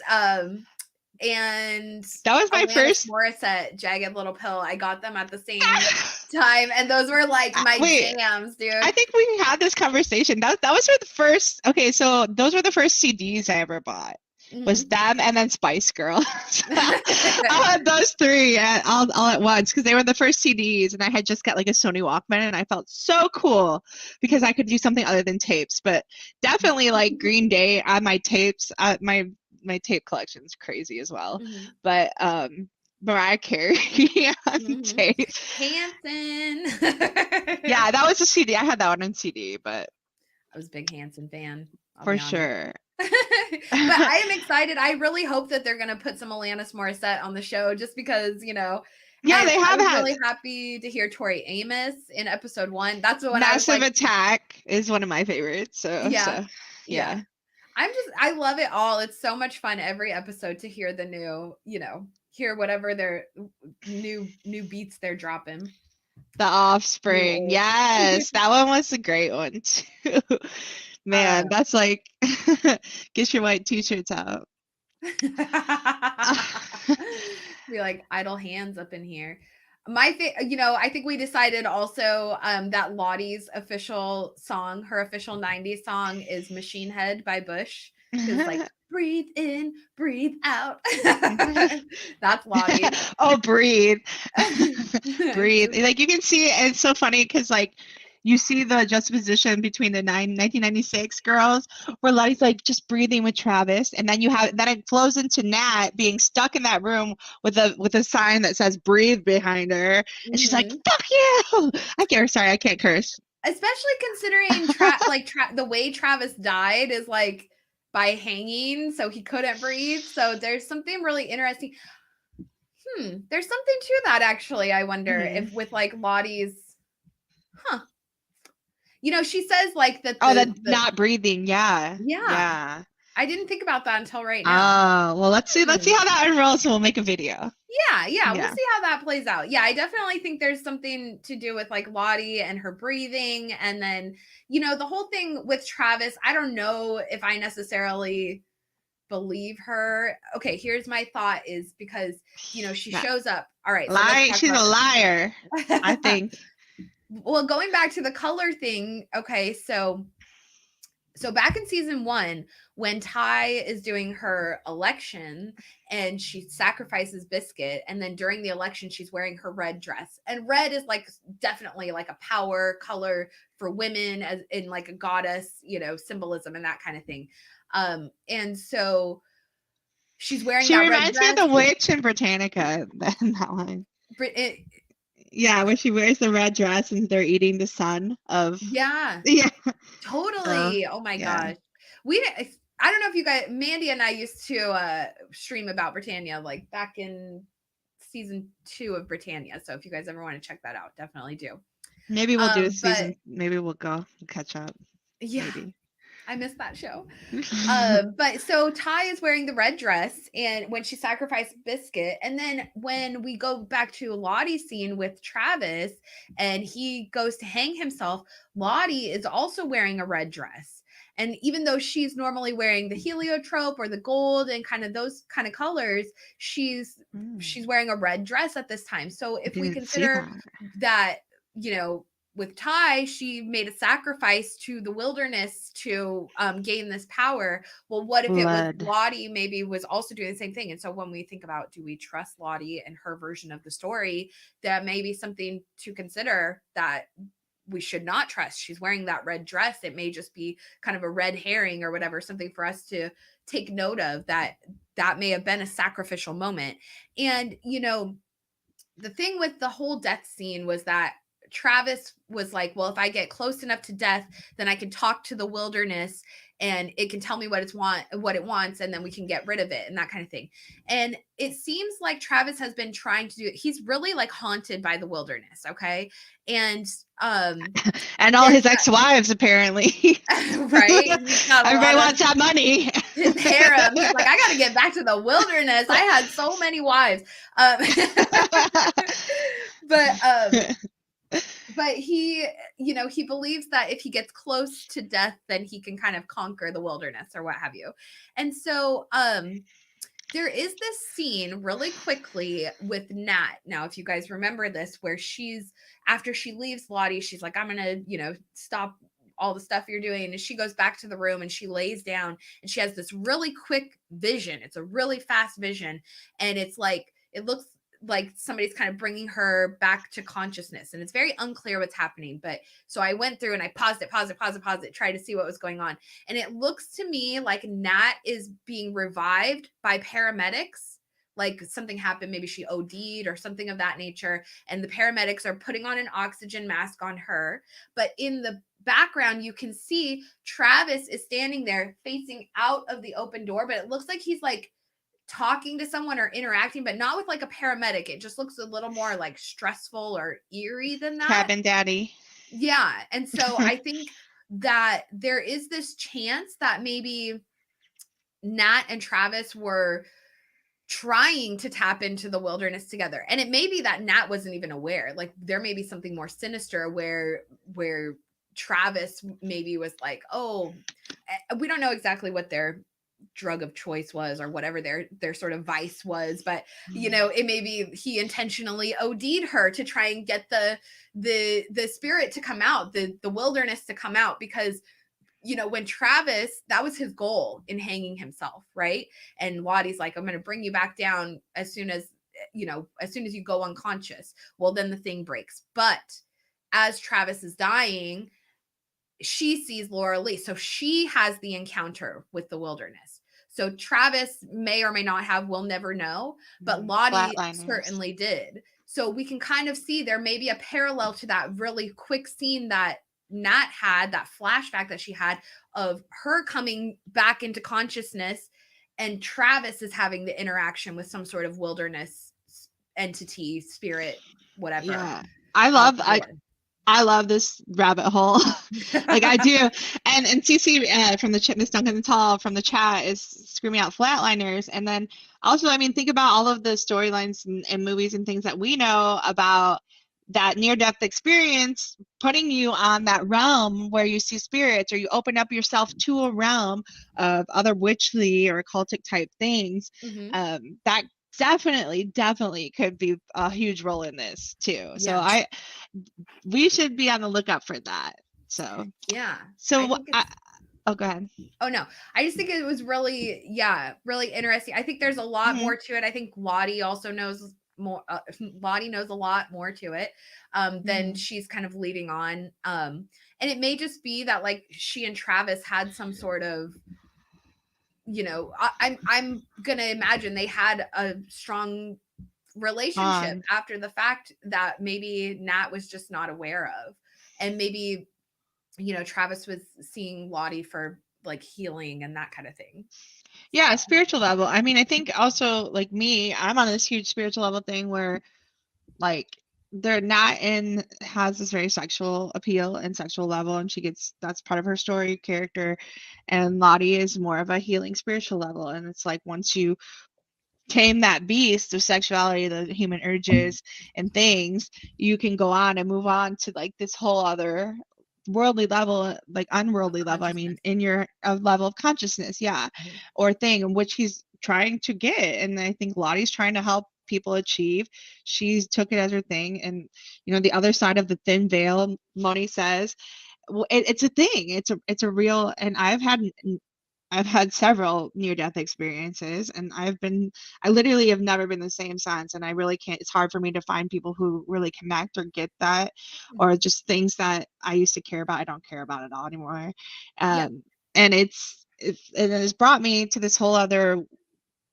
and That was my Alanis first. Morissette, Jagged Little Pill. I got them at the same time, and those were like my Wait, jams, I dude. think we had this conversation. That was for the first. Okay, so those were the first CDs I ever bought. Was Mhm. them and then Spice Girls. I had those three all at once because they were the first CDs, and I had just got like a Sony Walkman, and I felt so cool because I could do something other than tapes. But definitely like Green Day on my tapes. My tape collection's crazy as well. Mhm. But Mariah Carey on Mhm. tape. Hanson. Yeah, that was a CD. I had that one on CD, but I was a big Hanson fan, I'll for be honest. sure. But I am excited. I really hope that they're gonna put some Alanis Morissette on the show, just because, Yeah, and they I have was had really happy to hear Tori Amos in episode 1. That's the one I was Massive like, Attack is one of my favorites. yeah, So yeah. yeah. I love it all. It's so much fun every episode to hear the new, hear whatever their new beats they're dropping. The You Offspring. old. Yes, that one was a great one too. Man, Uh, that's like get your white t-shirts out. be like idle hands up in here. I think we decided also that Lottie's official song, her official 90s song is Machine Head by Bush. Because like breathe in, breathe out. That's Lottie. Oh, breathe. Breathe. Just Like you can see it's so funny because like you see the juxtaposition between the 1996 girls where Lottie's like just breathing with Travis, and then you have then it flows into Nat being stuck in that room with a sign that says breathe behind her, and she's like, mhm. fuck you. I can't sorry, I can't curse. Especially considering the way Travis died is like by hanging, so he couldn't breathe. So there's something really interesting. There's something to that actually. I wonder Mhm. if with like Lottie's, huh? She says like that Oh, that the not breathing. Yeah. yeah. Yeah. I didn't think about that until right now. Oh, well, let's see Hmm. how that unrolls and we'll make a video. Yeah, we'll Yeah. see how that plays out. Yeah, I definitely think there's something to do with like Lottie and her breathing. And then, the whole thing with Travis, I don't know if I necessarily believe her. Okay, here's my thought is because, she That shows up. All right, so let's lie, talk she's a liar, I about think. well, going back to the color thing, okay, so back in season 1 when Ty is doing her election and she sacrifices Biscuit, and then during the election she's wearing her red dress, and red is like definitely like a power color for women as in like a goddess, symbolism and that kind of thing. And so she's wearing She that red reminds me of dress. the witch in Britannica in that line. It, Yeah, when she wears the red dress and they're eating the son of. yeah, Yeah. So, totally. Oh my yeah. gosh. I don't know if you guys, Mandy and I used to stream about Britannia like back in season 2 of Britannia. So if you guys ever want to check that out, definitely do. Maybe we'll do a But season. Maybe we'll go catch up. yeah, Maybe. I missed that show. But so Ty is wearing the red dress and when she sacrificed Biscuit, and then when we go back to Lottie's scene with Travis and he goes to hang himself, Lottie is also wearing a red dress. And even though she's normally wearing the heliotrope or the gold and kind of those kind of colors, she's wearing a red dress at this time. So I if we didn't see consider that. that, with Ty, she made a sacrifice to the wilderness to gain this power. Well, what if it was Blood. Lottie maybe was also doing the same thing? And so when we think about, do we trust Lottie and her version of the story, that may be something to consider that we should not trust. She's wearing that red dress. It may just be kind of a red herring or whatever, something for us to take note of that may have been a sacrificial moment. And, the thing with the whole death scene was that Travis was like, well, if I get close enough to death, then I can talk to the wilderness and it can tell me what it wants, and then we can get rid of it and that kind of thing. And it seems like Travis has been trying to do it. He's really like haunted by the wilderness, okay? And And all his ex-wives, apparently. right? He's got a Everybody lot of wants that money. his harem. He's like, I got to get back to the wilderness. I had so many wives. But but he believes that if he gets close to death, then he can kind of conquer the wilderness or what have you. And so there is this scene really quickly with Nat. Now, if you guys remember this, where after she leaves Lottie, she's like, I'm gonna, stop all the stuff you're doing. And she goes back to the room and she lays down and she has this really quick vision. It's a really fast vision. And it's like, it looks like somebody's kind of bringing her back to consciousness, and it's very unclear what's happening. But so I went through and I paused it, tried to see what was going on. And it looks to me like Nat is being revived by paramedics. Like something happened, maybe she OD'd or something of that nature. And the paramedics are putting on an oxygen mask on her. But in the background, you can see Travis is standing there facing out of the open door, but it looks like he's like talking to someone or interacting, but not with like a paramedic. It just looks a little more like stressful or eerie than that. Cabin daddy. Yeah. And so I think that there is this chance that maybe Nat and Travis were trying to tap into the wilderness together. And it may be that Nat wasn't even aware. Like there may be something more sinister where Travis maybe was like, oh, we don't know exactly what their drug of choice was or whatever their sort of vice was, but you know, it may be he intentionally OD'd her to try and get the spirit to come out, the wilderness to come out, because you know, when Travis, that was his goal in hanging himself, right? And Lottie's like, I'm going to bring you back down as soon as, you know, as soon as you go unconscious. Well, then the thing breaks. But as Travis is dying, she sees Laura Lee. So she has the encounter with the wilderness. So Travis may or may not have, we'll never know, but Lottie certainly did. So we can kind of see there may be a parallel to that really quick scene that Nat had, that flashback that she had of her coming back into consciousness, and Travis is having the interaction with some sort of wilderness entity, spirit, whatever. Yeah. I love this rabbit hole. Like I do. And CC from the Miss Duncan Tall from the chat is screaming out flatliners. And then also, I mean, think about all of the storylines and movies and things that we know about that near-death experience, putting you on that realm where you see spirits, or you open up yourself to a realm of other witchly or occultic type things. That definitely could be a huge role in this too. So we should be on the lookout for that. So yeah. So oh, go ahead. Oh no, I just think it was really, really interesting. I think there's a lot more to it. I think Lottie also knows more. Lottie knows a lot more to it than she's kind of leading on. And it may just be that like she and Travis had some sort of, you know, I'm gonna imagine they had a strong relationship after the fact that maybe Nat was just not aware of, and maybe, you know, Travis was seeing Lottie for like healing and that kind of thing. Yeah, spiritual level. I mean, I think also like me, I'm on this huge spiritual level thing where like they're not in has this very sexual appeal and sexual level, and that's part of her story character, and Lottie is more of a healing spiritual level. And it's like once you tame that beast of sexuality, the human urges and things, you can go on and move on to like this whole other worldly level, like unworldly level, I mean, in your level of consciousness, or thing in which he's trying to get. And I think Lottie's trying to help people achieve. She's took it as her thing. And you know, the other side of the thin veil, Moni says, well, it's a thing. It's a real, and I've had several near-death experiences, and I literally have never been the same since, and I really can't, it's hard for me to find people who really connect or get that, or just things that I used to care about, I don't care about at all anymore. And it has brought me to this whole other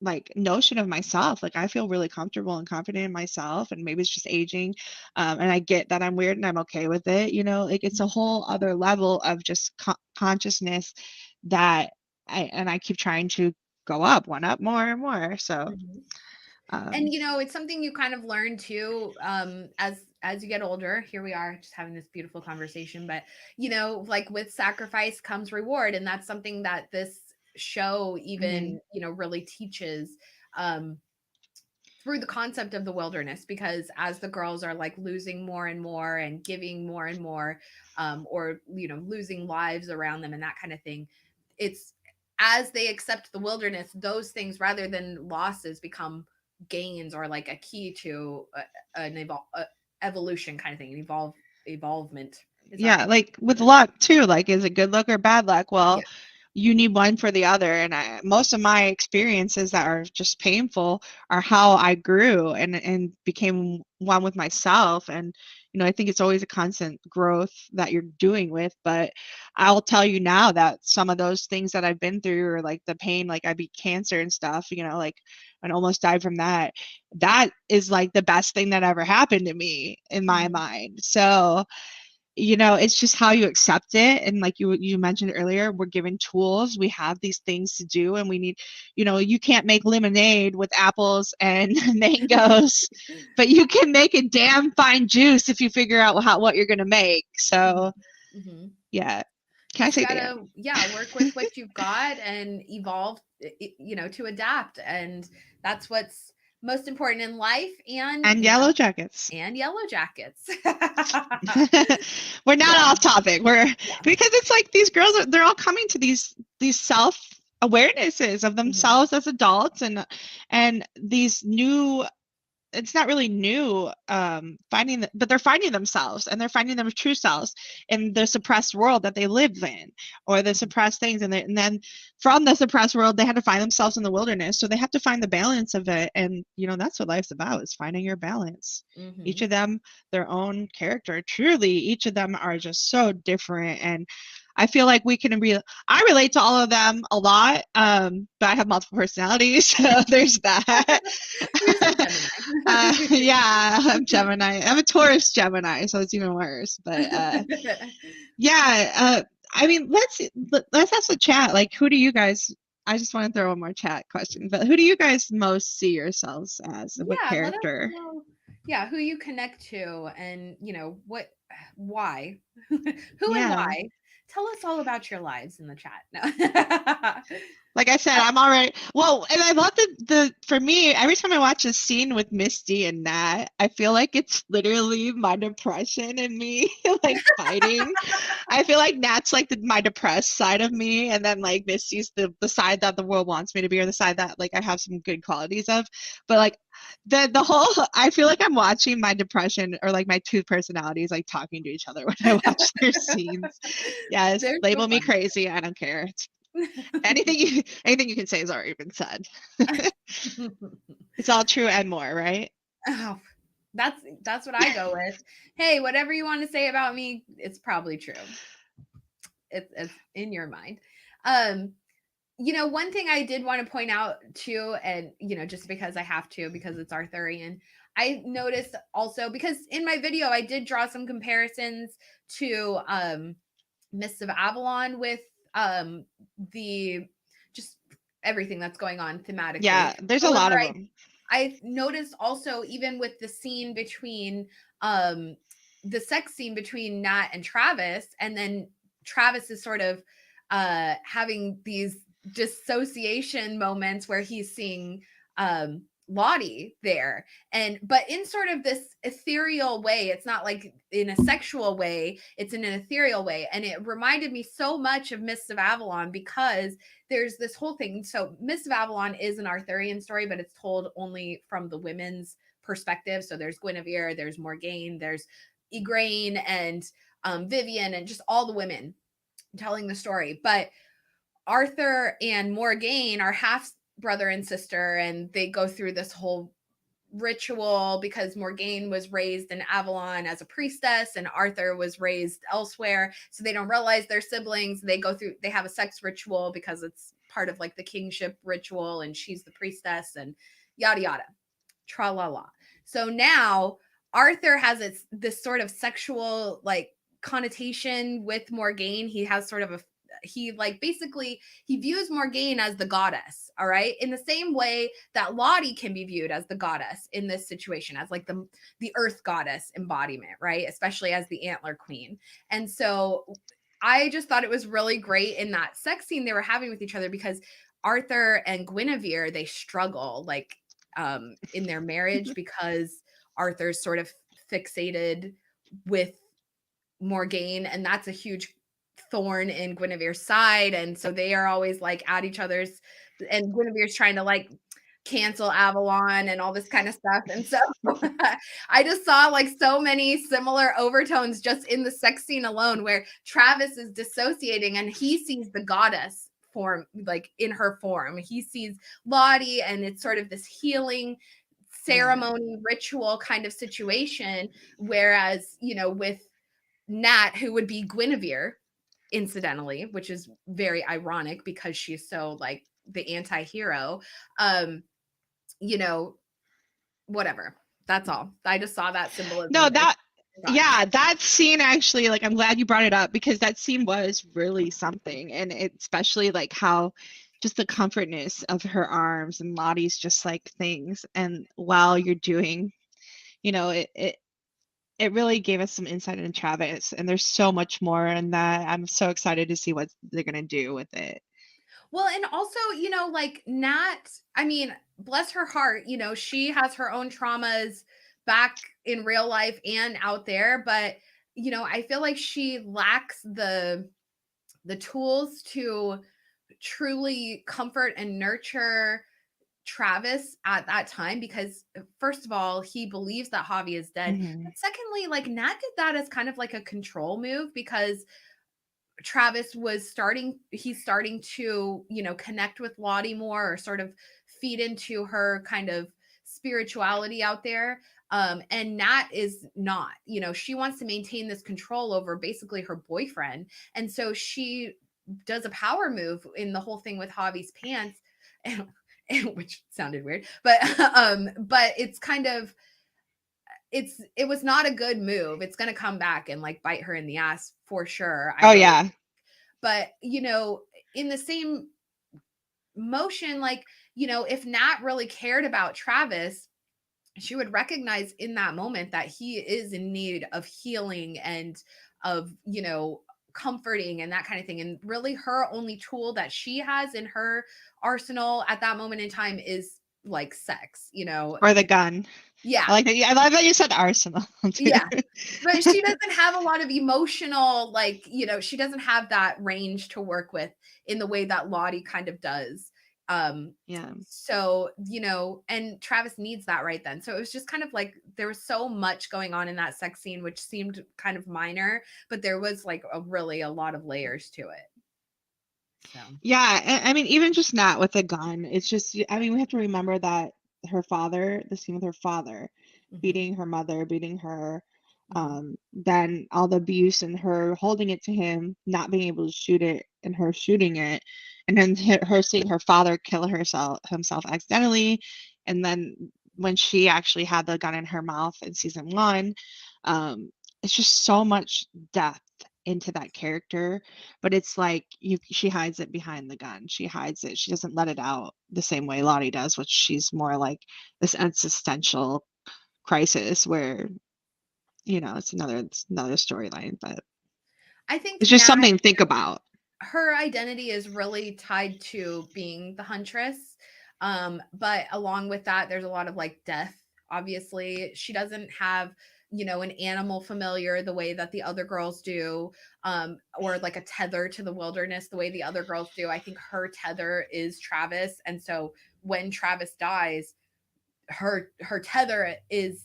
like notion of myself. Like I feel really comfortable and confident in myself, and maybe it's just aging, and I get that I'm weird and I'm okay with it, you know, like it's a whole other level of just consciousness that I keep trying to go up, one up more and more. So and you know, it's something you kind of learn too, as you get older. Here we are just having this beautiful conversation, but you know, like with sacrifice comes reward, and that's something that this show even you know really teaches through the concept of the wilderness, because as the girls are like losing more and more and giving more and more, or you know, losing lives around them and that kind of thing, it's as they accept the wilderness, those things rather than losses become gains, or like a key to an evolution kind of thing, an evolvement. Like with luck too, like is it good luck or bad luck? Well, you need one for the other. And most of my experiences that are just painful are how I grew and became one with myself. And, you know, I think it's always a constant growth that you're doing with, but I'll tell you now that some of those things that I've been through, or like the pain, like I beat cancer and stuff, you know, like and almost died from that. That is like the best thing that ever happened to me in my mind. So, you know, it's just how you accept it. And like you mentioned earlier, we're given tools, we have these things to do, and we need, you know, you can't make lemonade with apples and mangoes, but you can make a damn fine juice if you figure out what you're going to make. So yeah. Can I just say dance? gotta, yeah, work with what you've got and evolve, to adapt. And that's what's most important in life. And, And yellow jackets. and Yellowjackets. We're not Yeah. off topic. We're Yeah. because it's like these girls they're all coming to these self awarenesses of Mhm. themselves as adults and these new it's not really new but they're finding themselves and they're finding their true selves in the suppressed world that they live in or the suppressed things and then from the suppressed world they had to find themselves in the wilderness, so they have to find the balance of it. And that's what life's about, is finding your balance. Each Mhm. of them their own character, truly each of them are just so different. And I feel like I relate to all of them a lot, but I have multiple personalities, so there's that. You're so Gemini. Yeah, I'm Gemini. I'm a Taurus Gemini, so it's even worse. But yeah, I mean, let's ask the chat. Like, who do you guys? I just want to throw one more chat question, but who do you guys most see yourselves as? What Yeah, let us character? know, yeah, who you connect to, and what, why, who and Yeah. why. Tell us all about your lives in the chat. No. Like I said, I'm already well, and I love the for me, every time I watch a scene with Misty and Nat, I feel like it's literally my depression and me like fighting. I feel like Nat's like my depressed side of me, and then like Misty's the side that the world wants me to be, or the side that like I have some good qualities of. But like the whole, I feel like I'm watching my depression or like my two personalities like talking to each other when I watch their scenes. Yes, They're so label me fun. crazy. I don't care. Anything you can say has already been said. It's all true and more, right? Oh, that's what I go with. Hey, whatever you want to say about me, it's probably true. It's in your mind. Um, one thing I did want to point out too, and just because I have to, because it's Arthurian, I noticed also, because in my video I did draw some comparisons to Mists of Avalon with the just everything that's going on thematically. Yeah, there's a lot However, of I them. I noticed also, even with the scene between um the sex scene between Nat and Travis, and then Travis is sort of having these dissociation moments where he's seeing Lottie there, but in sort of this ethereal way. It's not like in a sexual way, it's in an ethereal way. And it reminded me so much of Mists of Avalon, because there's this whole thing. So Mists of Avalon is an Arthurian story, but it's told only from the women's perspective. So there's Guinevere, there's Morgane, there's Igraine, and Vivian, and just all the women telling the story. But Arthur and Morgane are half brother and sister, and they go through this whole ritual, because Morgane was raised in Avalon as a priestess and Arthur was raised elsewhere. So they don't realize they're siblings. They have a sex ritual because it's part of like the kingship ritual, and she's the priestess, and yada yada. Tra la la. So now Arthur has this sort of sexual like connotation with Morgane. He has sort of he like basically he views Morgane as the goddess, all right, in the same way that Lottie can be viewed as the goddess in this situation, as like the earth goddess embodiment, right, especially as the antler queen. And so I just thought it was really great in that sex scene they were having with each other, because Arthur and Guinevere, they struggle like in their marriage, because Arthur's sort of fixated with Morgane, and that's a huge thorn in Guinevere's side. And so they are always like at each other's, and Guinevere's trying to like cancel Avalon and all this kind of stuff. And so I just saw like so many similar overtones just in the sex scene alone, where Travis is dissociating and he sees the goddess form, like in her form. He sees Lottie, and it's sort of this healing Yeah. ceremony ritual kind of situation. Whereas, with Nat, who would be Guinevere, incidentally, which is very ironic because she's so like the anti-hero. Um, you know, whatever. That's all. I just saw that symbolism No, there. yeah, that scene actually, like, I'm glad you brought it up because that scene was really something. And especially like how just the comfortness of her arms and Lottie's just like things. And while you're doing, it it really gave us some insight into Travis, and there's so much more in that. I'm so excited to see what they're gonna do with it. Well, and also, like Nat, I mean, bless her heart, she has her own traumas back in real life and out there, but I feel like she lacks the tools to truly comfort and nurture Travis at that time because first of all, he believes that Javi is dead. Mhm. But secondly, like Nat did that as kind of like a control move because Travis was he's starting to, connect with Lottie more or sort of feed into her kind of spirituality out there. And Nat is not, she wants to maintain this control over basically her boyfriend. And so she does a power move in the whole thing with Javi's pants, and, which sounded weird, but it's kind of, it was not a good move. It's going to come back and like bite her in the ass for sure. I Oh, really, yeah. but in the same motion, like, if Nat really cared about Travis, she would recognize in that moment that he is in need of healing and of, comforting and that kind of thing. And really her only tool that she has in her arsenal at that moment in time is like sex, Or the gun. yeah. I like that. I love that you said arsenal too. Yeah. But she doesn't have a lot of emotional, like, she doesn't have that range to work with in the way that Lottie kind of does. Yeah. So, and Travis needs that right then. So it was just kind of like there was so much going on in that sex scene, which seemed kind of minor, but there was like really a lot of layers to it. So, Yeah, I mean, even just not with a gun, it's just, I mean, we have to remember that her father, the scene with her father, mhm, beating her mother, beating her, mhm. then all the abuse and her holding it to him, not being able to shoot it, and her shooting it, and then her seeing her father kill himself accidentally, and then when she actually had the gun in her mouth in season one, it's just so much depth into that character, but it's like she hides it behind the gun. She hides it. She doesn't let it out the same way Lottie does, which she's more like this existential crisis where, it's another storyline, but I think it's just Nat, something to think about. her identity is really tied to being the huntress. But along with that, there's a lot of like death. Obviously, she doesn't have, an animal familiar the way that the other girls do, or like a tether to the wilderness the way the other girls do. I think her tether is Travis. And so when Travis dies, her tether is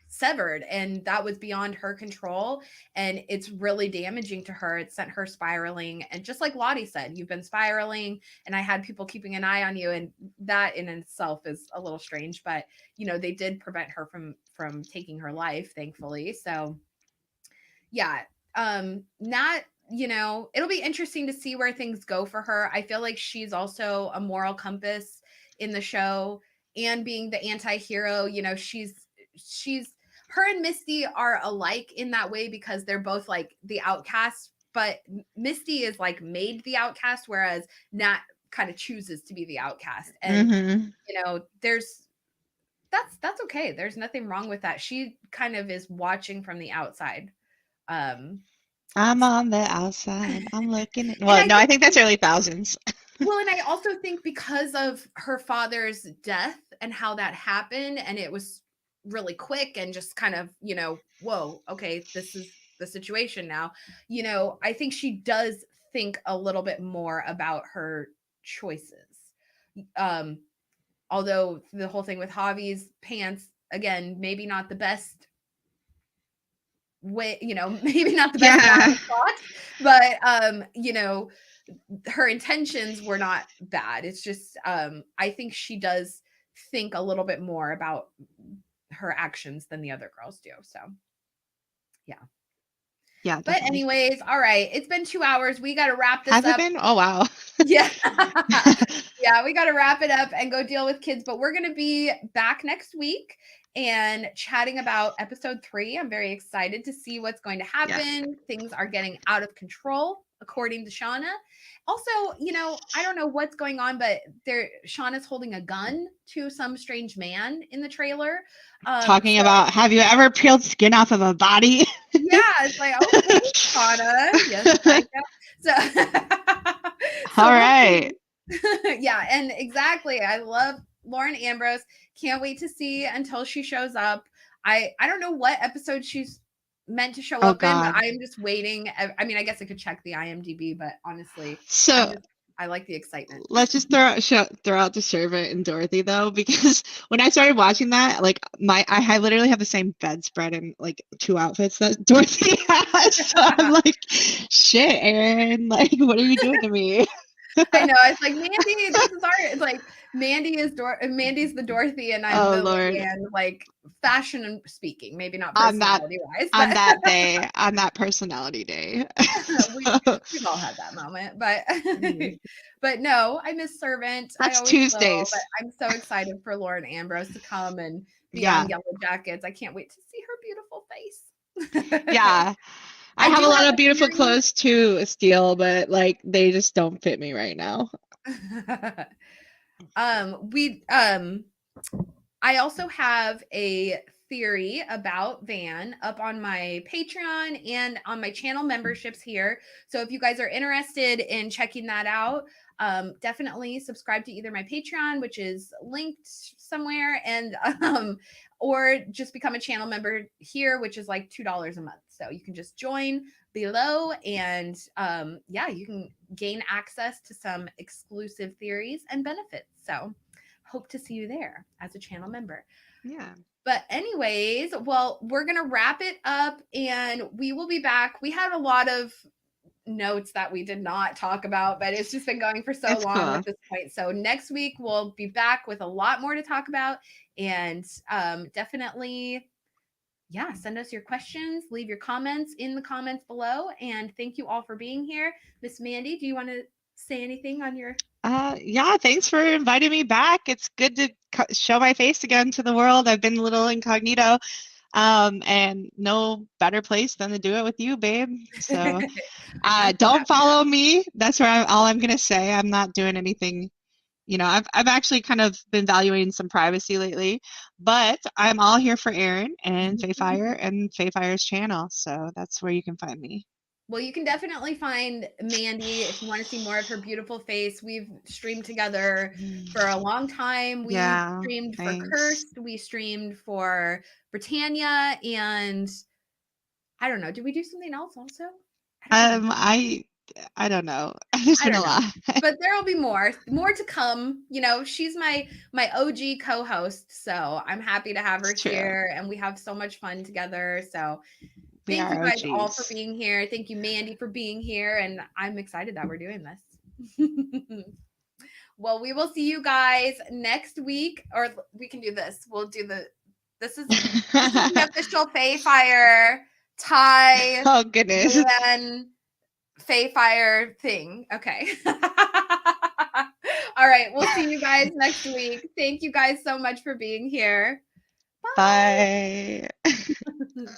severed, and that was beyond her control, and it's really damaging to her. It sent her spiraling, and just like Lottie said, you've been spiraling and I had people keeping an eye on you, and that in itself is a little strange, but they did prevent her from taking her life, thankfully. So yeah, not, it'll be interesting to see where things go for her. I feel like she's also a moral compass in the show, and being the anti-hero, she's her and Misty are alike in that way because they're both like the outcast, but Misty is like made the outcast, whereas Nat kind of chooses to be the outcast. And Hmm. there's that's okay. There's nothing wrong with that. She kind of is watching from the outside. um I'm on the outside. I'm looking And well, no, I think that's early thousands. and I also think because of her father's death and how that happened, and it was really quick and just kind of, whoa, okay, this is the situation now. I think she does think a little bit more about her choices. Um, Although the whole thing with Javi's pants, again, maybe not the best way, maybe not the best line Yeah. of thought, but her intentions were not bad. It's just I think she does think a little bit more about her actions than the other girls do. So yeah. Yeah, But definitely. anyways, all right. It's been 2 hours. We got to wrap this Has it up. been? Oh, wow. Yeah. Yeah, we got to wrap it up and go deal with kids. But we're going to be back next week and chatting about episode 3. I'm very excited to see what's going to Yes. happen. Things are getting out of control, according to Shauna. Also, I don't know what's going on, but Shauna's holding a gun to some strange man in the trailer. Talking about, have you ever peeled skin off of a body? Yeah, it's like, okay, Shauna. Yes, Taika. So All right. yeah, and exactly. I love Lauren Ambrose. Can't wait to see until she shows up. I don't know what episode she's meant to show up in, but I am just waiting. I mean, I guess I could check the IMDb, but honestly, so I like the excitement. Let's just throw out the servant and Dorothy though, because when I started watching that, like I literally have the same bedspread and like 2 outfits that Dorothy has. So I'm like, shit, Aaron, like, what are you doing to me? I know. It's like, Mandy, this is art. It's like Mandy's the Dorothy, and I'm the Leanne, like fashion speaking, maybe not personality wise. On that day, on that personality day. we've all had that moment, but but no, I miss Servant. That's I always Tuesdays. will, but I'm so excited for Lauren Ambrose to come and be on Yellowjackets. I can't wait to see her beautiful face. Yeah. I have a lot of beautiful clothes too, Steele, but like they just don't fit me right now. I also have a theory about Van up on my Patreon and on my channel memberships here. So if you guys are interested in checking that out, definitely subscribe to either my Patreon, which is linked somewhere, and or just become a channel member here, which is like $2 a month. So you can just join below, and you can gain access to some exclusive theories and benefits. So hope to see you there as a channel member. Yeah. But anyways, well, we're going to wrap it up and we will be back. We had a lot of notes that we did not talk about, but it's just been going for so long at this point. So next week we'll be back with a lot more to talk about, and definitely send us your questions, leave your comments in the comments below, and thank you all for being here. Miss Mandy, do you want to say anything on your thanks for inviting me back. It's good to show my face again to the world. I've been a little incognito, and no better place than to do it with you, babe. So don't follow me. That's where all I'm gonna say. I'm not doing anything. I've actually kind of been valuing some privacy lately, but I'm all here for Aaron and Faefire and Faefire's channel. So that's where you can find me. Well, you can definitely find Mandy if you want to see more of her beautiful face. We've streamed together for a long time. We streamed for Cursed. We streamed for Britannia, and I don't know. Did we do something else also? I don't know. There's been a lot. But there will be more to come. She's my OG co-host, so I'm happy to have her here, and we have so much fun together. So thank you guys all for being here. Thank you, Mandy, for being here, and I'm excited that we're doing this. Well, we will see you guys next week, or we can do this. We'll do this is the official Faefire tie. Oh goodness. And Faefire thing. Okay. All right. We'll see you guys next week. Thank you guys so much for being here. Bye.